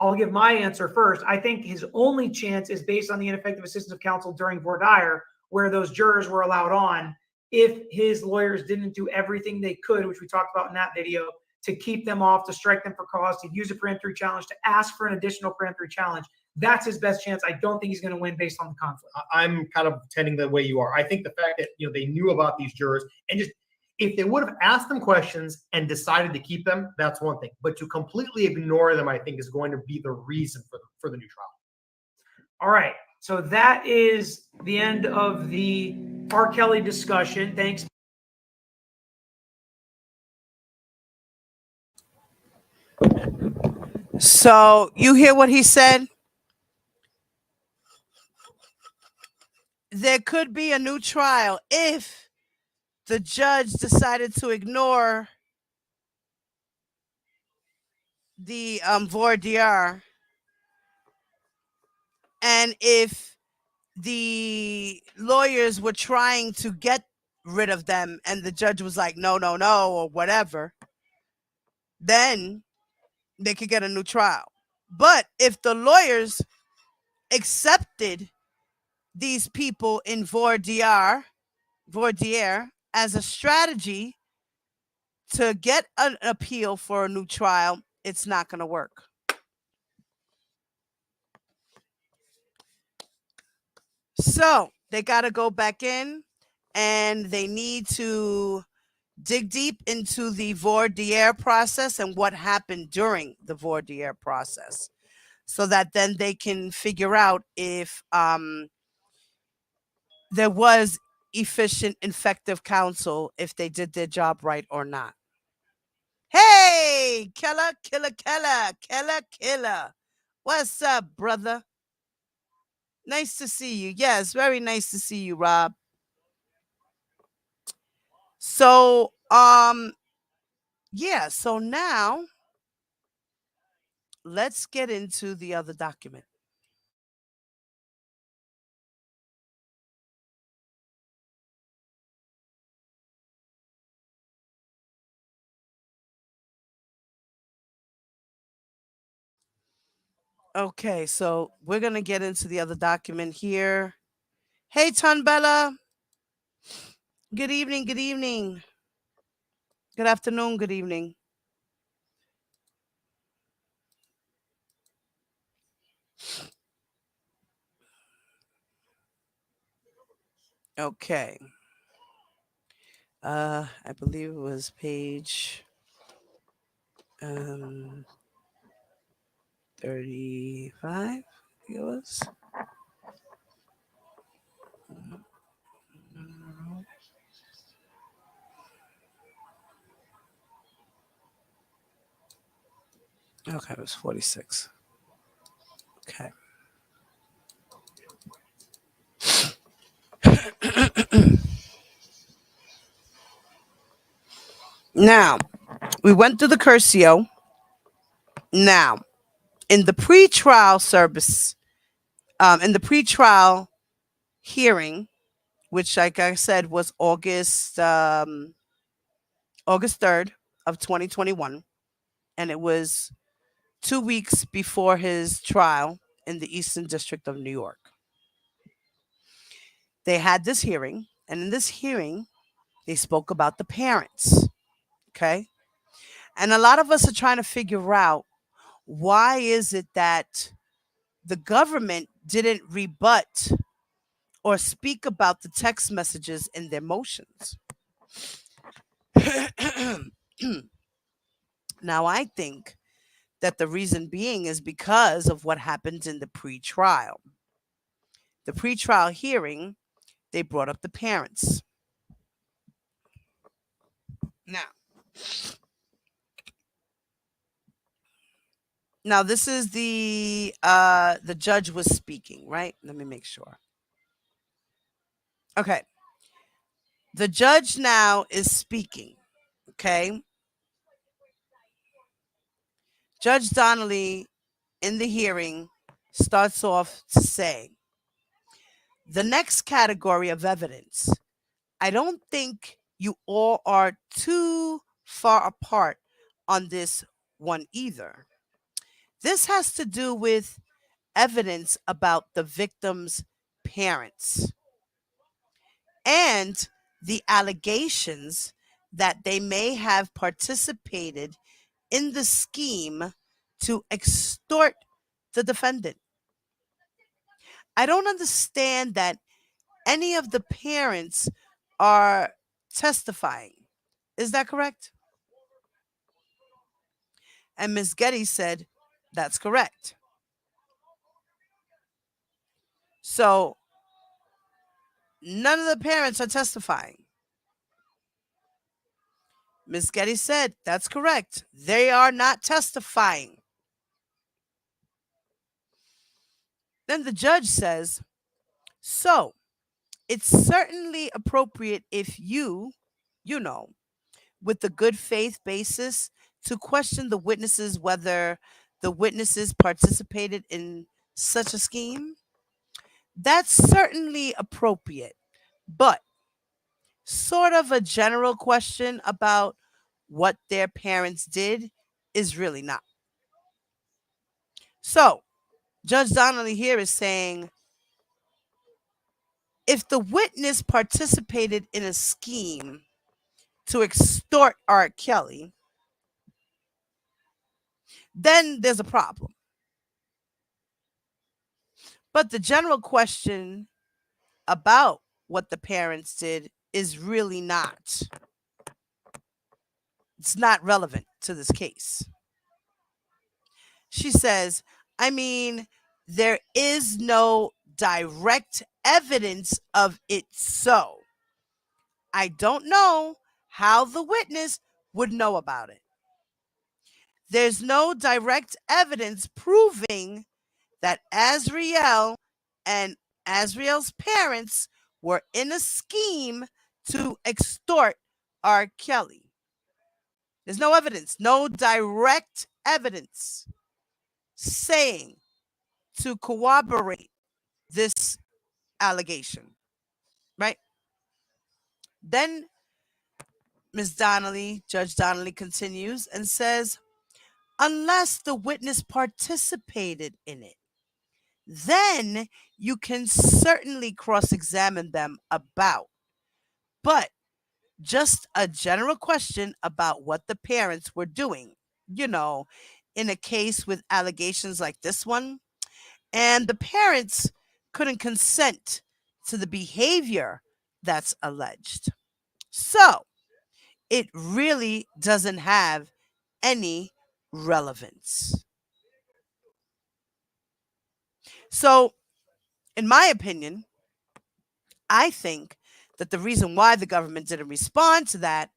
I'll give my answer first. I think his only chance is based on the ineffective assistance of counsel during voir dire, where those jurors were allowed on, if his lawyers didn't do everything they could, which we talked about in that video, to keep them off, to strike them for cause, to use a peremptory challenge, to ask for an additional peremptory challenge. That's his best chance. I don't think he's going to win based on the conflict. I'm kind of tending the way you are. I think the fact that they knew about these jurors and just if they would have asked them questions and decided to keep them, that's one thing. But to completely ignore them, I think, is going to be the reason for the new trial. All right. So that is the end of the R. Kelly discussion. Thanks. So you hear what he said? There could be a new trial if the judge decided to ignore the voir dire, and if the lawyers were trying to get rid of them and the judge was like, no, no, no, or whatever, then they could get a new trial. But if the lawyers accepted these people in voir dire as a strategy to get an appeal for a new trial, it's not going to work. So they got to go back in and they need to dig deep into the voir dire process and what happened during the voir dire process, so that then they can figure out if there was efficient, effective counsel, if they did their job right or not. Hey, Killer. What's up, brother? Nice to see you. Yes, very nice to see you, Rob. So, yeah, so now let's get into the other document. Okay, so we're going to get into the other document here. Hey, Tunbella. Good evening. Good evening. Good afternoon. Good evening. Okay. I believe it was page 35. I think it was. Okay, it was 46. Okay. Now, we went through the Curcio. Now, in the pretrial service, in the pretrial hearing, which, like I said, was August 3rd of 2021, and it was 2 weeks before his trial in the Eastern District of New York. They had this hearing, and in this hearing, they spoke about the parents. Okay. And a lot of us are trying to figure out, why is it that the government didn't rebut or speak about the text messages in their motions? Now, I think that the reason being is because of what happened in the pretrial. The pretrial hearing, they brought up the parents. Now, Now this is the judge was speaking, right? Let me make sure. Okay. The judge now is speaking. Okay. Judge Donnelly in the hearing starts off to say, the next category of evidence, I don't think you all are too far apart on this one either. This has to do with evidence about the victim's parents and the allegations that they may have participated in the scheme to extort the defendant. I don't understand that any of the parents are testifying. Is that correct? And Ms. Getty said, that's correct. So none of the parents are testifying. Ms. Getty said, that's correct. They are not testifying. Then the judge says, so it's certainly appropriate if you know, with the good faith basis to question the witnesses whether the witnesses participated in such a scheme. That's certainly appropriate, but sort of a general question about what their parents did is really not. So, Judge Donnelly here is saying, if the witness participated in a scheme to extort R. Kelly, then there's a problem. But the general question about what the parents did is really not. It's not relevant to this case. She says, I mean, there is no direct evidence of it so. I don't know how the witness would know about it. There's no direct evidence proving that Azriel and Azriel's parents were in a scheme to extort R. Kelly. There's no evidence, no direct evidence saying to corroborate this allegation, right? Then Ms. Donnelly, Judge Donnelly continues and says, unless the witness participated in it, then you can certainly cross-examine them about. But just a general question about what the parents were doing, in a case with allegations like this one, and the parents couldn't consent to the behavior that's alleged. So it really doesn't have any relevance. So, in my opinion, I think that the reason why the government didn't respond to that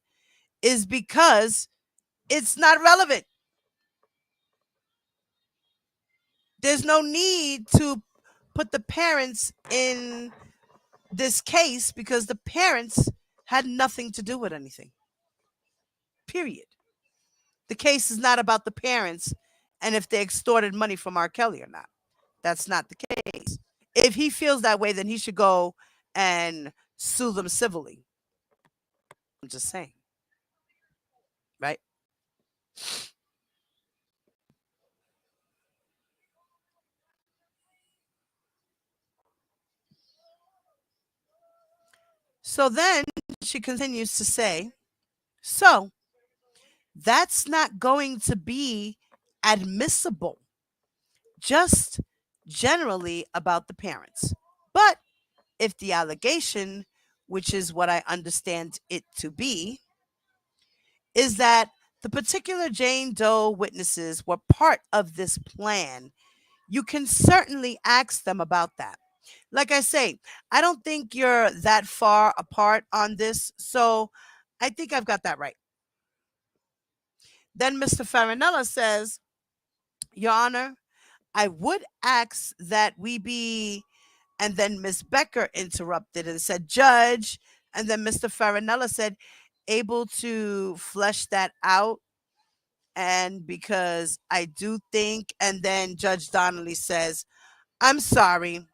is because it's not relevant. There's no need to put the parents in this case because the parents had nothing to do with anything. Period. The case is not about the parents and if they extorted money from R. Kelly or not. That's not the case. If he feels that way, then he should go and sue them civilly. I'm just saying. Right? So then she continues to say, so that's not going to be admissible, just generally about the parents. But if the allegation, which is what I understand it to be, is that the particular Jane Doe witnesses were part of this plan, you can certainly ask them about that. Like I say, I don't think you're that far apart on this, so I think I've got that right. Then Mr. Farinella says, Your Honor, I would ask that we be, and then Miss Becker interrupted and said, Judge, and then Mr. Farinella said, able to flesh that out. And because I do think, and then Judge Donnelly says, I'm sorry,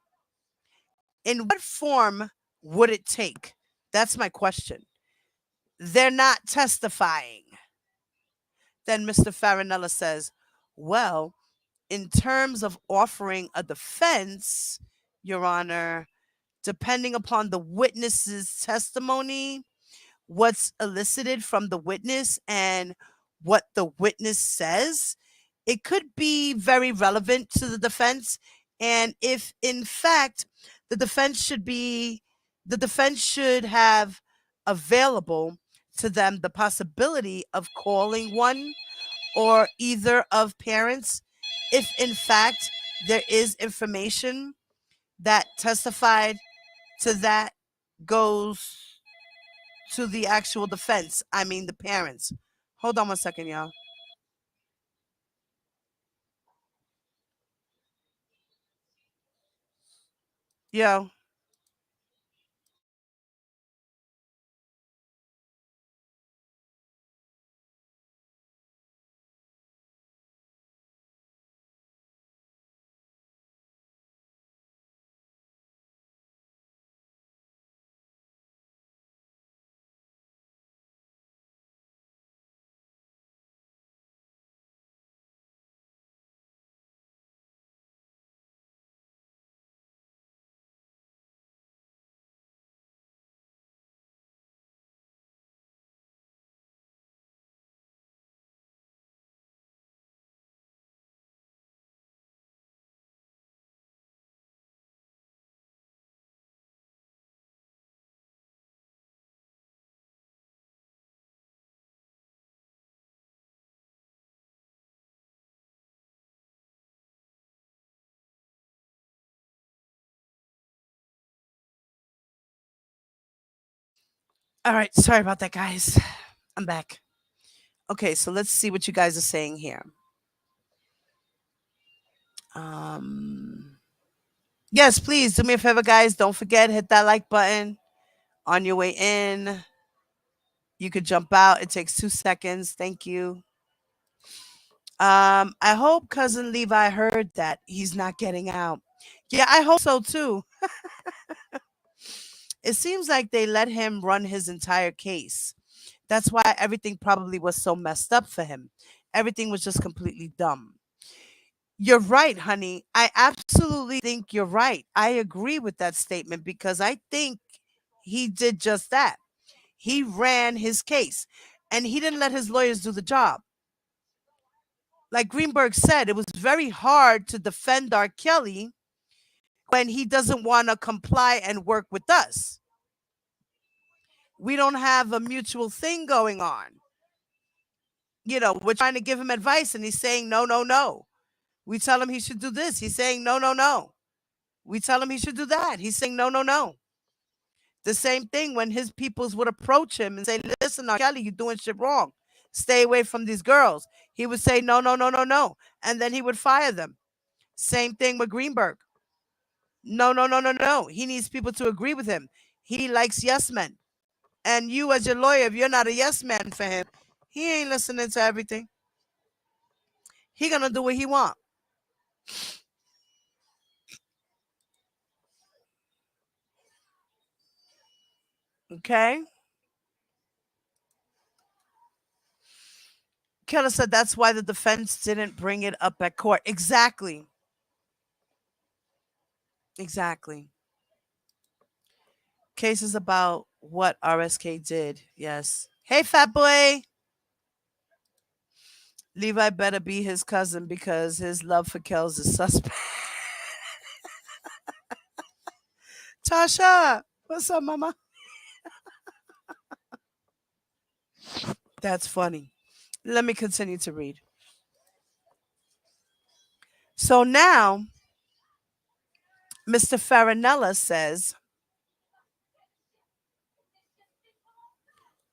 in what form would it take? That's my question. They're not testifying. Then Mr. Farinella says, well, in terms of offering a defense, Your Honor, depending upon the witness's testimony, what's elicited from the witness and what the witness says, it could be very relevant to the defense. And if in fact the defense should have available to them the possibility of calling one or either of parents, if in fact there is information that testified to that, goes to the actual defense. I mean, the parents. Hold on 1 second, y'all. Yo. All right. Sorry about that, guys. I'm back. Okay, so let's see what you guys are saying here. Yes, please do me a favor, guys. Don't forget, hit that like button on your way in. You could jump out. It takes 2 seconds. Thank you. I hope cousin Levi heard that he's not getting out. Yeah, I hope so too. It seems like they let him run his entire case. That's why everything probably was so messed up for him. Everything was just completely dumb. You're right, honey. I absolutely think you're right. I agree with that statement because I think he did just that. He ran his case and he didn't let his lawyers do the job. Like Greenberg said, it was very hard to defend R. Kelly when he doesn't want to comply and work with us. We don't have a mutual thing going on. We're trying to give him advice and he's saying, no, no, no. We tell him he should do this. He's saying, no, no, no. We tell him he should do that. He's saying, no, no, no. The same thing when his peoples would approach him and say, listen, R. Kelly, you're doing shit wrong. Stay away from these girls. He would say, no, no, no, no, no. And then he would fire them. Same thing with Greenberg. No, no, no, no, no. He needs people to agree with him. He likes yes men. And you, as your lawyer, if you're not a yes man for him, he ain't listening to everything. He gonna do what he want. Okay. Keller said that's why the defense didn't bring it up at court. Exactly. Exactly. Cases about what RSK did. Yes. Hey, fat boy. Levi better be his cousin because his love for Kells is suspect. Tasha, what's up, mama? That's funny. Let me continue to read. So now, Mr. Farinella says,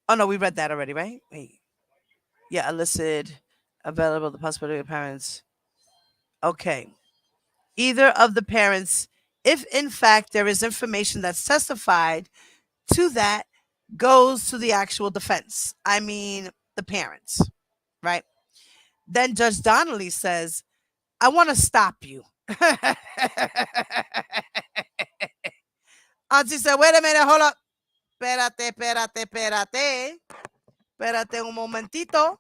oh, no, we read that already, right? Wait. Yeah, illicit, available, the possibility of parents. Okay. Either of the parents, if in fact there is information that's testified to that, goes to the actual defense. I mean, the parents, right? Then Judge Donnelly says, I want to stop you. Auntie said, wait a minute, hold up. Espérate. Espérate un momentito.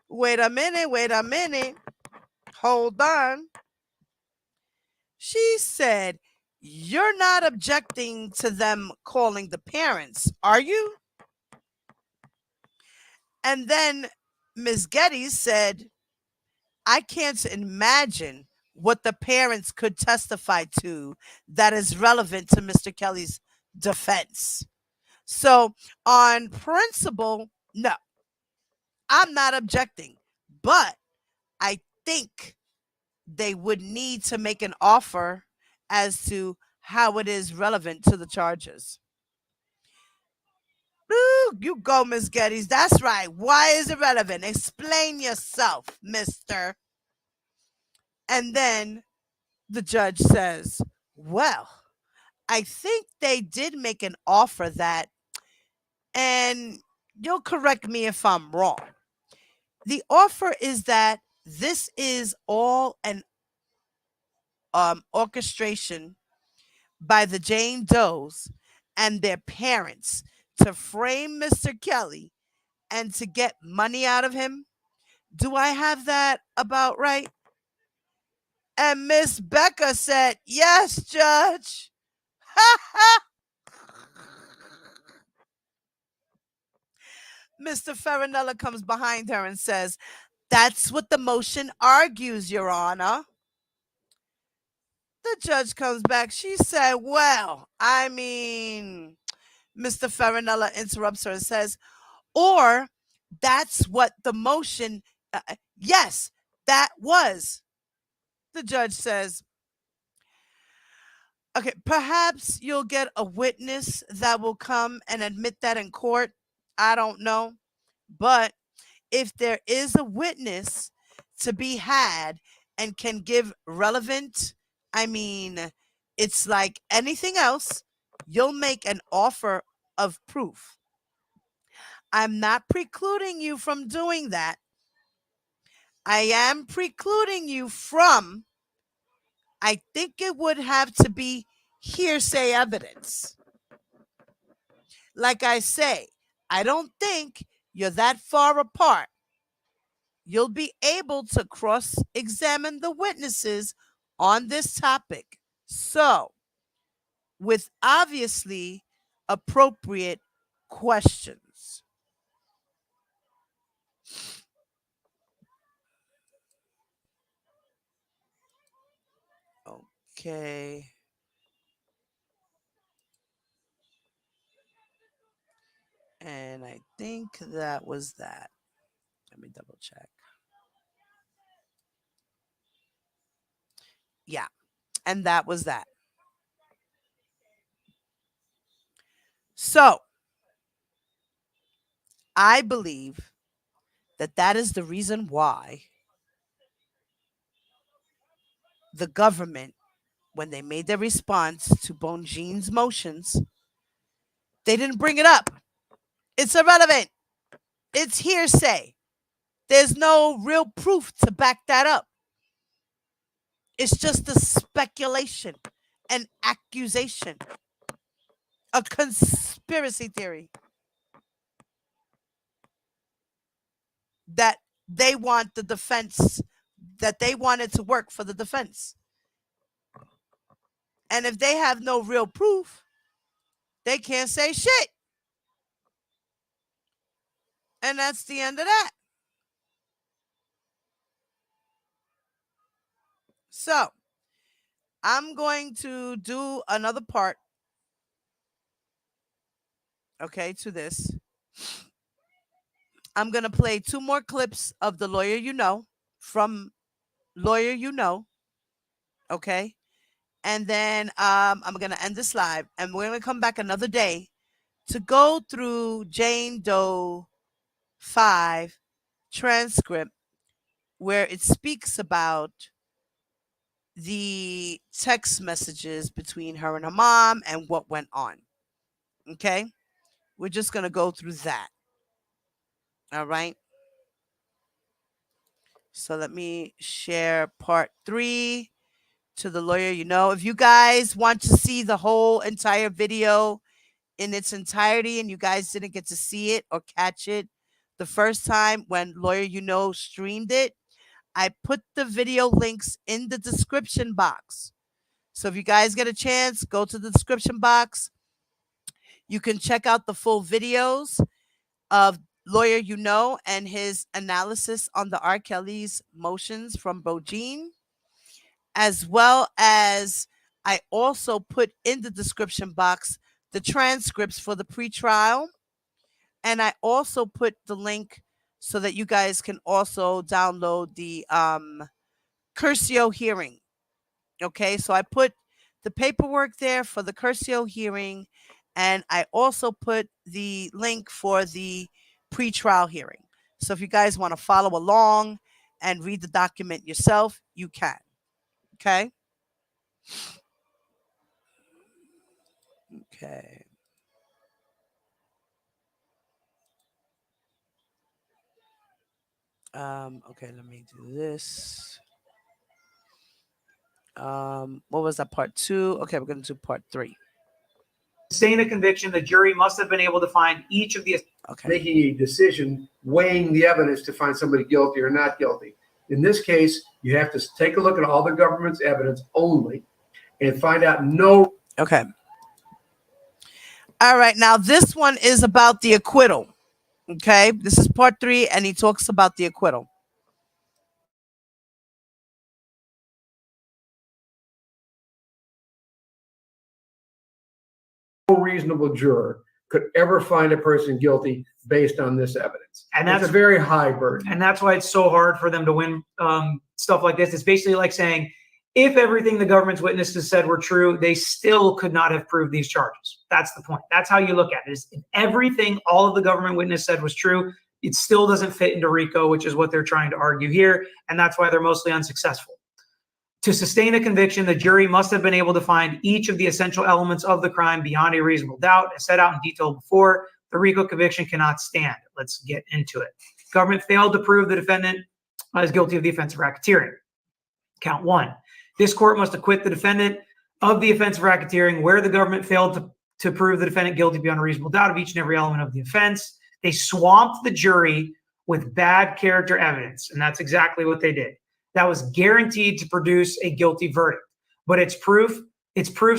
Wait a minute. Hold on. She said, you're not objecting to them calling the parents, are you? And then Ms. Getty said, I can't imagine what the parents could testify to that is relevant to Mr. Kelly's defense. So, on principle, no, I'm not objecting, but I think they would need to make an offer as to how it is relevant to the charges. Ooh, you go, Miss Geddes. That's right. Why is it relevant? Explain yourself, mister. And then the judge says, well, I think they did make an offer that, and you'll correct me if I'm wrong. The offer is that this is all an orchestration by the Jane Does and their parents to frame Mr. Kelly and to get money out of him. Do I have that about right? And Miss Becca said, yes, Judge. Mr. Farinella comes behind her and says, that's what the motion argues, Your Honor. The judge comes back. She said, well, I mean, Mr. Farinella interrupts her and says, or that's what the motion, yes, that was. The judge says, okay, perhaps you'll get a witness that will come and admit that in court. I don't know. But if there is a witness to be had and can give relevant, I mean, it's like anything else, you'll make an offer of proof. I'm not precluding you from doing that. I am precluding you from, I think it would have to be hearsay evidence. Like I say, I don't think you're that far apart. You'll be able to cross-examine the witnesses on this topic. So, with obviously appropriate questions. Okay. And I think that was that. Let me double check. Yeah. And that was that. So, I believe that that is the reason why the government, when they made their response to Bonjean's motions, they didn't bring it up. It's irrelevant. It's hearsay. There's no real proof to back that up. It's just a speculation, an accusation, a conspiracy theory that they want the defense, that they wanted to work for the defense. And if they have no real proof, they can't say shit. And that's the end of that. So, I'm going to do another part, okay, to this. I'm going to play 2 more clips of the Lawyer You Know from Lawyer You Know, okay? And then I'm going to end this live, and we're going to come back another day to go through Jane Doe 5 transcript, where it speaks about the text messages between her and her mom and what went on. Okay? We're just going to go through that. All right? So let me share part 3 to the lawyer. You know, if you guys want to see the whole entire video in its entirety and you guys didn't get to see it or catch it the first time when Lawyer You Know streamed it, I put the video links in the description box. So if you guys get a chance, go to the description box. You can check out the full videos of Lawyer You Know and his analysis on the R. Kelly's motions from Bojine, as well as I also put in the description box the transcripts for the pretrial. And I also put the link so that you guys can also download the Curcio Hearing. Okay, so I put the paperwork there for the Curcio Hearing, and I also put the link for the pretrial hearing. So if you guys want to follow along and read the document yourself, you can. Okay. Okay. Okay, let me do this. What was that, part 2? Okay, we're going to do part 3. Sustain a conviction, the jury must have been able to find each of the. Okay. Making a decision, weighing the evidence to find somebody guilty or not guilty. In this case, you have to take a look at all the government's evidence only and find out no. Okay. All right. Now, this one is about the acquittal. Okay. This is part 3, and he talks about the acquittal. No reasonable juror could ever find a person guilty based on this evidence. And that's a very high burden. And that's why it's so hard for them to win stuff like this. It's basically like saying, if everything the government's witnesses said were true, they still could not have proved these charges. That's the point. That's how you look at it. Is if everything all of the government witness said was true, it still doesn't fit into Rico, which is what they're trying to argue here. And that's why they're mostly unsuccessful. To sustain a conviction, the jury must have been able to find each of the essential elements of the crime beyond a reasonable doubt. As set out in detail before, the Rico conviction cannot stand. Let's get into it. Government failed to prove the defendant is guilty of the offense of racketeering. Count 1. This court must acquit the defendant of the offense of racketeering where the government failed to prove the defendant guilty beyond a reasonable doubt of each and every element of the offense. They swamped the jury with bad character evidence, and that's exactly what they did. That was guaranteed to produce a guilty verdict. But its proofs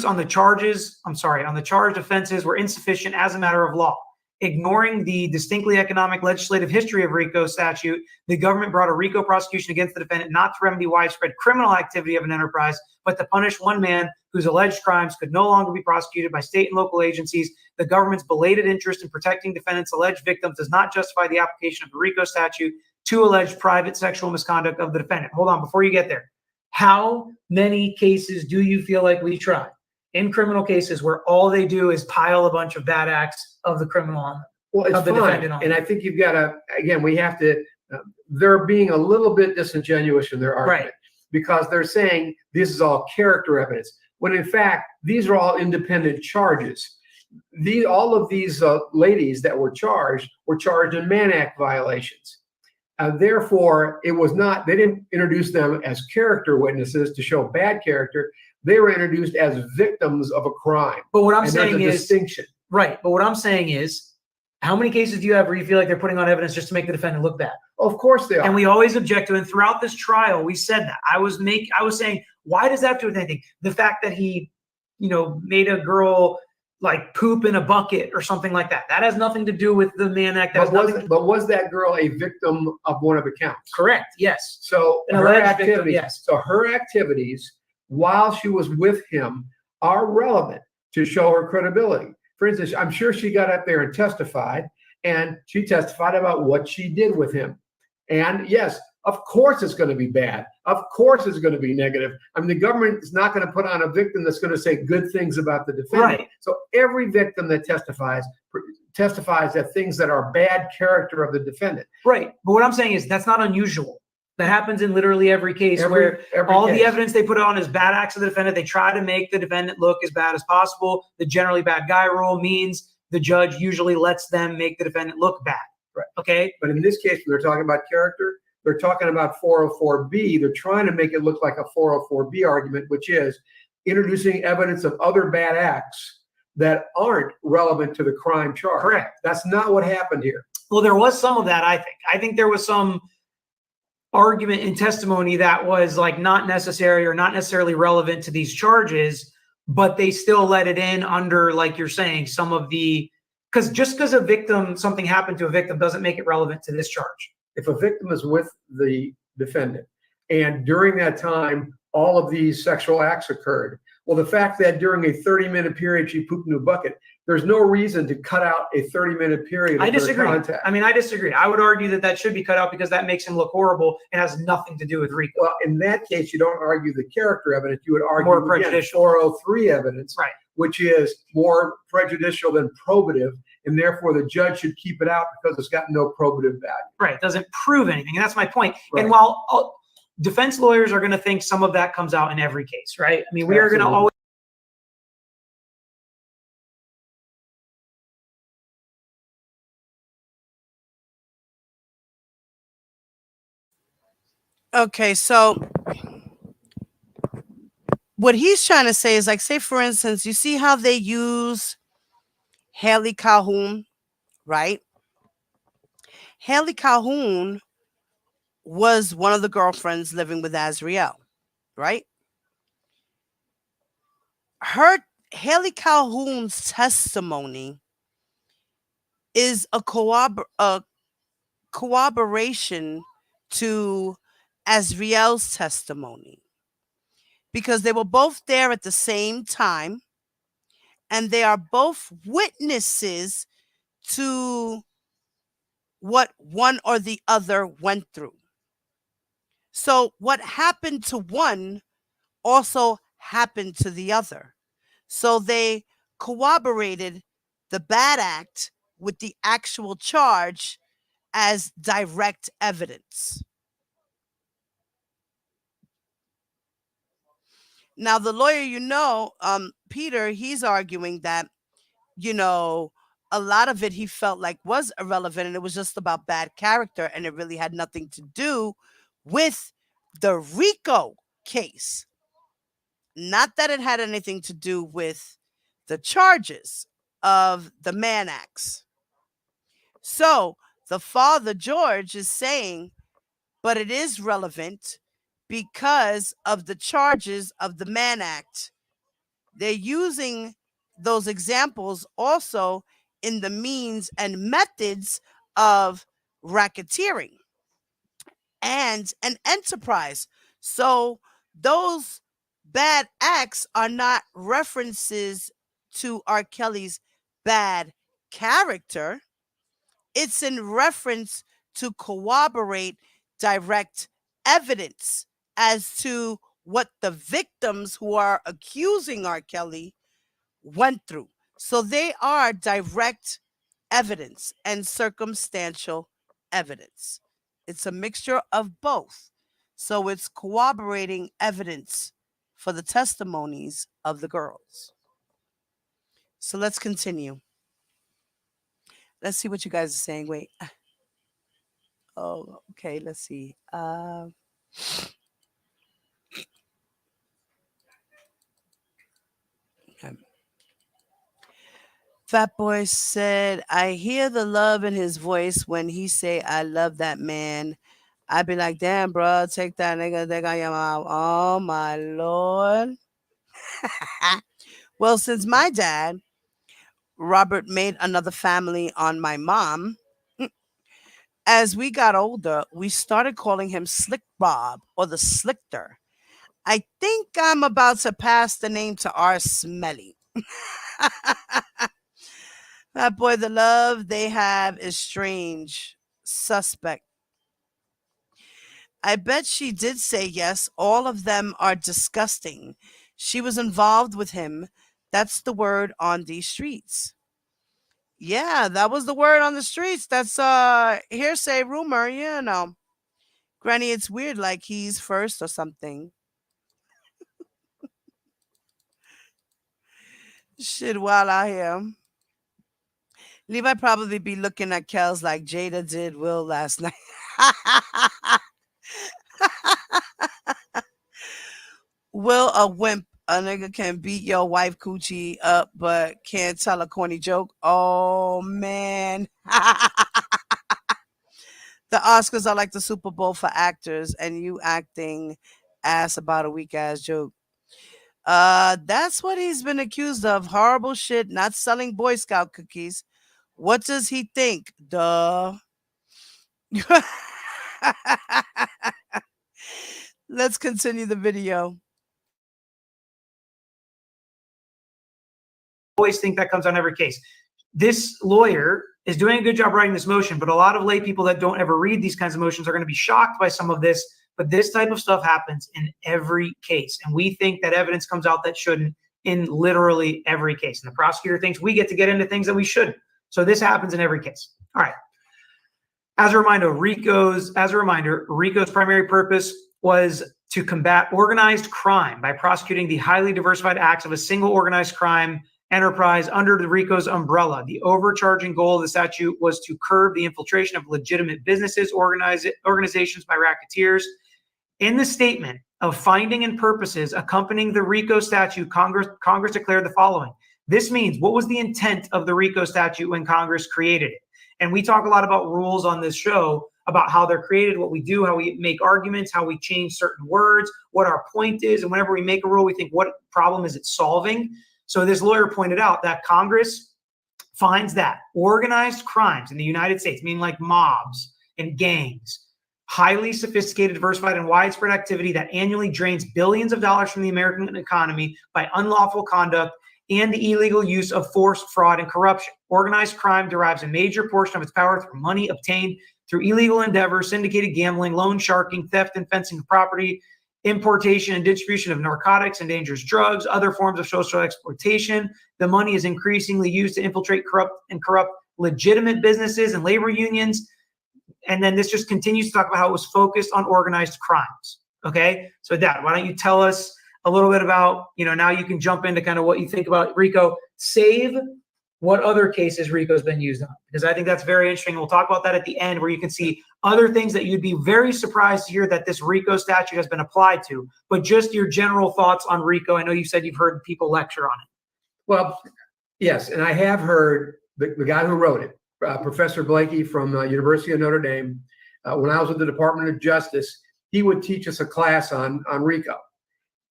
on the charged offenses were insufficient as a matter of law. Ignoring the distinctly economic legislative history of Rico statute, the government brought a Rico prosecution against the defendant not to remedy widespread criminal activity of an enterprise, but to punish one man whose alleged crimes could no longer be prosecuted by state and local agencies. The government's belated interest in protecting defendants' alleged victims does not justify the application of the Rico statute to alleged private sexual misconduct of the defendant. Hold on, before you get there. How many cases do you feel like we try in criminal cases where all they do is pile a bunch of bad acts of the criminal on them? Well, it's fine. And I think you've got to, again, we have to, they're being a little bit disingenuous in their argument, right? Because they're saying this is all character evidence, when in fact, these are all independent charges. All of these ladies that were charged in Mann Act violations. Therefore, it was not, they didn't introduce them as character witnesses to show bad character. They were introduced as victims of a crime. But what I'm saying is distinction. Right. But what I'm saying is, how many cases do you have where you feel like they're putting on evidence just to make the defendant look bad? Of course they are. And we always object to it. And throughout this trial, we said that. I was saying, why does that have to do with anything? The fact that he, made a girl like poop in a bucket or something like that. That has nothing to do with the Mann Act. But was that girl a victim of one of the counts? Correct. Yes. So her activities, yes. So her activities while she was with him are relevant to show her credibility. For instance, I'm sure she got up there and testified, and she testified about what she did with him. And yes, of course it's going to be bad. Of course it's going to be negative. I mean, the government is not going to put on a victim that's going to say good things about the defendant. Right. So every victim that testifies that things that are bad character of the defendant. Right. But what I'm saying is that's not unusual. That happens in literally every case where all the evidence they put on is bad acts of the defendant. They try to make the defendant look as bad as possible. The generally bad guy rule means the judge usually lets them make the defendant look bad. Right. Okay. But in this case, when they're talking about character, they're talking about 404B. They're trying to make it look like a 404B argument, which is introducing evidence of other bad acts that aren't relevant to the crime charge. Correct. That's not what happened here. Well, there was some of that, I think. I think there was some argument in testimony that was like not necessary or not necessarily relevant to these charges, but they still let it in under, like you're saying, some of the, because just because something happened to a victim doesn't make it relevant to this charge. If a victim is with the defendant and during that time, all of these sexual acts occurred, well, the fact that during a 30-minute period she pooped in a bucket, there's no reason to cut out a 30-minute period. I disagree. I disagree. I would argue that should be cut out because that makes him look horrible and has nothing to do with Rico. Well, in that case, you don't argue the character evidence. You would argue more prejudicial 403 evidence, right, which is more prejudicial than probative, and therefore the judge should keep it out because it's got no probative value. Right. It doesn't prove anything. And that's my point. Right. And while defense lawyers are going to think some of that comes out in every case, right? I mean, we are going to always. Okay, so what he's trying to say is, like, say for instance, you see how they use Haley Calhoun, right? Haley Calhoun was one of the girlfriends living with Azriel, right? Haley Calhoun's testimony is a corroboration to Azriel's testimony, because they were both there at the same time and they are both witnesses to what one or the other went through. So what happened to one also happened to the other. So they corroborated the bad act with the actual charge as direct evidence. Now, the lawyer, Peter, he's arguing that, a lot of it he felt like was irrelevant and it was just about bad character and it really had nothing to do with the Rico case. Not that it had anything to do with the charges of the Mann Acts. So the father, George, is saying, but it is relevant because of the charges of the Mann Act. They're using those examples also in the means and methods of racketeering and an enterprise. So those bad acts are not references to R. Kelly's bad character. It's in reference to corroborate direct evidence as to what the victims who are accusing R. Kelly went through. So they are direct evidence and circumstantial evidence. It's a mixture of both. So it's corroborating evidence for the testimonies of the girls. So let's continue. Let's see what you guys are saying. Wait. Oh, okay. Let's see. Fat Boy said, I hear the love in his voice when he say, I love that man. I'd be like, damn, bro, take that nigga out your mouth. Oh, my Lord. Well, since my dad, Robert, made another family on my mom, as we got older, we started calling him Slick Bob or the Slicker. I think I'm about to pass the name to R. Smelly. That boy, the love they have is strange. Suspect. I bet she did say yes. All of them are disgusting. She was involved with him. That's the word on these streets. Yeah, that was the word on the streets. That's hearsay, rumor, Granny, it's weird, like he's first or something. Shit wild out here. Levi probably be looking at Kels like Jada did Will last night. Will a wimp. A nigga can beat your wife coochie up, but can't tell a corny joke. Oh, man. The Oscars are like the Super Bowl for actors, and you acting ass about a weak ass joke. That's what he's been accused of. Horrible shit, not selling Boy Scout cookies. What does he think? Duh. Let's continue the video. Always think that comes on every case. This lawyer is doing a good job writing this motion, but a lot of lay people that don't ever read these kinds of motions are going to be shocked by some of this. But this type of stuff happens in every case. And we think that evidence comes out that shouldn't in literally every case. And the prosecutor thinks we get to get into things that we shouldn't. So this happens in every case. All right. As a reminder, Rico's primary purpose was to combat organized crime by prosecuting the highly diversified acts of a single organized crime enterprise under the Rico's umbrella. The overarching goal of the statute was to curb the infiltration of legitimate businesses, organizations by racketeers. In the statement of finding and purposes accompanying the Rico statute, Congress declared the following. This means what was the intent of the Rico statute when Congress created it? And we talk a lot about rules on this show, about how they're created, what we do, how we make arguments, how we change certain words, what our point is. And whenever we make a rule, we think, what problem is it solving? So this lawyer pointed out that Congress finds that organized crimes in the United States, meaning like mobs and gangs, highly sophisticated, diversified, and widespread activity that annually drains billions of dollars from the American economy by unlawful conduct and the illegal use of force, fraud, and corruption. Organized crime derives a major portion of its power through money obtained through illegal endeavors, syndicated gambling, loan sharking, theft and fencing of property, importation and distribution of narcotics and dangerous drugs, other forms of social exploitation. The money is increasingly used to infiltrate, corrupt legitimate businesses and labor unions. And then this just continues to talk about how it was focused on organized crimes. Okay, so Dad, why don't you tell us a little bit about, now you can jump into kind of what you think about Rico, save what other cases Rico's been used on, because I think that's very interesting. We'll talk about that at the end, where you can see other things that you'd be very surprised to hear that this Rico statute has been applied to, but just your general thoughts on Rico. I know you said you've heard people lecture on it. Well, yes, and I have heard the guy who wrote it, Professor Blakey from University of Notre Dame. When I was with the Department of Justice, he would teach us a class on Rico.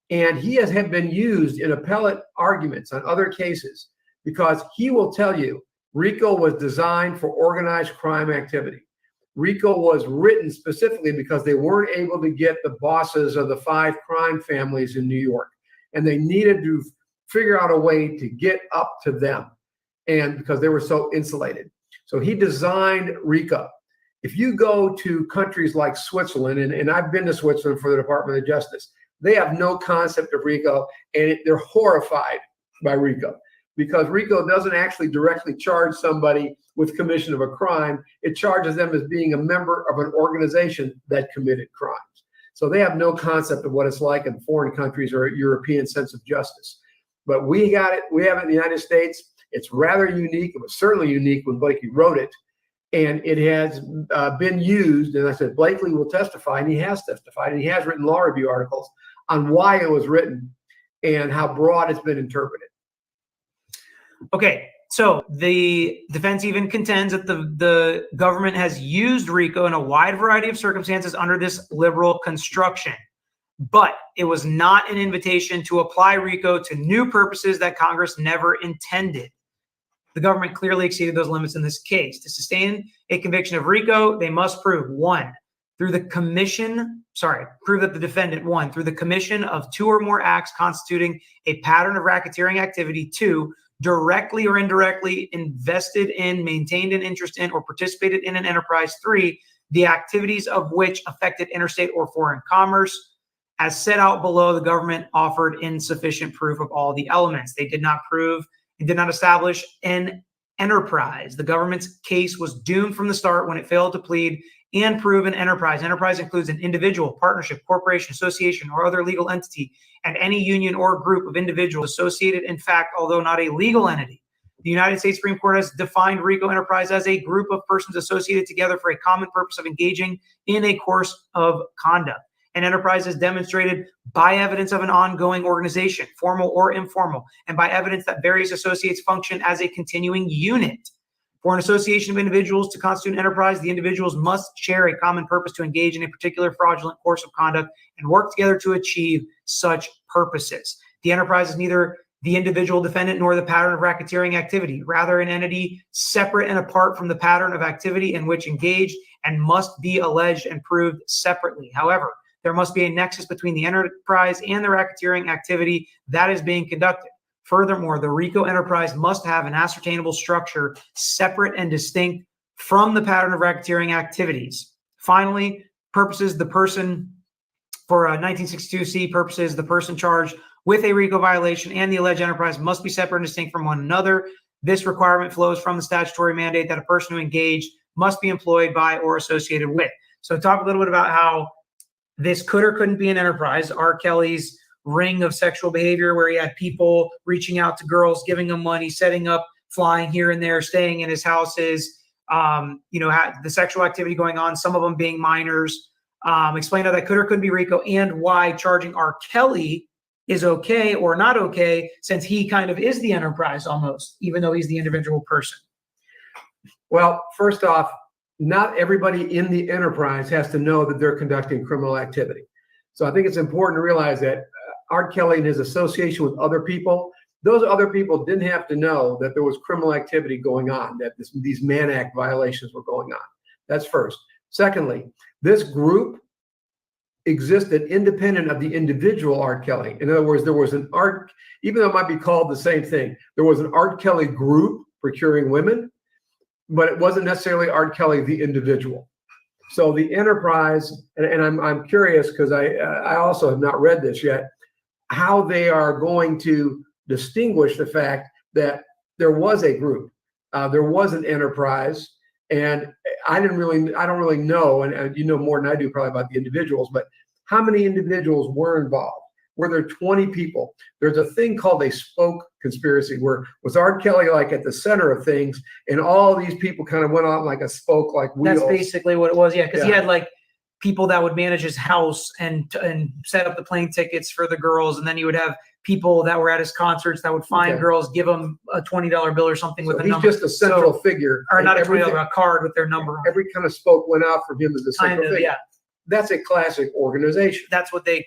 And he has been used in appellate arguments on other cases, because he will tell you Rico was designed for organized crime activity. Rico was written specifically because they weren't able to get the bosses of the 5 crime families in New York, and they needed to figure out a way to get up to them, and because they were so insulated. So he designed Rico. If you go to countries like Switzerland, and I've been to Switzerland for the Department of Justice, they have no concept of Rico, and they're horrified by Rico, because Rico doesn't actually directly charge somebody with commission of a crime. It charges them as being a member of an organization that committed crimes. So they have no concept of what it's like in foreign countries or a European sense of justice. But we got it. We have it in the United States. It's rather unique. It was certainly unique when Blakey wrote it. And it has been used, and I said, Blakely will testify, and he has testified, and he has written law review articles on why it was written and how broad it's been interpreted. Okay, so the defense even contends that the government has used Rico in a wide variety of circumstances under this liberal construction, but it was not an invitation to apply Rico to new purposes that Congress never intended. The government clearly exceeded those limits in this case. To sustain a conviction of Rico, they must prove, prove that the defendant, 1, through the commission of 2 or more acts constituting a pattern of racketeering activity, 2, directly or indirectly invested in, maintained an interest in, or participated in an enterprise, 3, the activities of which affected interstate or foreign commerce. As set out below, the government offered insufficient proof of all the elements. They did not establish an enterprise. The government's case was doomed from the start when it failed to plead and prove an enterprise. Enterprise includes an individual, partnership, corporation, association, or other legal entity, and any union or group of individuals associated in fact, although not a legal entity. The United States Supreme Court has defined RICO enterprise as a group of persons associated together for a common purpose of engaging in a course of conduct. An enterprise is demonstrated by evidence of an ongoing organization, formal or informal, and by evidence that various associates function as a continuing unit. For an association of individuals to constitute an enterprise, the individuals must share a common purpose to engage in a particular fraudulent course of conduct and work together to achieve such purposes. The enterprise is neither the individual defendant nor the pattern of racketeering activity, rather an entity separate and apart from the pattern of activity in which engaged and must be alleged and proved separately. However, there must be a nexus between the enterprise and the racketeering activity that is being conducted. Furthermore, the RICO enterprise must have an ascertainable structure separate and distinct from the pattern of racketeering activities. Finally, purposes, the person, for 1962C purposes, the person charged with a RICO violation and the alleged enterprise must be separate and distinct from one another. This requirement flows from the statutory mandate that a person who engaged must be employed by or associated with. So talk a little bit about how this could or couldn't be an enterprise. R. Kelly's ring of sexual behavior where he had people reaching out to girls, giving them money, setting up, flying here and there, staying in his houses, had the sexual activity going on, some of them being minors. Explain how that could or couldn't be RICO and why charging R. Kelly is okay or not okay, since he kind of is the enterprise almost, even though he's the individual person. Well, first off, not everybody in the enterprise has to know that they're conducting criminal activity. So I think it's important to realize that R. Kelly and his association with other people, those other people didn't have to know that there was criminal activity going on, that these Mann Act violations were going on. That's first. Secondly, this group existed independent of the individual R. Kelly. In other words, there was an art, even though it might be called the same thing, there was an R. Kelly group procuring women, but it wasn't necessarily R. Kelly, the individual. So the enterprise, and I'm curious because I also have not read this yet, how they are going to distinguish the fact that there was a group, there was an enterprise, and I don't really know, and you know more than I do probably about the individuals, but how many individuals were involved? Were there 20 people? There's a thing called a spoke conspiracy where was R. Kelly like at the center of things, and all these people kind of went on like a spoke, like wheels. That's basically what it was, yeah, because he had like people that would manage his house and set up the plane tickets for the girls, and then you would have people that were at his concerts that would find girls, give them a $20 bill or something with a number. He's just a central figure. Or not a $20, a card with their number on it. Every kind of spoke went out from him as a central figure. Yeah. That's a classic organization. That's what they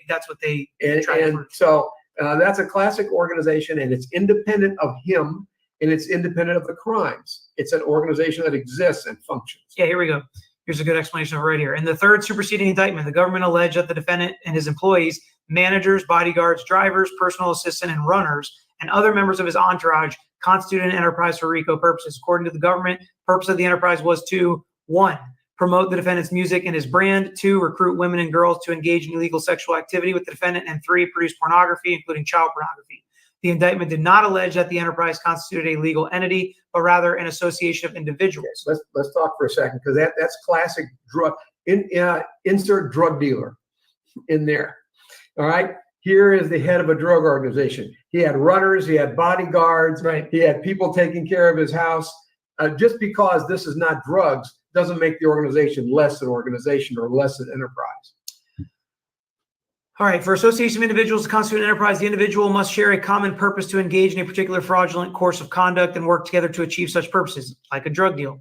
so that's a classic organization, and it's independent of him, and it's independent of the crimes. It's an organization that exists and functions. Yeah, here we go. Here's a good explanation of it right here. In the third superseding indictment, the government alleged that the defendant and his employees, managers, bodyguards, drivers, personal assistant, and runners, and other members of his entourage constituted an enterprise for RICO purposes. According to the government, purpose of the enterprise was to, 1, promote the defendant's music and his brand, 2, recruit women and girls to engage in illegal sexual activity with the defendant, and 3, produce pornography, including child pornography. The indictment did not allege that the enterprise constituted a legal entity, but rather an association of individuals. Let's talk for a second, because that's classic drug. Insert drug dealer in there. All right. Here is the head of a drug organization. He had runners, he had bodyguards, he had people taking care of his house. Just because this is not drugs doesn't make the organization less an organization or less an enterprise. All right, for association of individuals to constitute an enterprise, the individual must share a common purpose to engage in a particular fraudulent course of conduct and work together to achieve such purposes, like a drug deal.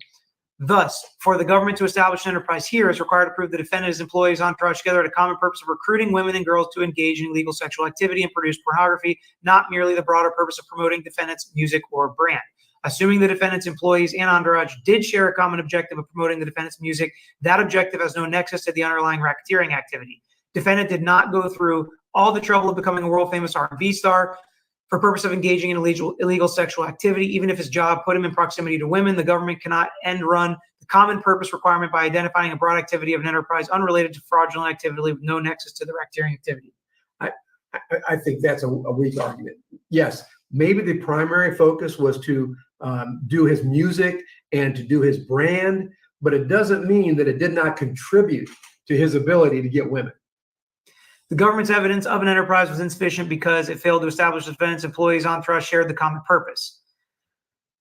Thus, for the government to establish an enterprise here is required to prove the defendant, his employees, entourage together at a common purpose of recruiting women and girls to engage in illegal sexual activity and produce pornography, not merely the broader purpose of promoting defendant's music or brand. Assuming the defendant's employees and entourage did share a common objective of promoting the defendant's music, that objective has no nexus to the underlying racketeering activity. Defendant did not go through all the trouble of becoming a world-famous R&B star for purpose of engaging in illegal sexual activity. Even if his job put him in proximity to women, the government cannot end run the common purpose requirement by identifying a broad activity of an enterprise unrelated to fraudulent activity with no nexus to the racketeering activity. I think that's a weak argument. Yes, maybe the primary focus was to do his music and to do his brand, but it doesn't mean that it did not contribute to his ability to get women. The government's evidence of an enterprise was insufficient because it failed to establish the defendant's employees' entourage shared the common purpose.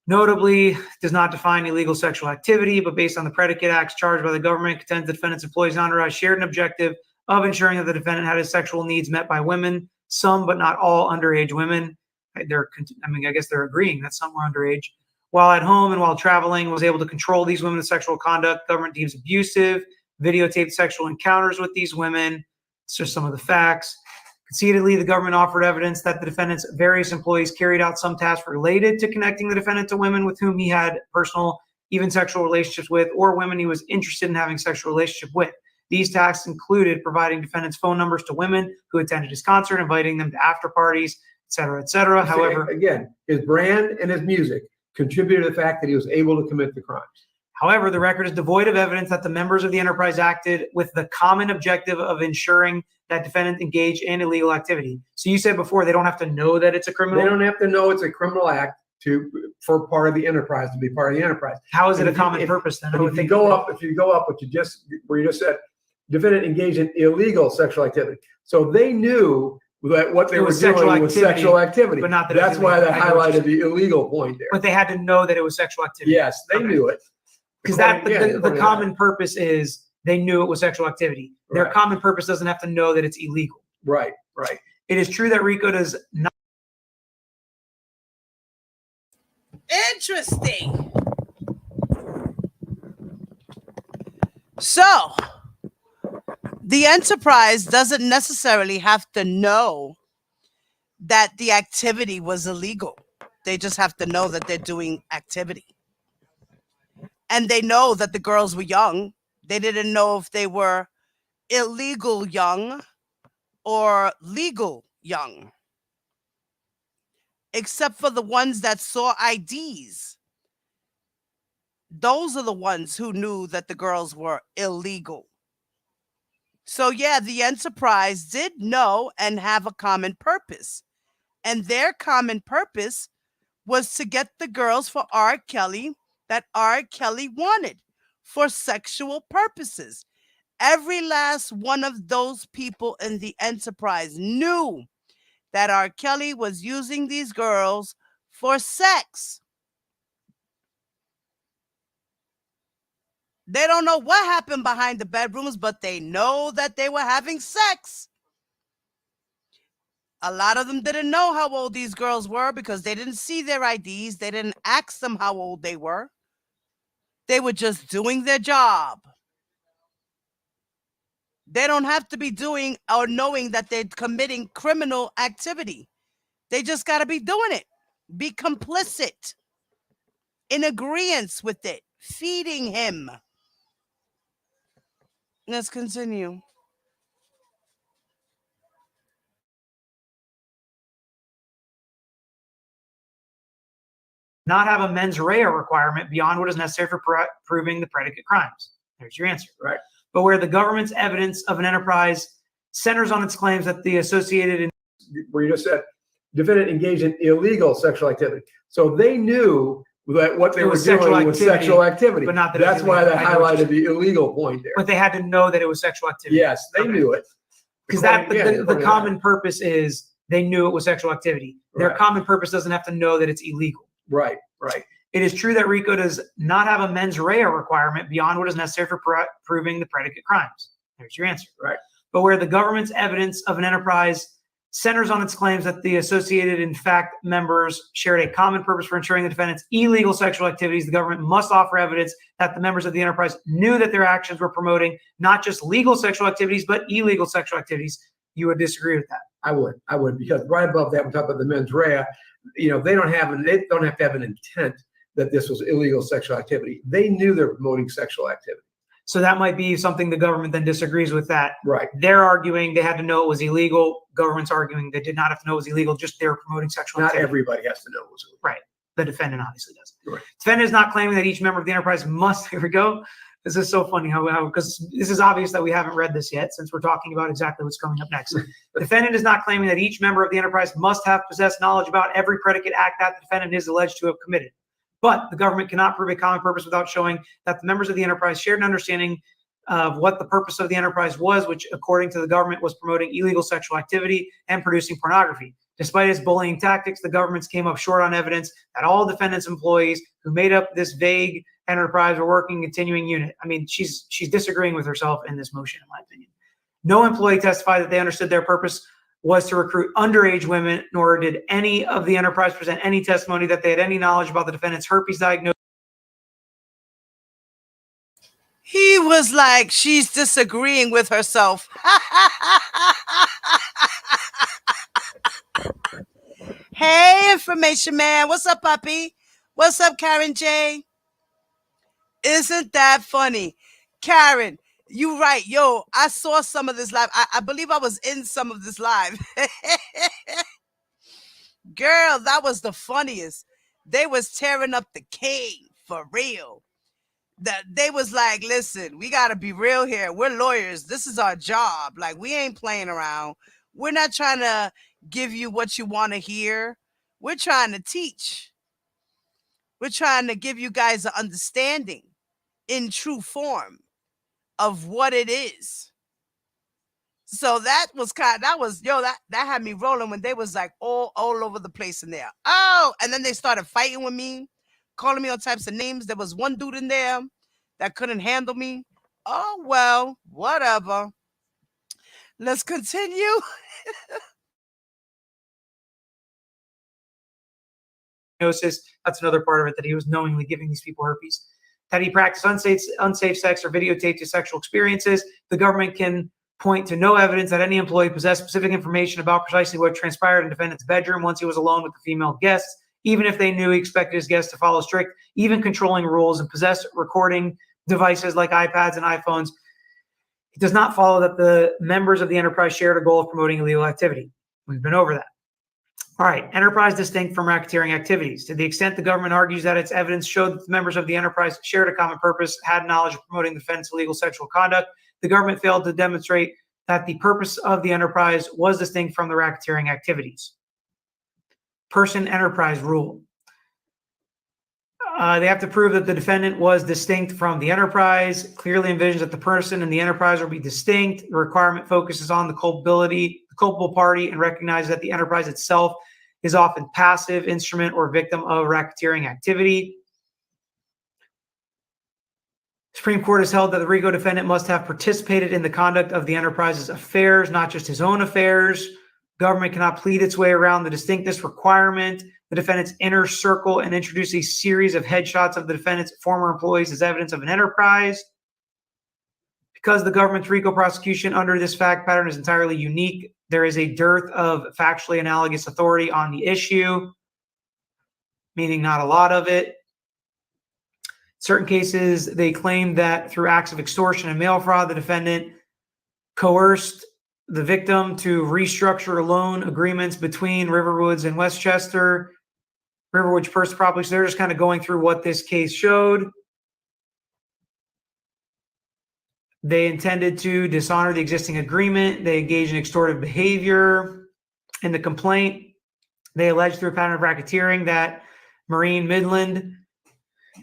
Notably, does not define illegal sexual activity, but based on the predicate acts charged by the government, contends the defendant's employees' entourage shared an objective of ensuring that the defendant had his sexual needs met by women, some but not all underage women. I guess they're agreeing that some were underage. While at home and while traveling, was able to control these women's sexual conduct. Government deems abusive, videotaped sexual encounters with these women. It's just some of the facts. Conceitedly, the government offered evidence that the defendant's various employees carried out some tasks related to connecting the defendant to women with whom he had personal, even sexual relationships with, or women he was interested in having sexual relationship with. These tasks included providing defendant's phone numbers to women who attended his concert, inviting them to after parties, et cetera, et cetera. However, again, his brand and his music contributed to the fact that he was able to commit the crimes. However, the record is devoid of evidence that the members of the enterprise acted with the common objective of ensuring that defendant engaged in illegal activity. So you said before they don't have to know that it's a criminal? They don't have to know it's a criminal act for part of the enterprise, to be part of the enterprise. How is it a common purpose then? If you go up, where you just said, defendant engaged in illegal sexual activity. So they knew that what they were doing was sexual activity. But not that that's why they highlighted the illegal point there. But they had to know that it was sexual activity. Yes, they knew it. Because the common purpose is they knew it was sexual activity. Their common purpose doesn't have to know that it's illegal. Right, right. It is true that Rico does not. Interesting. So, the enterprise doesn't necessarily have to know that the activity was illegal. They just have to know that they're doing activity. And they know that the girls were young. They didn't know if they were illegal young or legal young. Except for the ones that saw IDs. Those are the ones who knew that the girls were illegal. So yeah, the enterprise did know and have a common purpose. And their common purpose was to get the girls for R. Kelly that R. Kelly wanted for sexual purposes. Every last one of those people in the enterprise knew that R. Kelly was using these girls for sex. They don't know what happened behind the bedrooms, but they know that they were having sex. A lot of them didn't know how old these girls were because they didn't see their IDs. They didn't ask them how old they were. They were just doing their job. They don't have to be doing or knowing that they're committing criminal activity. They just got to be doing it. Be complicit. In agreement with it. Feeding him. Let's continue. Not have a mens rea requirement beyond what is necessary for proving the predicate crimes. There's your answer. Right. But where the government's evidence of an enterprise centers on its claims that the associated where you just said defendant engaged in illegal sexual activity. So they knew that what they were doing was sexual activity. But not that that's why they highlighted the illegal point there. But they had to know that it was sexual activity. Yes, they knew it. Because the common purpose is they knew it was sexual activity. Their common purpose doesn't have to know that it's illegal. Right, right. It is true that Rico does not have a mens rea requirement beyond what is necessary for proving the predicate crimes. There's your answer. Right. But where the government's evidence of an enterprise centers on its claims that the associated, in fact, members shared a common purpose for ensuring the defendant's illegal sexual activities, the government must offer evidence that the members of the enterprise knew that their actions were promoting not just legal sexual activities, but illegal sexual activities. You would disagree with that? I would, because right above that, we talk about the mens rea. You know, they don't have to have an intent that this was illegal sexual activity. They knew they were promoting sexual activity. So that might be something the government then disagrees with that. Right. They're arguing they had to know it was illegal. Government's arguing they did not have to know it was illegal, just they were promoting sexual activity. Not everybody has to know it was illegal. Right. The defendant obviously does. Right. Defendant is not claiming that each member of the enterprise must, here we go. This is so funny how because this is obvious that we haven't read this yet since we're talking about exactly what's coming up next. Defendant is not claiming that each member of the enterprise must have possessed knowledge about every predicate act that the defendant is alleged to have committed. But the government cannot prove a common purpose without showing that the members of the enterprise shared an understanding of what the purpose of the enterprise was, which according to the government was promoting illegal sexual activity and producing pornography. Despite its bullying tactics, the governments came up short on evidence that all defendants' employees who made up this vague enterprise were working in continuing unit. I mean, she's disagreeing with herself in this motion, in my opinion. No employee testified that they understood their purpose was to recruit underage women, nor did any of the enterprise present any testimony that they had any knowledge about the defendant's herpes diagnosis. He was like, she's disagreeing with herself. Hey, information man. What's up, puppy? What's up, Karen J? Isn't that funny? Karen, you right. Yo, I saw some of this live. I believe I was in some of this live. Girl, that was the funniest. They was tearing up the cave for real. They was like, listen, we got to be real here. We're lawyers. This is our job. Like, we ain't playing around. We're not trying to give you what you want to hear. We're trying to teach. We're trying to give you guys an understanding in true form of what it is. So that was that had me rolling when they was like all over the place in there. Oh, and then they started fighting with me, calling me all types of names. There was one dude in there that couldn't handle me. Oh, well, whatever. Let's continue. That's another part of it, that he was knowingly giving these people herpes. That he practiced unsafe sex or videotaped his sexual experiences. The government can point to no evidence that any employee possessed specific information about precisely what transpired in defendant's bedroom once he was alone with the female guests, even if they knew he expected his guests to follow strict, even controlling rules and possess recording devices like iPads and iPhones. It does not follow that the members of the enterprise shared a goal of promoting illegal activity. We've been over that. All right, enterprise distinct from racketeering activities. To the extent the government argues that its evidence showed that the members of the enterprise shared a common purpose, had knowledge of promoting the defense of illegal sexual conduct, the government failed to demonstrate that the purpose of the enterprise was distinct from the racketeering activities. Person enterprise rule. They have to prove that the defendant was distinct from the enterprise, clearly envisions that the person and the enterprise will be distinct. The requirement focuses on the culpable party, and recognizes that the enterprise itself is often passive, instrument, or victim of racketeering activity. Supreme Court has held that the Rico defendant must have participated in the conduct of the enterprise's affairs, not just his own affairs. Government cannot plead its way around the distinctness requirement. The defendant's inner circle and introduce a series of headshots of the defendant's former employees as evidence of an enterprise. Because the government's Rico prosecution under this fact pattern is entirely unique, there is a dearth of factually analogous authority on the issue, meaning not a lot of it. Certain cases, they claim that through acts of extortion and mail fraud, the defendant coerced the victim to restructure loan agreements between Riverwoods and Westchester. Riverwoods purchased property. So they're just kind of going through what this case showed. They intended to dishonor the existing agreement. They engaged in extortive behavior. In the complaint, they alleged through a pattern of racketeering that Marine Midland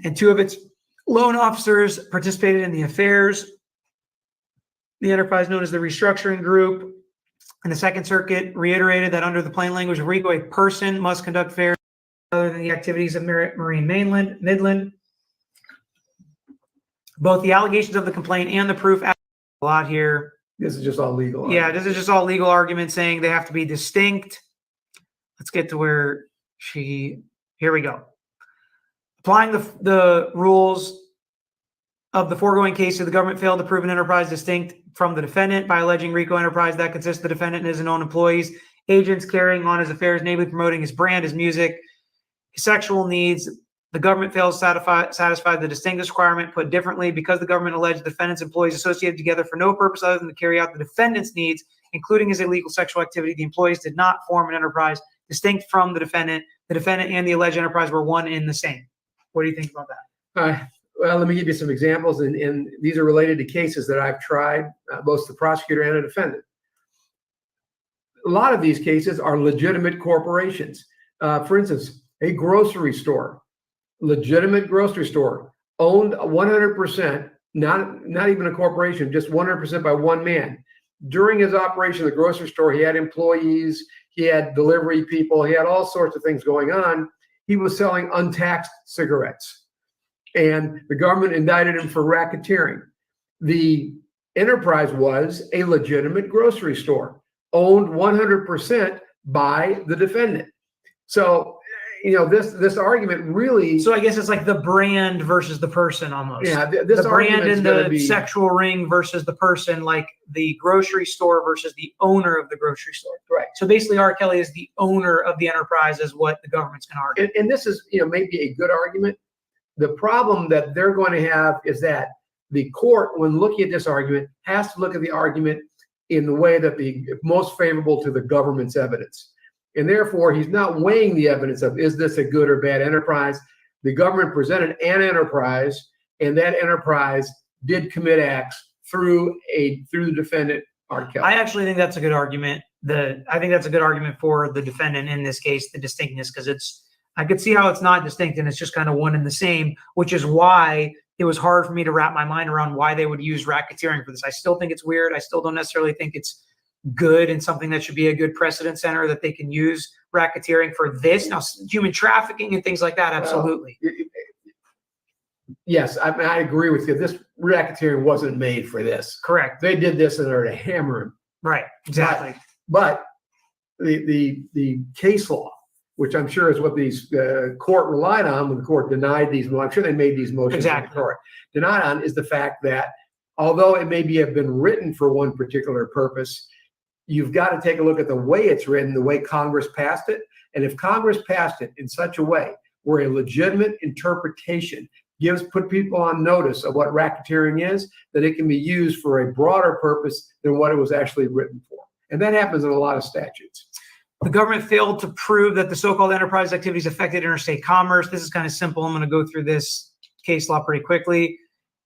and two of its loan officers participated in the affairs. The enterprise known as the Restructuring Group. And the Second Circuit reiterated that under the plain language of Rico, a person must conduct affairs other than the activities of Marine Midland. Both the allegations of the complaint and the proof, a lot here. This is just all legal. Yeah, this is just all legal arguments saying they have to be distinct. Let's get to where here we go. Applying the rules of the foregoing case, the government failed to prove an enterprise distinct from the defendant by alleging Rico enterprise that consists of the defendant and his own employees, agents carrying on his affairs, namely promoting his brand, his music, his sexual needs. The government fails to satisfy the distinctness requirement. Put differently, because the government alleged the defendant's employees associated together for no purpose other than to carry out the defendant's needs, including his illegal sexual activity, the employees did not form an enterprise distinct from the defendant. The defendant and the alleged enterprise were one and the same. What do you think about that? Well, let me give you some examples, and these are related to cases that I've tried, both the prosecutor and a defendant. A lot of these cases are legitimate corporations. For instance, a grocery store legitimate grocery store, owned 100%, not even a corporation, just 100% by one man. During his operation of the grocery store, he had employees, he had delivery people, he had all sorts of things going on. He was selling untaxed cigarettes, and the government indicted him for racketeering. The enterprise was a legitimate grocery store, owned 100% by the defendant. So, this argument really. So I guess it's like the brand versus the person almost. Yeah, this the brand argument's and gonna the be, sexual ring versus the person, like the grocery store versus the owner of the grocery store. right. So basically, R. Kelly is the owner of the enterprise, is what the government's going to argue. And this is, maybe a good argument. The problem that they're going to have is that the court, when looking at this argument, has to look at the argument in the way that the most favorable to the government's evidence. And therefore, he's not weighing the evidence of, is this a good or bad enterprise? The government presented an enterprise, and that enterprise did commit acts through the defendant, R. Kelly. I actually think that's a good argument. I think that's a good argument for the defendant in this case, the distinctness, because I could see how it's not distinct and it's just kind of one and the same, which is why it was hard for me to wrap my mind around why they would use racketeering for this. I still think it's weird. I still don't necessarily think it's good and something that should be a good precedent center that they can use racketeering for this. Now, human trafficking and things like that, absolutely. Yes, I agree with you. This racketeering wasn't made for this. Correct. They did this in order to hammer him. Right. Exactly. But the case law, which I'm sure is what these court relied on when the court denied these. I'm sure they made these motions. Exactly. In the court denied on is the fact that although it maybe have been written for one particular purpose, you've got to take a look at the way it's written, the way Congress passed it. And if Congress passed it in such a way where a legitimate interpretation put people on notice of what racketeering is, that it can be used for a broader purpose than what it was actually written for. And that happens in a lot of statutes. The government failed to prove that the so-called enterprise activities affected interstate commerce. This is kind of simple. I'm going to go through this case law pretty quickly.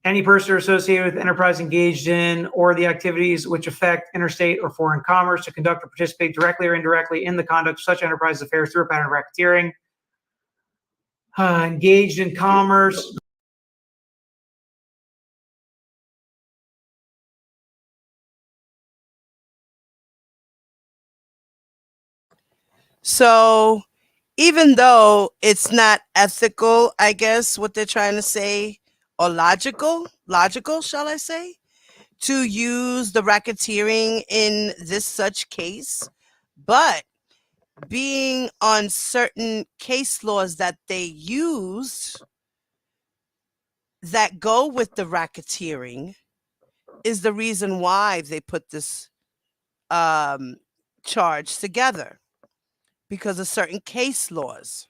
Any person associated with enterprise engaged in or the activities which affect interstate or foreign commerce to conduct or participate directly or indirectly in the conduct of such enterprise affairs through a pattern of racketeering. Engaged in commerce. So even though it's not ethical, I guess what they're trying to say, or logical, shall I say, to use the racketeering in this such case, but being on certain case laws that they used that go with the racketeering is the reason why they put this charge together, because of certain case laws.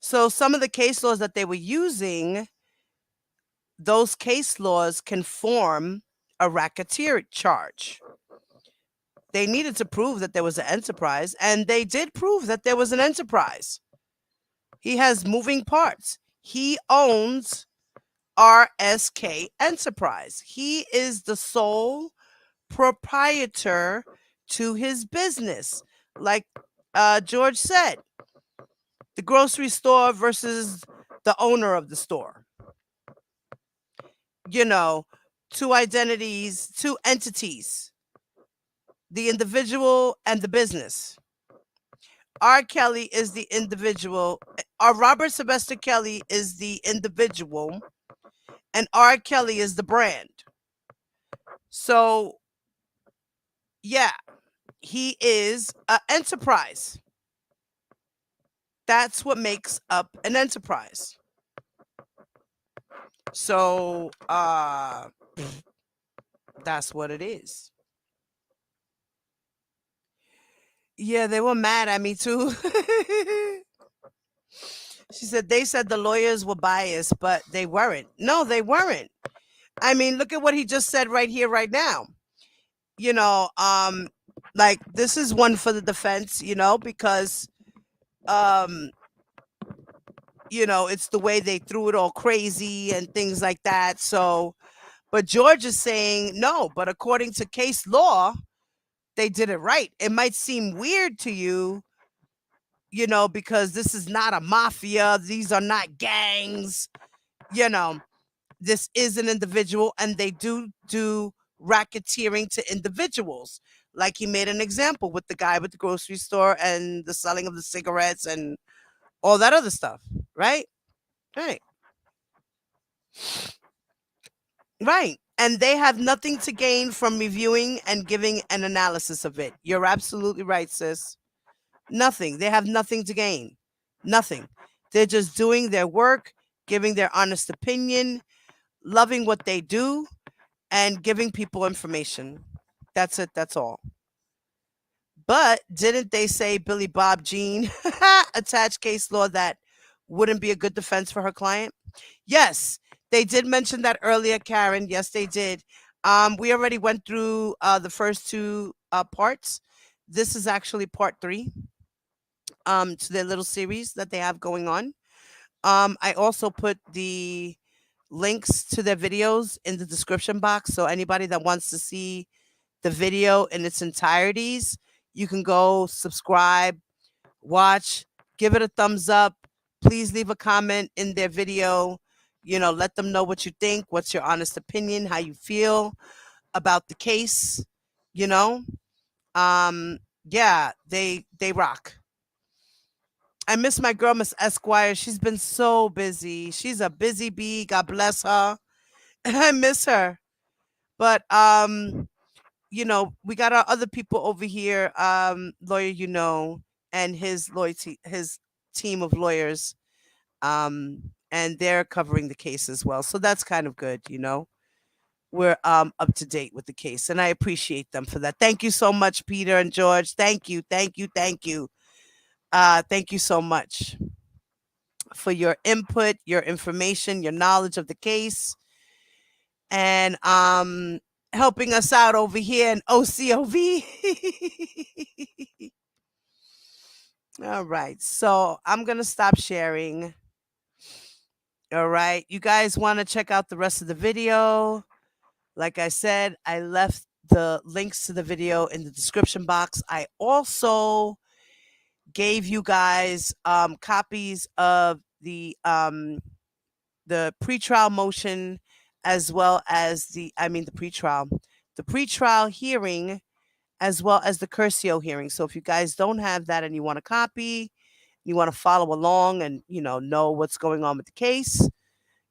So some of the case laws that they were using, those case laws can form a racketeer charge. They needed to prove that there was an enterprise, and they did prove that there was an enterprise. He has moving parts. He owns RSK Enterprise. He is the sole proprietor to his business. Like George said, the grocery store versus the owner of the store. Two identities, two entities, the individual and the business. R. Kelly is the individual. Robert Sylvester Kelly is the individual, and R. Kelly is the brand. So, yeah, he is an enterprise. That's what makes up an enterprise. So, that's what it is. Yeah, they were mad at me too. She said, they said the lawyers were biased, but they weren't. No, they weren't. I mean, look at what he just said right here, right now. Like, this is one for the defense, because, it's the way they threw it all crazy and things like that. So, but George is saying, no, but according to case law, they did it right. It might seem weird to you, you know, because this is not a mafia. These are not gangs. You know, this is an individual, and they do racketeering to individuals. Like he made an example with the guy with the grocery store and the selling of the cigarettes and all that other stuff. Right? Right. Right. And they have nothing to gain from reviewing and giving an analysis of it. You're absolutely right, sis. Nothing. They have nothing to gain. Nothing. They're just doing their work, giving their honest opinion, loving what they do, and giving people information. That's it. That's all. But didn't they say Billy Bob Jean attached case law that wouldn't be a good defense for her client? Yes, they did mention that earlier, Karen. Yes, they did. We already went through the first two parts. This is actually part 3 to their little series that they have going on. I also put the links to their videos in the description box. So anybody that wants to see the video in its entireties, you can go subscribe, watch, give it a thumbs up. Please leave a comment in their video. You know, let them know what you think, what's your honest opinion, how you feel about the case. You know, yeah, they rock. I miss my girl, Miss Esquire. She's been so busy. She's a busy bee. God bless her. I miss her. But you know, we got our other people over here, lawyer, you know, and his loyalty, his team of lawyers, and they're covering the case as well. So that's kind of good, you know. We're up to date with the case, and I appreciate them for that. Thank you so much, Peter and George. Thank you, thank you, thank you. Thank you so much for your input, your information, your knowledge of the case, and helping us out over here in OCOV. All right, so I'm gonna stop sharing. All right, you guys want to check out the rest of the video? Like I said, I left the links to the video in the description box. I also gave you guys copies of the pretrial motion, as well as the pretrial hearing, as well as the Curcio hearing. So if you guys don't have that and you want a copy, you want to follow along and know what's going on with the case,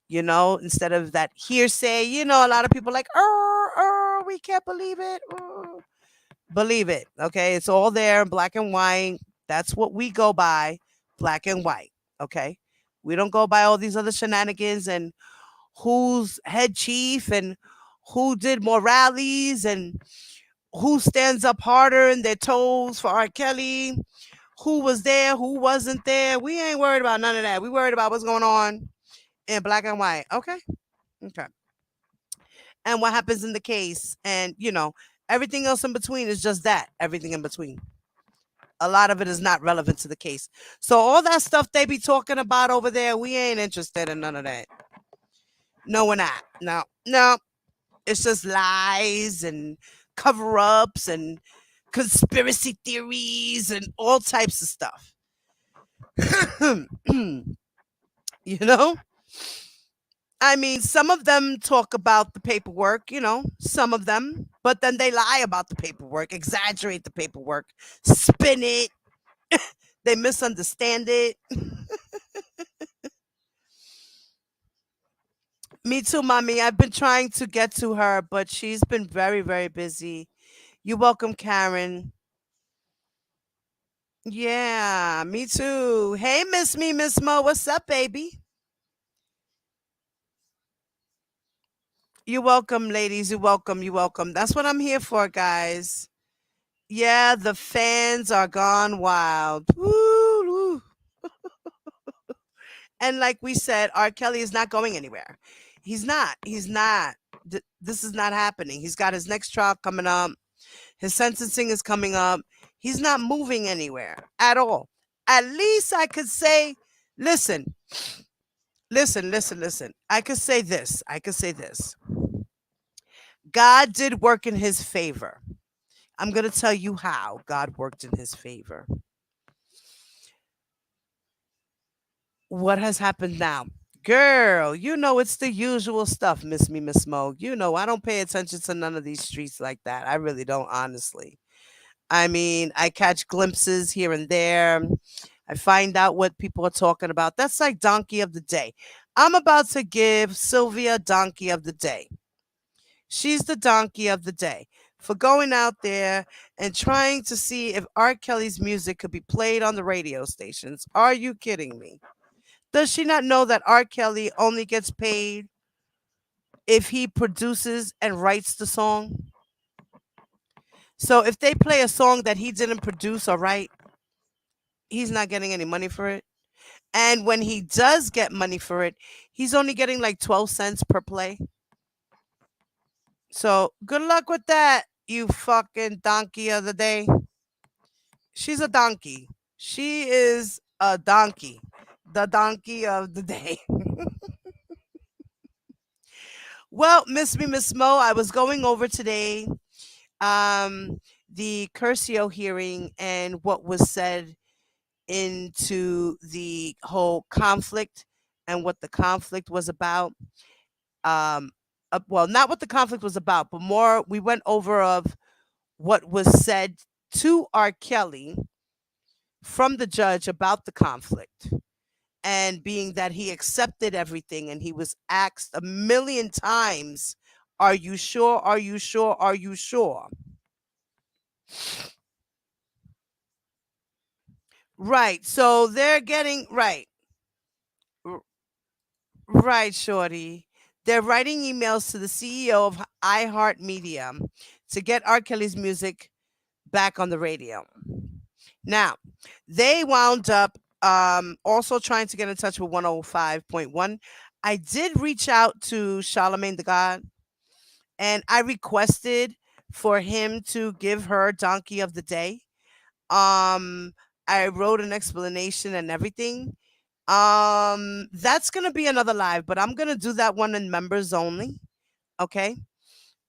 instead of that hearsay, a lot of people are like, we can't believe it. Believe it. Okay, it's all there in black and white. That's what we go by, black and white. Okay, we don't go by all these other shenanigans and who's head chief and who did more rallies and who stands up harder in their toes for R. Kelly, who was there, who wasn't there. We ain't worried about none of that. We worried about what's going on in black and white. Okay. And what happens in the case, and everything else in between is just that. Everything in between. A lot of it is not relevant to the case. So all that stuff they be talking about over there, we ain't interested in none of that. No, we're not. No. It's just lies and cover-ups and conspiracy theories and all types of stuff. I mean, some of them talk about the paperwork, some of them, but then they lie about the paperwork, exaggerate the paperwork, spin it. They misunderstand it. Me too, mommy. I've been trying to get to her, but she's been very, very busy. You're welcome, Karen. Yeah, me too. Hey, Miss Mo. What's up, baby? You're welcome, ladies. You're welcome. You're welcome. That's what I'm here for, guys. Yeah, the fans are gone wild. Woo. And like we said, R. Kelly is not going anywhere. He's not. This is not happening. He's got his next trial coming up. His sentencing is coming up. He's not moving anywhere at all. At least I could say, listen. I could say this. God did work in his favor. I'm going to tell you how God worked in his favor. What has happened now? Girl, you know it's the usual stuff, Miss Me, Miss Mo. You know, I don't pay attention to none of these streets like that. I really don't, honestly. I mean, I catch glimpses here and there. I find out what people are talking about. That's like Donkey of the Day. I'm about to give Sylvia Donkey of the Day. She's the Donkey of the Day for going out there and trying to see if R. Kelly's music could be played on the radio stations. Are you kidding me? Does she not know that R. Kelly only gets paid if he produces and writes the song? So if they play a song that he didn't produce or write, he's not getting any money for it. And when he does get money for it, he's only getting like 12 cents per play. So good luck with that, you fucking donkey of the day. She's a donkey. She is a donkey. The donkey of the day. Well, Miss Me, Miss Mo, I was going over today the Curcio hearing and what was said into the whole conflict and what the conflict was about. Well, not what the conflict was about, but more we went over of what was said to R. Kelly from the judge about the conflict. And being that he accepted everything and he was asked a million times, are you sure? Are you sure? Are you sure? Right. So they're getting right. Right, Shorty. They're writing emails to the CEO of iHeartMedia to get R. Kelly's music back on the radio. Now, they wound up also trying to get in touch with 105.1. I did reach out to Charlemagne the God and I requested for him to give her Donkey of the Day. I wrote an explanation and everything. That's gonna be another live, but I'm gonna do that one in members only. Okay.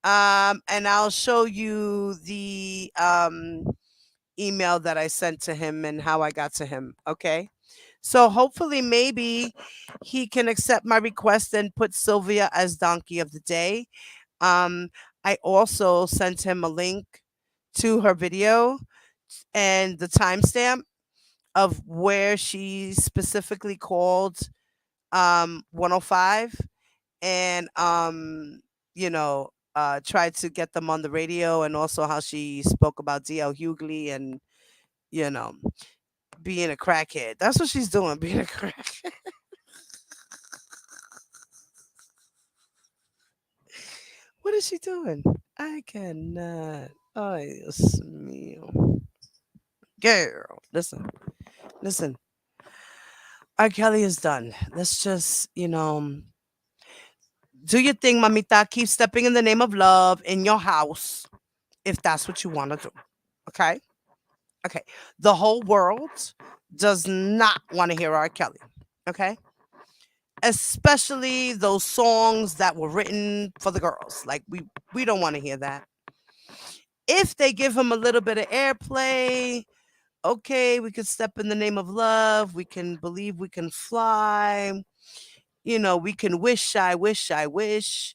And I'll show you the email that I sent to him and how I got to him. Okay. So hopefully maybe he can accept my request and put Sylvia as Donkey of the Day. I also sent him a link to her video and the timestamp of where she specifically called 105 and tried to get them on the radio, and also how she spoke about DL Hughley and you know being a crackhead. That's what she's doing, being a crackhead. What is she doing? I cannot. Oh, Dios mío. Girl, listen. R. Kelly is done. Let's just, do your thing, mamita. Keep stepping in the name of love in your house if that's what you want to do. Okay? Okay. The whole world does not want to hear R. Kelly. Okay? Especially those songs that were written for the girls. Like we don't want to hear that. If they give him a little bit of airplay, okay, we could step in the name of love. We can believe we can fly. We can wish, I wish, I wish.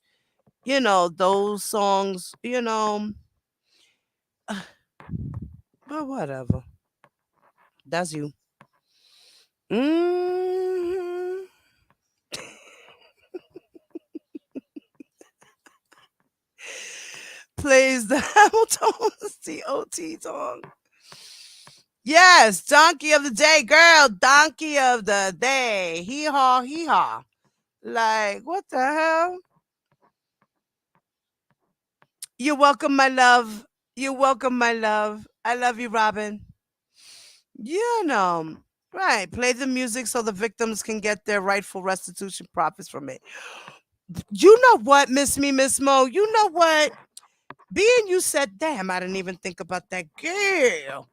Those songs, but whatever. That's you. Mhm. Plays the Hamilton's TOT song. Yes, Donkey of the Day, girl. Donkey of the Day. Hee haw, hee haw. Like, what the hell? You're welcome, my love. You're welcome, my love. I love you, Robin. Right. Play the music so the victims can get their rightful restitution profits from it. You know what, Miss Me, Miss Mo? You know what? Being you said, damn, I didn't even think about that. Girl.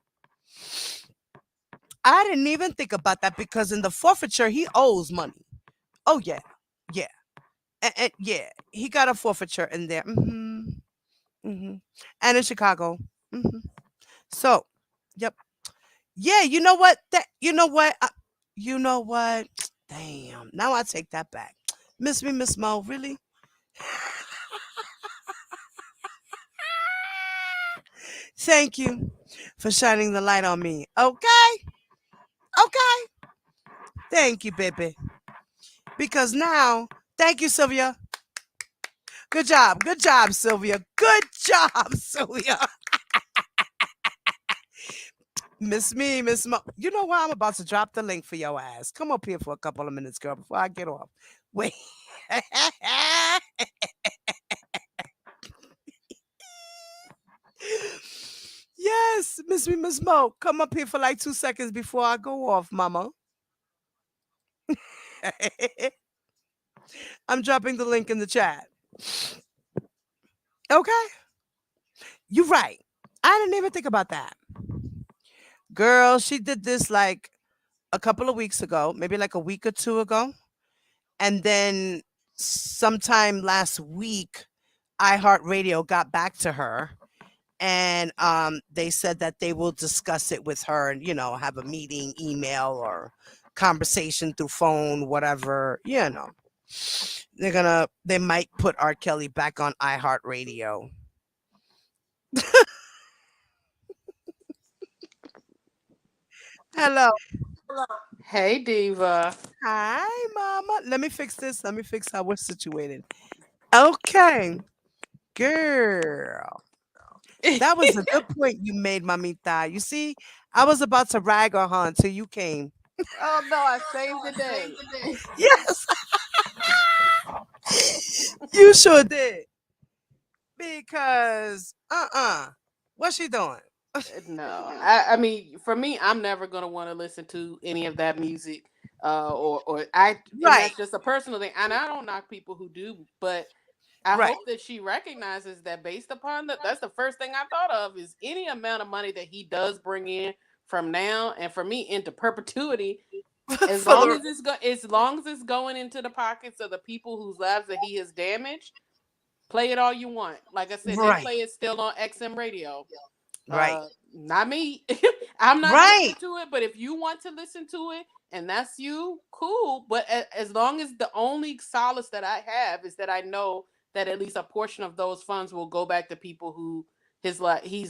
I didn't even think about that because in the forfeiture, he owes money. Oh, yeah. Yeah. And yeah, he got a forfeiture in there. And in Chicago. So, yep. Yeah, you know what? You know what? Damn. Now I take that back. Miss me, Miss Mo. Really? Thank you for shining the light on me. Okay. Okay. Thank you, baby. Because now, thank you, Sylvia. Good job. Good job, Sylvia. Good job, Sylvia. Miss me, Miss Mo. You know what? I'm about to drop the link for your ass. Come up here for a couple of minutes, girl, before I get off. Wait. Yes, Miss me, Miss Mo. Come up here for like 2 seconds before I go off, mama. I'm dropping the link in the chat. Okay. You're right. I didn't even think about that. Girl, she did this like a couple of weeks ago, maybe like a week or two ago. And then sometime last week, iHeartRadio got back to her and they said that they will discuss it with her and, have a meeting, email, or conversation through phone, whatever, they might put R. Kelly back on iHeartRadio. Hello. Hey, Diva. Hi, mama. Let me fix this. Let me fix how we're situated. Okay. Girl. That was a good point you made, mamita. You see, I was about to rag on her until you came. Oh no, I saved the day. Yes. You sure did. Because, what's she doing? No, I mean, for me, I'm never gonna want to listen to any of that music, and Right. that's just a personal thing. And I don't knock people who do, but I Right. hope that she recognizes that based upon that's the first thing I thought of is any amount of money that he does bring in from now and for me into perpetuity. As long as it's going into the pockets of the people whose lives that he has damaged, play it all you want. Like I said, they Right. play it still on XM radio. Right. Not me. I'm not Right. listening to it, but if you want to listen to it and that's you, cool. But as long as the only solace that I have is that I know that at least a portion of those funds will go back to people who he's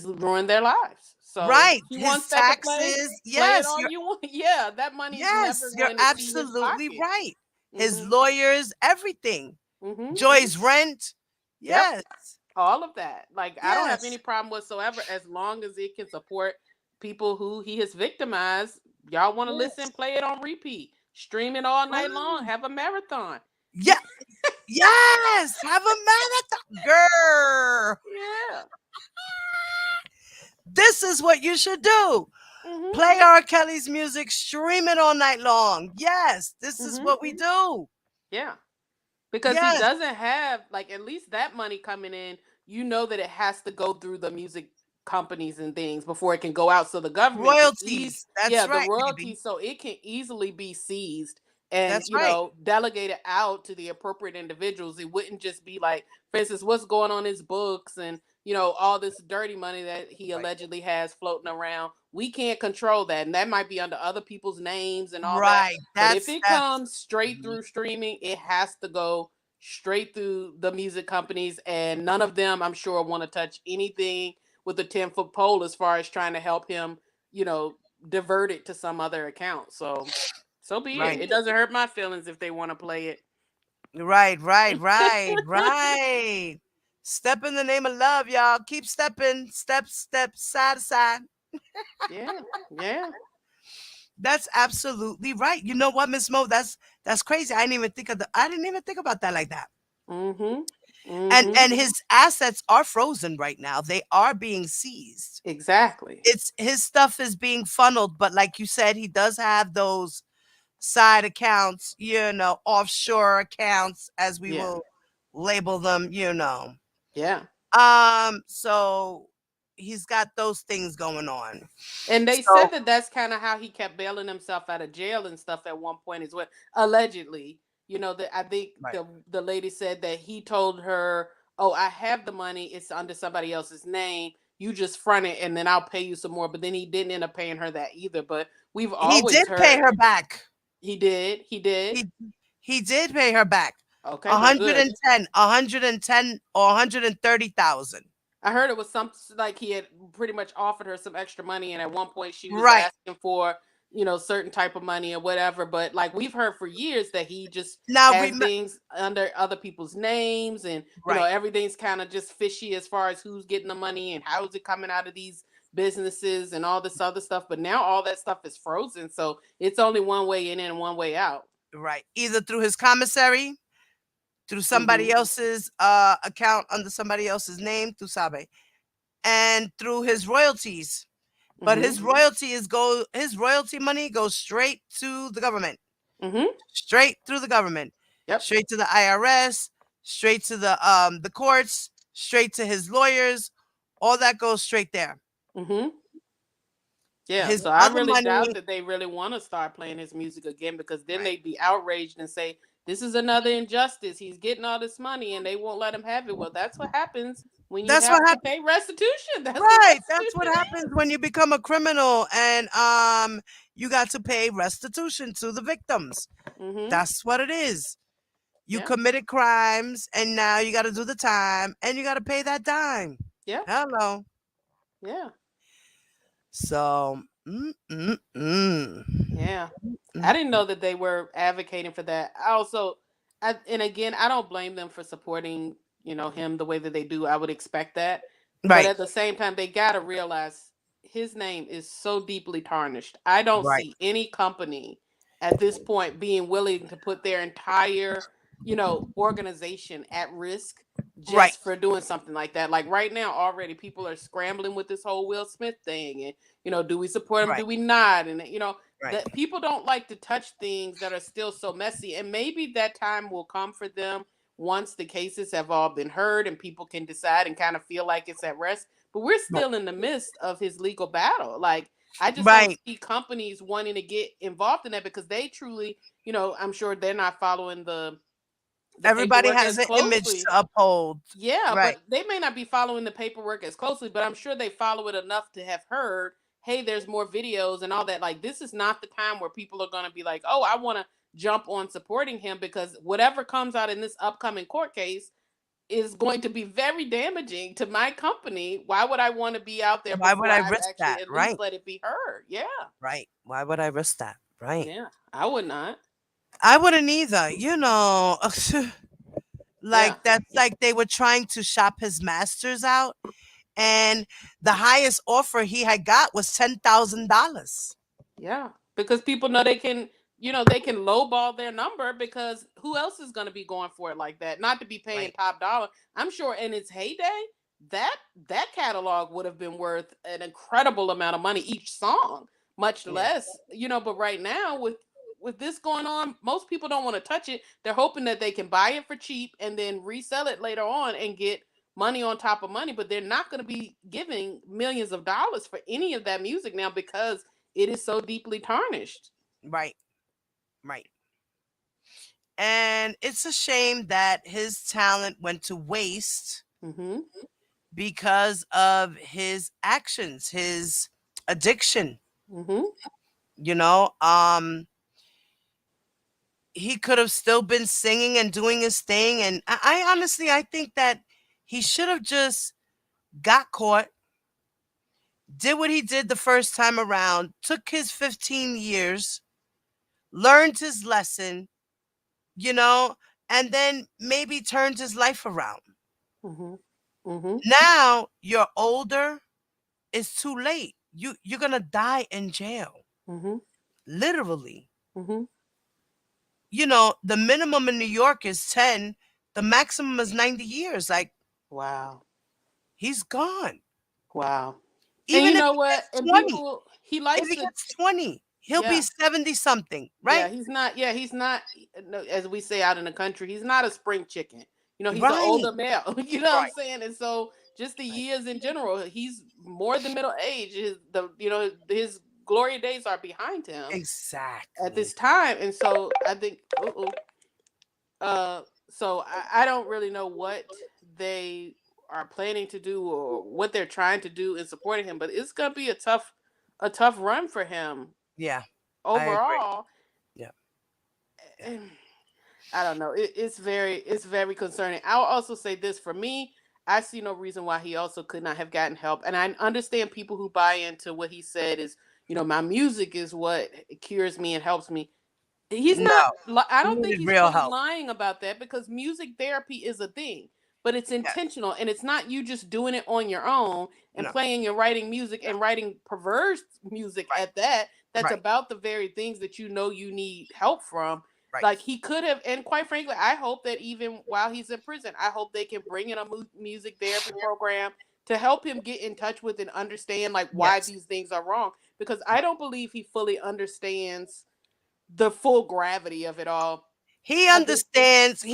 ruined their lives. So Right. if he His wants that to play taxes. it Yes. all you want. Yeah, that money is Yes. never You're going to see his absolutely pocket. right. His Mhm. lawyers, everything. Mhm. Joy's rent. Yep. Yes. All of that. Like I don't have any Yes. problem whatsoever as long as it can support people who he has victimized. Y'all want to listen, Yes. play it on repeat. Stream it all night long. Right. Have a marathon. Yeah. Yes. Have a marathon. Girl. Yeah. This is what you should do. Mhm. Play R. Kelly's music, stream it all night long. Yes. This is Mhm. what we do. Yeah. Because he Yes. doesn't have like at least that money coming in, you know that it has to go through the music companies and things before it can go out so the government can Royalties. That's the right, baby. royalties so it can easily be seized and That's right. delegated out to the appropriate individuals. It wouldn't just be like, for instance, what's going on in his books and all this dirty money that he Right. allegedly has floating around. We can't control that, and that might be under other people's names and all that. Right. But if That's it that's comes straight mhm. through streaming, it has to go straight through the music companies, and none of them, I'm sure, want to touch anything with a 10-foot pole as far as trying to help him, divert it to some other account. So be it. Right. It doesn't hurt my feelings if they want to play it. Right. Right. Step in the name of love, y'all. Keep stepping. Step, side to side. Yeah, yeah. That's absolutely right. You know what, Miss Mo? That's crazy. I didn't even think about that like that. Mm-hmm. And Mm-hmm. his assets are frozen right now. They are being seized. Exactly. It's his stuff is being funneled, but like you said, he does have those side accounts, offshore accounts, as we Yeah. will label them, Yeah. So he's got those things going on. And they So said that that's kind of how he kept bailing himself out of jail and stuff at one point as well. Allegedly, that I think right. the lady said that he told her, "Oh, I have the money. It's under somebody else's name. You just front it, and then I'll pay you some more." But then he didn't end up paying her that either. But we've He always did pay heard. her back. He did. He did. He did pay her back. Okay, well, good. 110 or 130,000. I heard it was some like he had pretty much offered her some extra money, and at one point she was Right. asking for certain type of money or whatever. But like we've heard for years that he just Now has things under other people's names, and Right. everything's kind of just fishy as far as who's getting the money and how is it coming out of these businesses and all this other stuff. But now all that stuff is frozen, so it's only one way in and one way out. Right. Either through his commissary, through somebody else's account under somebody else's name, through Sabe, and through his royalties. But his royalty money goes straight to the government. Straight through the government. Yep. Straight to the IRS, straight to the courts, straight to his lawyers. All that goes straight there. Yeah, His so I other really doubt money- that they really want to start playing his music again, because then they'd be outraged and say, this is another injustice. He's getting all this money and they won't let him have it. Well, that's what happens when you have to pay restitution. That's That's what happens when you become a criminal and you got to pay restitution to the victims. That's what it is. You committed crimes and now you got to do the time and you got to pay that dime. Yeah. Hello. Yeah. So, yeah, I didn't know that they were advocating for that. And again, I don't blame them for supporting, him the way that they do. I would expect that. Right. But at the same time, they got to realize his name is so deeply tarnished. I don't see any company at this point being willing to put their entire, organization at risk just for doing something like that. Like right now, already people are scrambling with this whole Will Smith thing, and do we support him? Do we not? And that people don't like to touch things that are still so messy. And maybe that time will come for them once the cases have all been heard and people can decide and kind of feel like it's at rest. But we're still in the midst of his legal battle. Like I just don't see companies wanting to get involved in that, because they truly, I'm sure they're not following the everybody has an image to uphold. Yeah, but they may not be following the paperwork as closely, but I'm sure they follow it enough to have heard, hey, there's more videos and all that. Like, this is not the time where people are going to be like, oh, I want to jump on supporting him, because whatever comes out in this upcoming court case is going to be very damaging to my company. Why would I want to be out there? Why would I risk that? At least let it be heard. Yeah. Right. Why would I risk that? Right. Yeah, I would not. I wouldn't either, that's like they were trying to shop his masters out, and the highest offer he had got was $10,000. Yeah, because people know they can lowball their number, because who else is going to be going for it like that? Not to be paying top dollar. I'm sure in its heyday, that catalog would have been worth an incredible amount of money each song, much less, but right now with this going on, most people don't want to touch it. They're hoping that they can buy it for cheap and then resell it later on and get money on top of money, but they're not going to be giving millions of dollars for any of that music now, because it is so deeply tarnished. Right. And it's a shame that his talent went to waste because of his actions, his addiction. He could have still been singing and doing his thing. And I honestly, I think that he should have just got caught, did what he did the first time around, took his 15 years, learned his lesson, and then maybe turned his life around. Now you're older. It's too late. You're going to die in jail. Literally. The minimum in New York is 10. The maximum is 90 years. Like, wow. He's gone. Wow. Even and you if know he what? gets And 20, people, he likes if he it. gets 20, he'll be 70 something, right? Yeah, he's not, as we say out in the country, he's not a spring chicken. He's an older male. What I'm saying? And so just the years in general, he's more than middle age. His glory days are behind him. Exactly. At this time. And so I think so I don't really know what they are planning to do or what they're trying to do in supporting him, but it's gonna be a tough run for him. Yeah. Overall. Yeah. I don't know. It's very concerning. I'll also say this, for me, I see no reason why he also could not have gotten help. And I understand people who buy into what he said is, my music is what cures me and helps me. He's not. I he don't think needed he's real fully help. lying about that, because music therapy is a thing, but it's intentional, and it's not you just doing it on your own and playing and writing music and writing perverse music at that. That's about the very things that you need help from. Like, he could have, and quite frankly, I hope that even while he's in prison, I hope they can bring in a music therapy program to help him get in touch with and understand why these things are wrong, because I don't believe he fully understands the full gravity of it all. He understands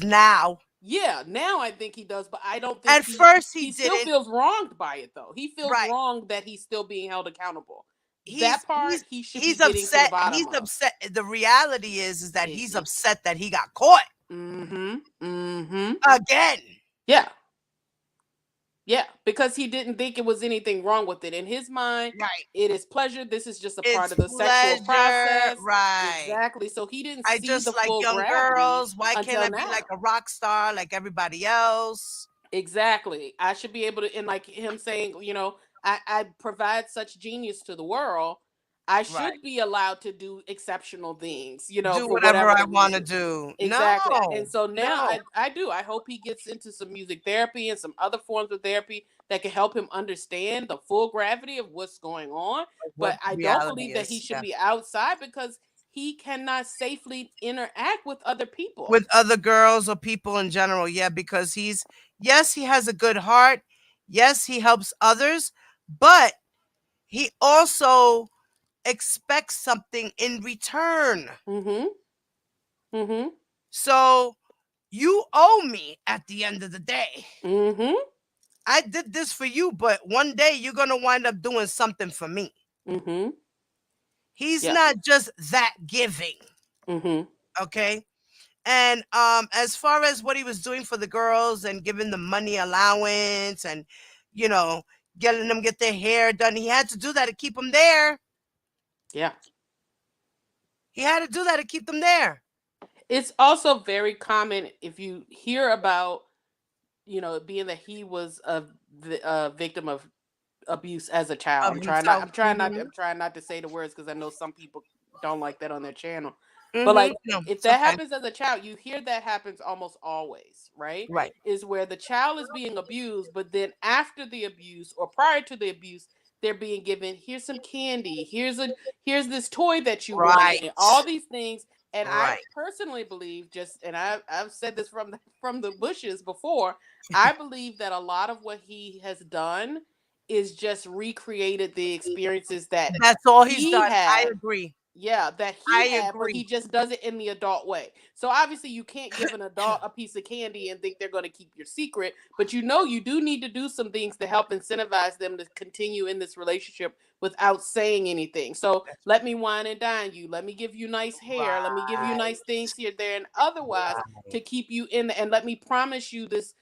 now. Yeah, now I think he does, but I don't think at first he still didn't. feels wronged by it, though. He feels wronged that he's still being held accountable. That part he should be getting to the bottom He's of. upset. The reality is that he's upset that he got caught. Again. Yeah. Yeah, because he didn't think it was anything wrong with it. In his mind, it is pleasure. This is just a part of the sexual process. Right. Exactly. So he didn't I see just the like full young gravity girls. Why until can't I be now. like a rock star like everybody else? Exactly. I should be able to, and like him saying, I provide such genius to the world. I should be allowed to do exceptional things, do for whatever I the want to reason. do. Exactly. No. And so now no. I do. I hope he gets into some music therapy and some other forms of therapy that can help him understand the full gravity of what's going on. But I don't believe that he should be outside, because he cannot safely interact with other people. With other girls or people in general. Yeah, because he has a good heart. Yes, he helps others, but he also expects something in return. So you owe me at the end of the day. I did this for you, but one day you're going to wind up doing something for me. He's not just that giving. Okay. And as far as what he was doing for the girls and giving them money allowance and, getting them get their hair done, he had to do that to keep them there. Yeah. He had to do that to keep them there. It's also very common, if you hear about, being that he was a victim of abuse as a child. I'm trying not to say the words, because I know some people don't like that on their channel. But if that happens as a child, you hear that happens almost always, right? Right. Is where the child is being abused, but then after the abuse or prior to the abuse, they're being given, here's some candy, here's this toy that you wanted, all these things. And I personally believe, and I've said this from the bushes before, I believe that a lot of what he has done is just recreated the experiences that's all he's done. I agree. Yeah, that he had, but he just does it in the adult way. So obviously you can't give an adult a piece of candy and think they're going to keep your secret, but you do need to do some things to help incentivize them to continue in this relationship without saying anything. So let me wine and dine you. Let me give you nice hair. Let me give you nice things here, there, and otherwise to keep you in, and let me promise you this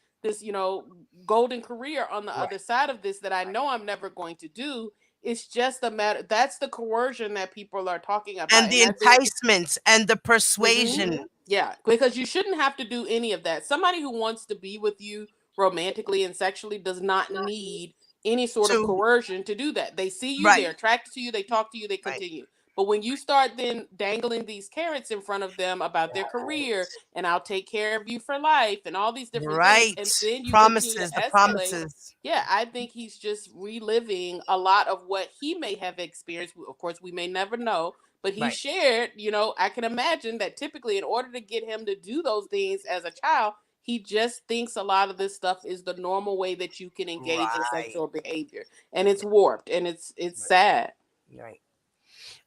golden career on the other side of this that I know I'm never going to do. It's just a matter. That's the coercion that people are talking about, and the enticements and the persuasion. Yeah, because you shouldn't have to do any of that. Somebody who wants to be with you romantically and sexually does not need any sort of coercion to do that. They see you, they're attracted to you, they talk to you, they continue. But when you start then dangling these carrots in front of them about their career and I'll take care of you for life and all these different things, and then you promises, the promises. Yeah, I think he's just reliving a lot of what he may have experienced. Of course, we may never know, but he shared, I can imagine that typically in order to get him to do those things as a child, he just thinks a lot of this stuff is the normal way that you can engage in sexual behavior. And it's warped and it's sad. Right.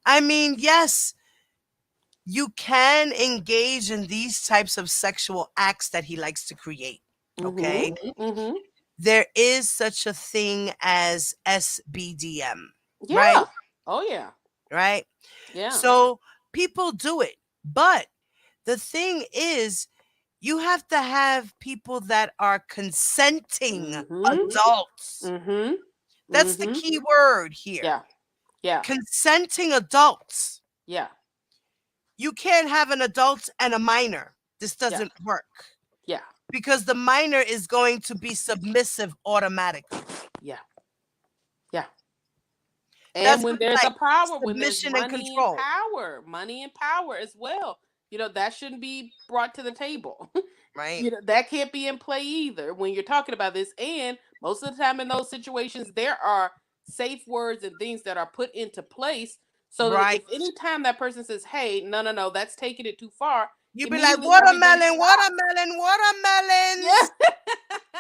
I mean, yes, you can engage in these types of sexual acts that he likes to create. Okay. There is such a thing as SBDM. Yeah. Right? Oh, yeah. Right? Yeah. So people do it. But the thing is, you have to have people that are consenting adults. That's the key word here. Yeah. Yeah. Consenting adults. Yeah. you can't have an adult and a minor. This doesn't work. Yeah. Because the minor is going to be submissive automatically. Yeah. Yeah. And That's when what there's like a power, when there's submission and money control. money and power as well, you know, that shouldn't be brought to the table. Right. You know, that can't be in play either when you're talking about this. And most of the time in those situations, there are safe words and things that are put into place so that Right. if any time that person says, hey, no, that's taking it too far, You be like, immediately everybody watermelon, stops. watermelons. Yeah.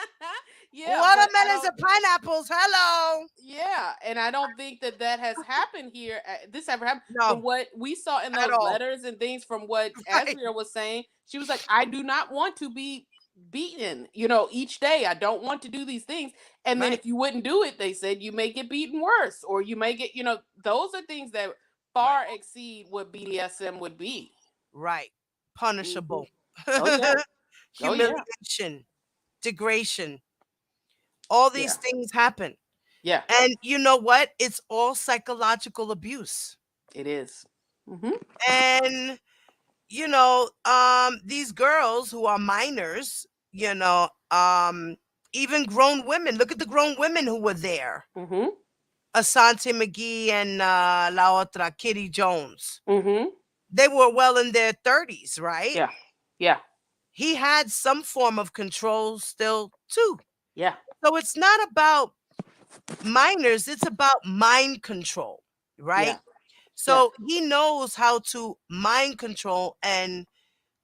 Yeah, but I Watermelons don't- and pineapples. Hello. yeah, and I don't think that that has happened here. This ever happened No. from what we saw in At those all. letters and things. From what Right. Azria was saying, she was like, "I do not want to be beaten. You know, each day I don't want to do these things. And then Right. if you wouldn't do it, they said you may get beaten worse, or you may get. You know, those are things that far exceed what BDSM would be. Right. Punishable. Oh yeah. Oh, yeah. Humiliation, degradation. All these Yeah. things happen. Yeah, And you know what? It's all psychological abuse. it is. Mm-hmm. And you know, these girls who are minors, you know, even grown women. Look at the grown women who were there. Mm-hmm. Asante McGee and La Otra, Kitty Jones. Mm-hmm. They were well in their 30s, right? Yeah. Yeah. He had some form of control still too. Yeah. So it's not about minors, it's about mind control, right? Yeah. So he knows how to mind control and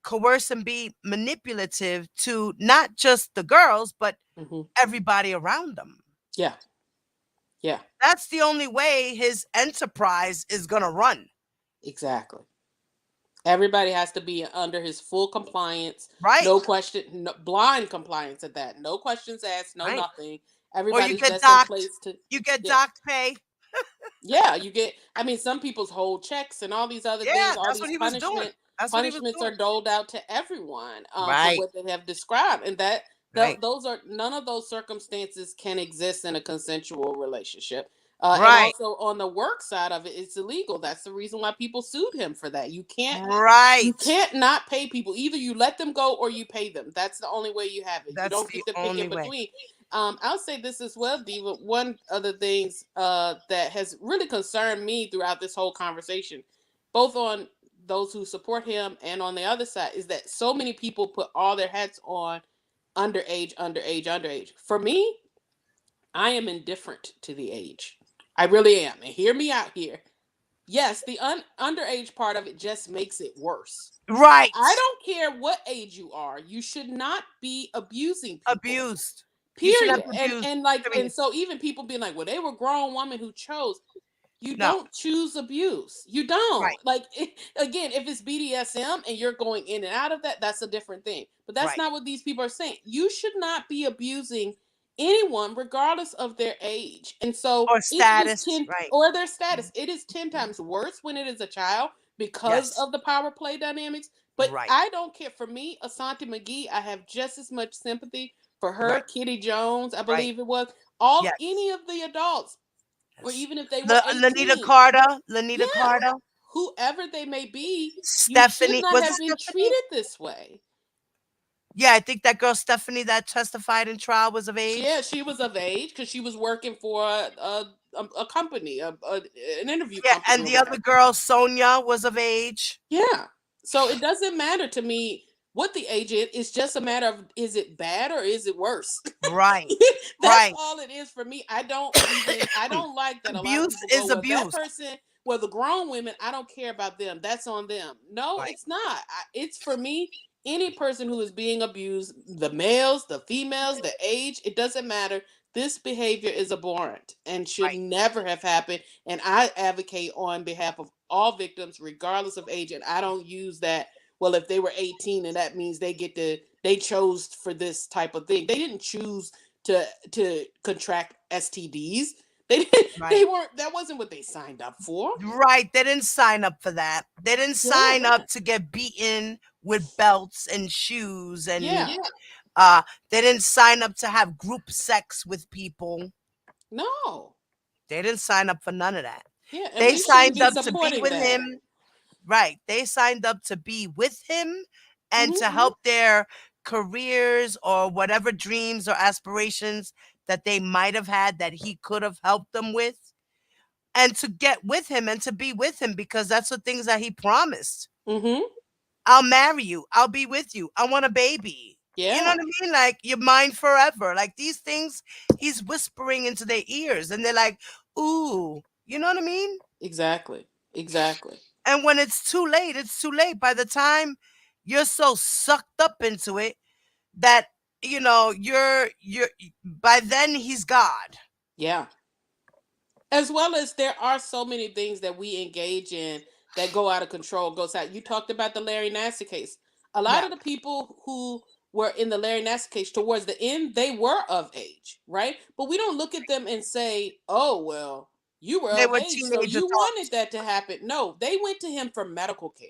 coerce and be manipulative to not just the girls, but Mm-hmm. everybody around them. Yeah. Yeah. That's the only way his enterprise is going to run. Exactly. Everybody has to be under his full compliance. Right. No question, no, blind compliance at that. No questions asked, no Right. nothing. Or Everybody's you get just docked. in place to. You get Yeah. docked pay. Yeah, you get. I mean, some people's hold checks and all these other Yeah, things. All that's what these he was doing. That's what he was punishments doing. are doled out to everyone Right. for what they have described, and that Right. those are none of those circumstances can exist in a consensual relationship. Right. And also on the work side of it, it's illegal. That's the reason why people sued him for that. You can't. Right. You can't not pay people. Either you let them go or you pay them. That's the only way you have it. That's you don't the get to pick only in way. between. I'll say this as well, Diva. One of the things that has really concerned me throughout this whole conversation, both on those who support him and on the other side, is that so many people put all their hats on underage. For me, I am indifferent to the age. I really am. And hear me out here. Yes, the underage part of it just makes it worse. Right. I don't care what age you are. You should not be abusing people. Abused. You should Period. have abused. And so even people being like, well, they were grown women who chose. You No. don't choose abuse. You don't. Right. Like, again, if it's BDSM and you're going in and out of that, that's a different thing. But that's Right. not what these people are saying. You should not be abusing anyone, regardless of their age. And so Or it is status, right. or their status. It is 10 times worse when it is a child because Yes. of the power play dynamics. But Right. I don't care. For me, Asante McGee, I have just as much sympathy for her, Right. Kitty Jones, I Right. believe it was, Yes. any of the adults, or Yes. even if they were 18, Lanita Carter. Lanita Yeah. Carter. whoever they may be, Stephanie. you should not Was have it been Stephanie? treated this way. Yeah, I think that girl Stephanie that testified in trial was of age. Yeah, she was of age because she was working for a company, an interview Yeah, company. and or the whatever. other girl, Sonia, was of age. Yeah. So it doesn't matter to me what the age is. It's just a matter of, is it bad or is it worse? Right. That's Right. all it is for me. I don't like that a lot of Abuse people is go, well, abuse. that person, well, the grown women, I don't care about them. That's on them. No, Right. it's not. It's for me, any person who is being abused, the males, the females, the age, it doesn't matter. This behavior is abhorrent and should Right. never have happened. And I advocate on behalf of all victims, regardless of age. And I don't use that, well, if they were 18 and that means they chose for this type of thing. They didn't choose to contract STDs. They Right. that wasn't what they signed up for. Right. They didn't sign up for that. They didn't sign up to get beaten with belts and shoes and they didn't sign up to have group sex with people. No. They didn't sign up for none of that. Yeah, and They we shouldn't signed be up to be supporting with that. him Right. They signed up to be with him and to help their careers or whatever dreams or aspirations that they might have had that he could have helped them with, and to get with him and to be with him, because that's the things that he promised. I'll marry you. I'll be with you. I want a baby. You know what I mean? Like, you're mine forever. Like, these things he's whispering into their ears, and they're like, ooh, you know what I mean? Exactly. And when it's too late, it's too late. By the time you're so sucked up into it that, you know, you're by then he's God. Yeah. As well as there are so many things that we engage in that go out of control, goes out. You talked about the Larry Nassar case. A lot of the people who were in the Larry Nassar case towards the end, they were of age, right? But we don't look at them and say, oh, well, you were They of were age, so teenage you adults. wanted that to happen. No, they went to him for medical care.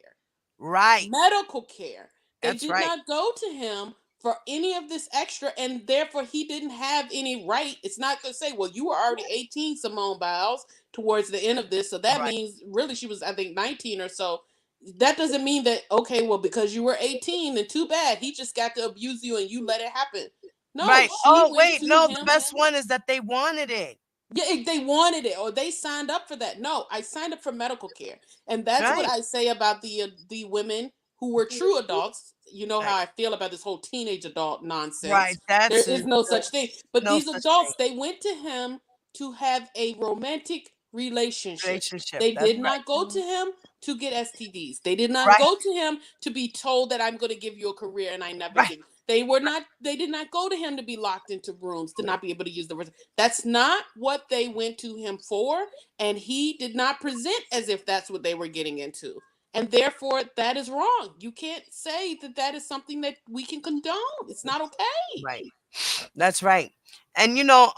Right. Medical care. They That's did right. not go to him for any of this extra, and therefore he didn't have any right. It's not going to say, well, you were already 18, Simone Biles, towards the end of this. So that means really she was, I think, 19 or so. That doesn't mean that, okay, well, because you were 18, then too bad. He just got to abuse you and you let it happen. No, Right. she Oh, went wait. to No, him. the best one is that they wanted it. Yeah, they wanted it, or they signed up for that. No, I signed up for medical care, and that's what I say about the women who were true adults. You know how I feel about this whole teenage adult nonsense. Right. That's There is no such thing. But no these such adults, thing. they went to him to have a romantic relationship. Relationship. They That's did not go to him to get STDs. They did not Right. go to him to be told that I'm going to give you a career and I never give. They did not go to him to be locked into rooms, to not be able to use the restroom. That's not what they went to him for, and he did not present as if that's what they were getting into. And therefore, that is wrong. You can't say that that is something that we can condone. It's not okay. Right. That's right. And you know,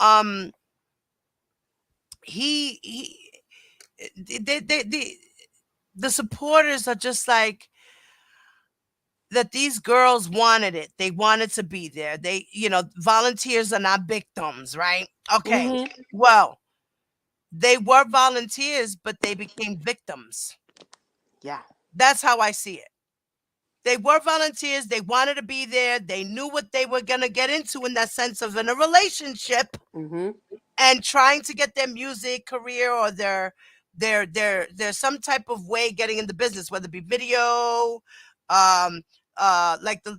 the supporters are just like that. These girls wanted it. They wanted to be there. They, you know, volunteers are not victims, right? Okay. Well, they were volunteers, but they became victims. Yeah. That's how I see it. They were volunteers. They wanted to be there. They knew what they were going to get into in that sense of in a relationship and trying to get their music career or their some type of way getting in the business, whether it be video, like the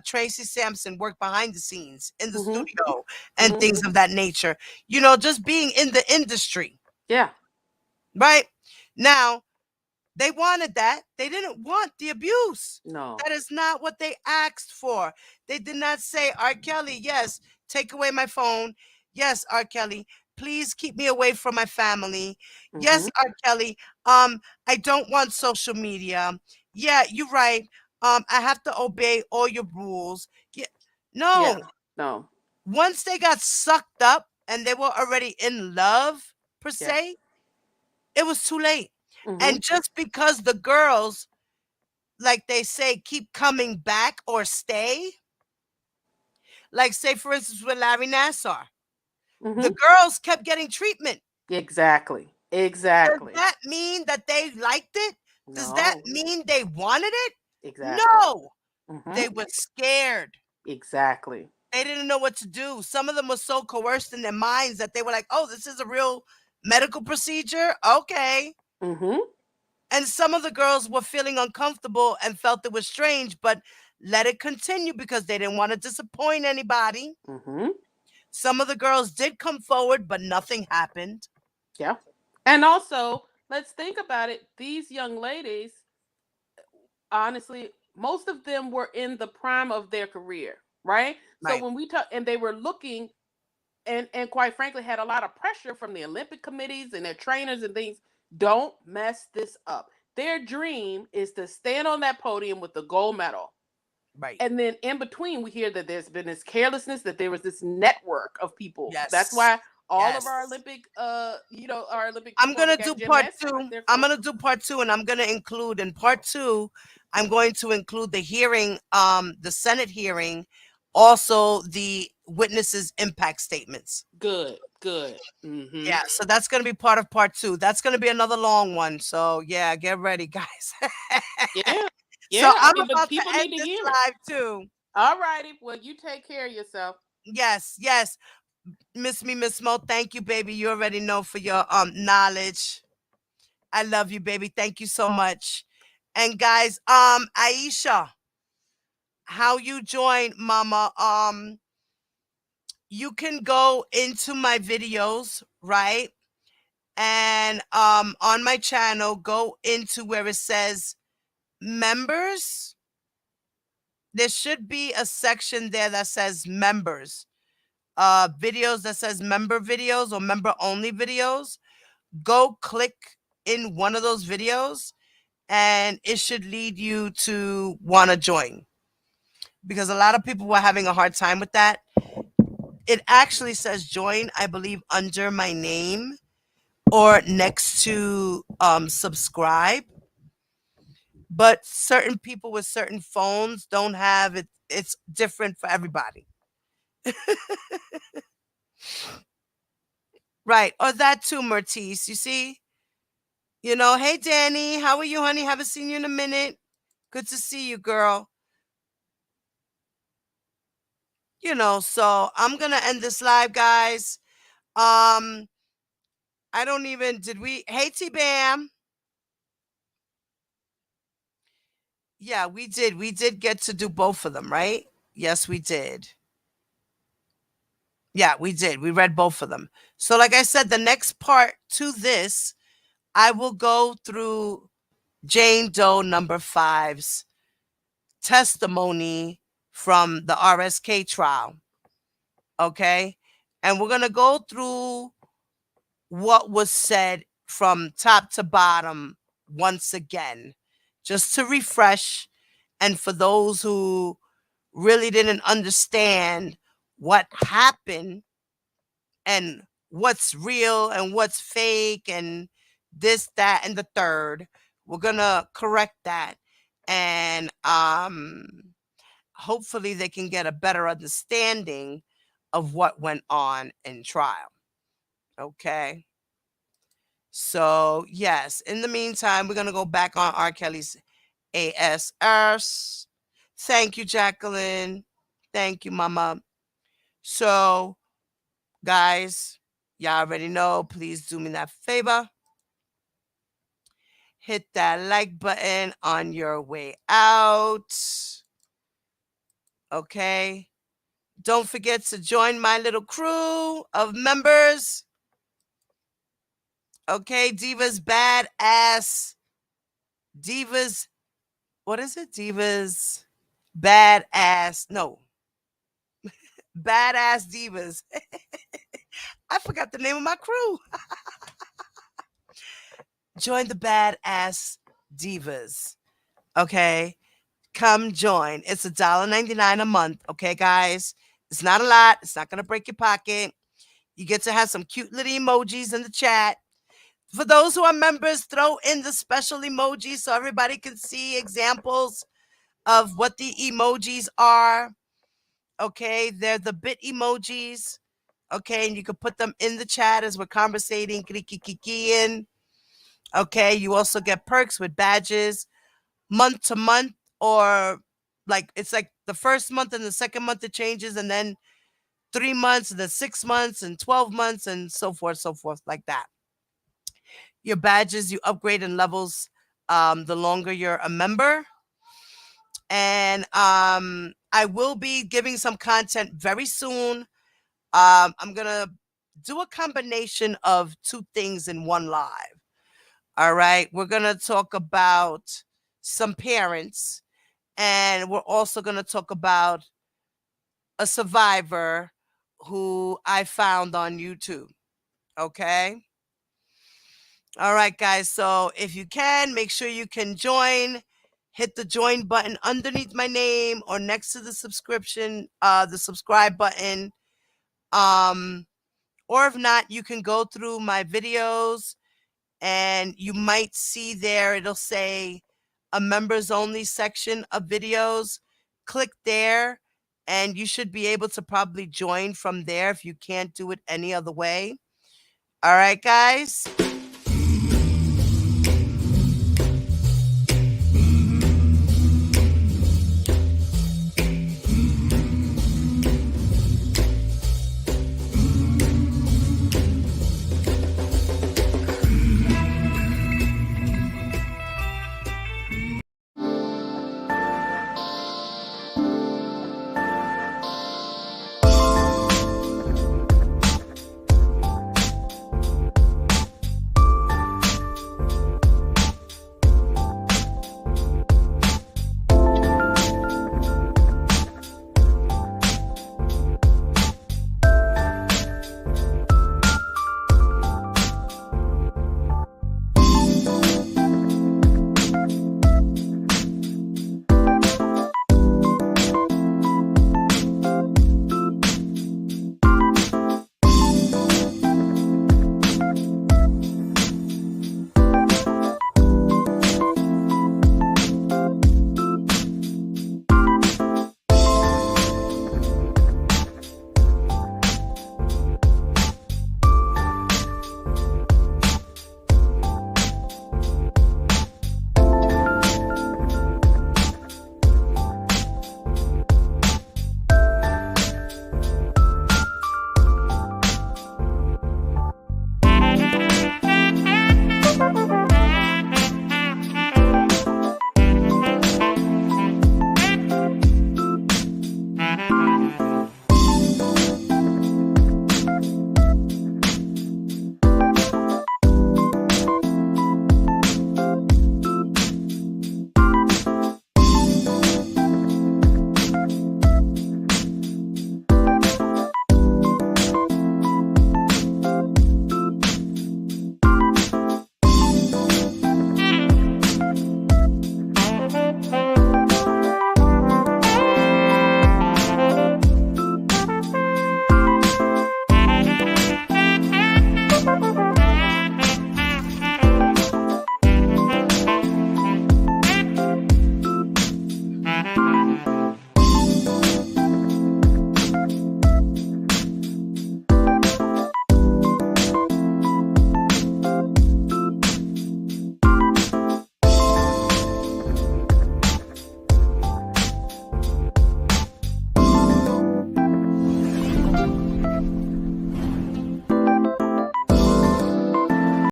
Tracy Sampson worked behind the scenes in the studio and things of that nature. You know, just being in the industry. Yeah. Right? Now, they wanted that. They didn't want the abuse. No. That is not what they asked for. They did not say, R. Kelly, yes, take away my phone. Yes, R. Kelly, please keep me away from my family. Yes, R. Kelly, I don't want social media. Yeah, you're right. I have to obey all your rules. Yeah. No. Yeah. No. Once they got sucked up and they were already in love, per se, it was too late. And just because the girls, like they say, keep coming back or stay, like say, for instance, with Larry Nassar, the girls kept getting treatment. Exactly. Exactly. Does that mean that they liked it? Does that mean they wanted it? Exactly. No. They were scared. Exactly. They didn't know what to do. Some of them were so coerced in their minds that they were like, oh, this is a real medical procedure? Okay. And some of the girls were feeling uncomfortable and felt it was strange, but let it continue because they didn't want to disappoint anybody. Some of the girls did come forward, but nothing happened. Yeah. And also, let's think about it. These young ladies, honestly, most of them were in the prime of their career, right? So when we talk, and they were looking and quite frankly had a lot of pressure from the Olympic committees and their trainers and things. Don't mess this up. Their dream is to stand on that podium with the gold medal. Right. And then in between, we hear that there's been this carelessness, that there was this network of people. Yes. That's why all of our Olympic, our Olympic. I'm going to do part 2. I'm going to do part 2, and I'm going to include in part 2, I'm going to include the hearing, the Senate hearing, also the witnesses' impact statements. Good. Good. Mm-hmm. Yeah, so that's going to be part of part 2. That's going to be another long one. So yeah, get ready, guys. Yeah. Yeah. So I I'm mean, but about to people end need to this hear it. live too. All righty. Well, you take care of yourself. Yes, yes. Miss Mo, thank you, baby. You already know for your knowledge. I love you, baby. Thank you so much. And guys, Aisha, how you join, mama? You can go into my videos, right? And on my channel, go into where it says members. There should be a section there that says members. Videos that says member videos or member only videos. Go click in one of those videos and it should lead you to want to join, because a lot of people were having a hard time with that. It actually says join, I believe, under my name or next to subscribe, but certain people with certain phones don't have it. It's different for everybody. Right. Or that too, Mertice. You see? You know, hey, Danny, how are you, honey? Haven't seen you in a minute. Good to see you, girl. You know, so I'm going to end this live, guys. I don't even, hey, T-Bam. Yeah, we did. We did get to do both of them, right? Yes, we did. Yeah, we did. We read both of them. So like I said, the next part to this, I will go through Jane Doe number 5's testimony from the RSK trial. Okay? And we're going to go through what was said from top to bottom once again, just to refresh. And for those who really didn't understand what happened and what's real and what's fake and this, that, and the third, we're gonna correct that. And hopefully they can get a better understanding of what went on in trial. Okay. So yes, in the meantime, we're gonna go back on R. Kelly's ASRs. Thank you, Jacqueline. Thank you, Mama. So, guys, y'all already know. Please do me that favor. Hit that like button on your way out. Okay. Don't forget to join my little crew of members. Okay, Divas Badass. Divas. What is it? Divas Badass. No. Badass Divas. I forgot the name of my crew. Join the Badass Divas. Okay. Come join. It's $1.99 a month. Okay, guys. It's not a lot. It's not going to break your pocket. You get to have some cute little emojis in the chat. For those who are members, throw in the special emojis so everybody can see examples of what the emojis are. Okay, they're the bit emojis. Okay, and you can put them in the chat as we're conversating. Okay, you also get perks with badges month to month, or like it's like the first month and the second month it changes, and then 3 months and then 6 months and 12 months and so forth like that. Your badges, you upgrade in levels the longer you're a member. And I will be giving some content very soon. I'm gonna do a combination of 2 things in one live. All right, we're gonna talk about some parents, and we're also gonna talk about a survivor who I found on YouTube. Okay. All right, guys. So if you can, make sure you can join. Hit the join button underneath my name or next to the subscribe button. Or if not, you can go through my videos and you might see there, it'll say a members only section of videos. Click there and you should be able to probably join from there if you can't do it any other way. All right, guys.